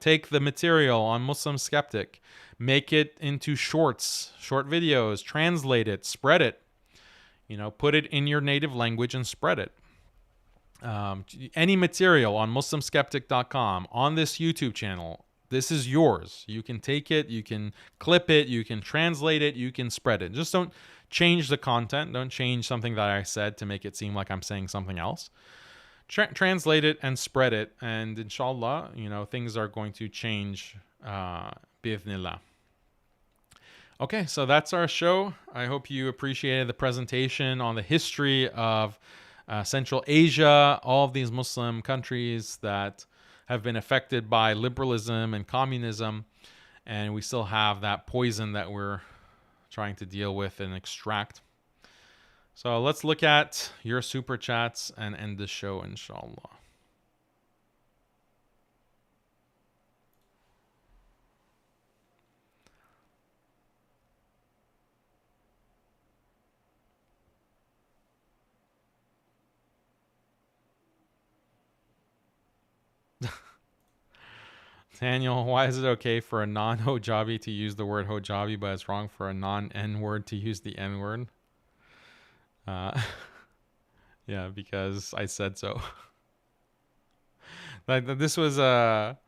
take the material on MuslimSkeptic, make it into short videos, translate it, spread it, put it in your native language and spread it. Any material on MuslimSkeptic.com, on this YouTube channel, this is yours. You can take it, you can clip it, you can translate it, you can spread it. Just don't change the content. Don't change something that I said to make it seem like I'm saying something else. Translate it and spread it. And inshallah, things are going to change, bi'ithnillah. Okay, so that's our show. I hope you appreciated the presentation on the history of Central Asia, all of these Muslim countries that have been affected by liberalism and communism, and we still have that poison that we're trying to deal with and extract. So let's look at your super chats and end the show, inshallah. Daniel, why is it okay for a non-Hojabi to use the word Hojabi, but it's wrong for a non-N word to use the N word? Yeah, because I said so. This was didn't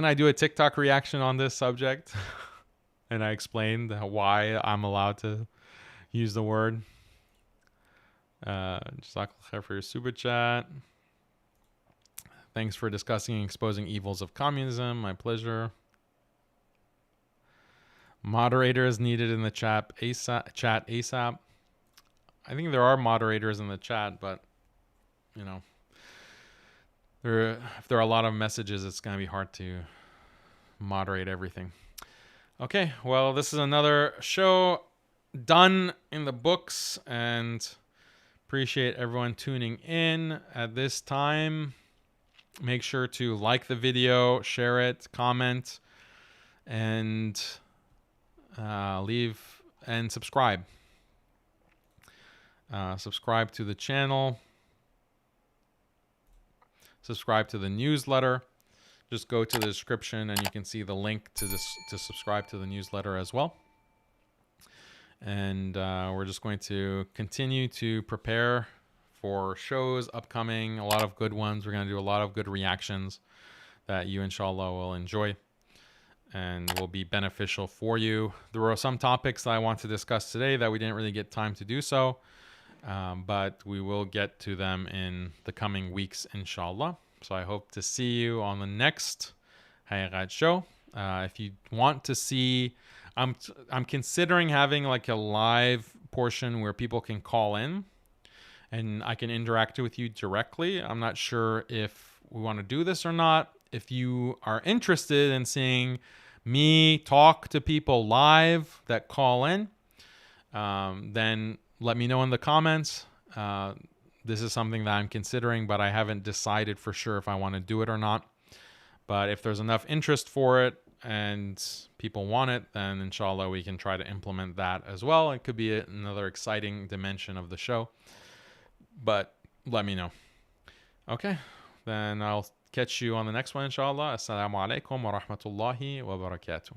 I do a TikTok reaction on this subject? And I explained why I'm allowed to use the word. Jazakallah khair for your super chat. Thanks for discussing and exposing evils of communism. My pleasure. Moderators needed in the chat ASAP. I think there are moderators in the chat, but if there are a lot of messages, it's going to be hard to moderate everything. Okay, well, this is another show done in the books, and appreciate everyone tuning in at this time. Make sure to like the video, share it, comment, and leave and subscribe. Subscribe to the channel. Subscribe to the newsletter. Just go to the description and you can see the link to subscribe to the newsletter as well. And we're just going to continue to prepare for shows upcoming, a lot of good ones. We're going to do a lot of good reactions that you, inshallah, will enjoy and will be beneficial for you. There were some topics that I want to discuss today that we didn't really get time to do so, but we will get to them in the coming weeks, inshallah. So I hope to see you on the next Haqiqat show. If you want to see, I'm considering having like a live portion where people can call in and I can interact with you directly. I'm not sure if we want to do this or not. If you are interested in seeing me talk to people live that call in, then let me know in the comments. This is something that I'm considering, but I haven't decided for sure if I want to do it or not. But if there's enough interest for it and people want it, then inshallah we can try to implement that as well. It could be another exciting dimension of the show. But let me know. Okay, then I'll catch you on the next one, inshallah. Assalamu alaikum wa rahmatullahi wa barakatuh.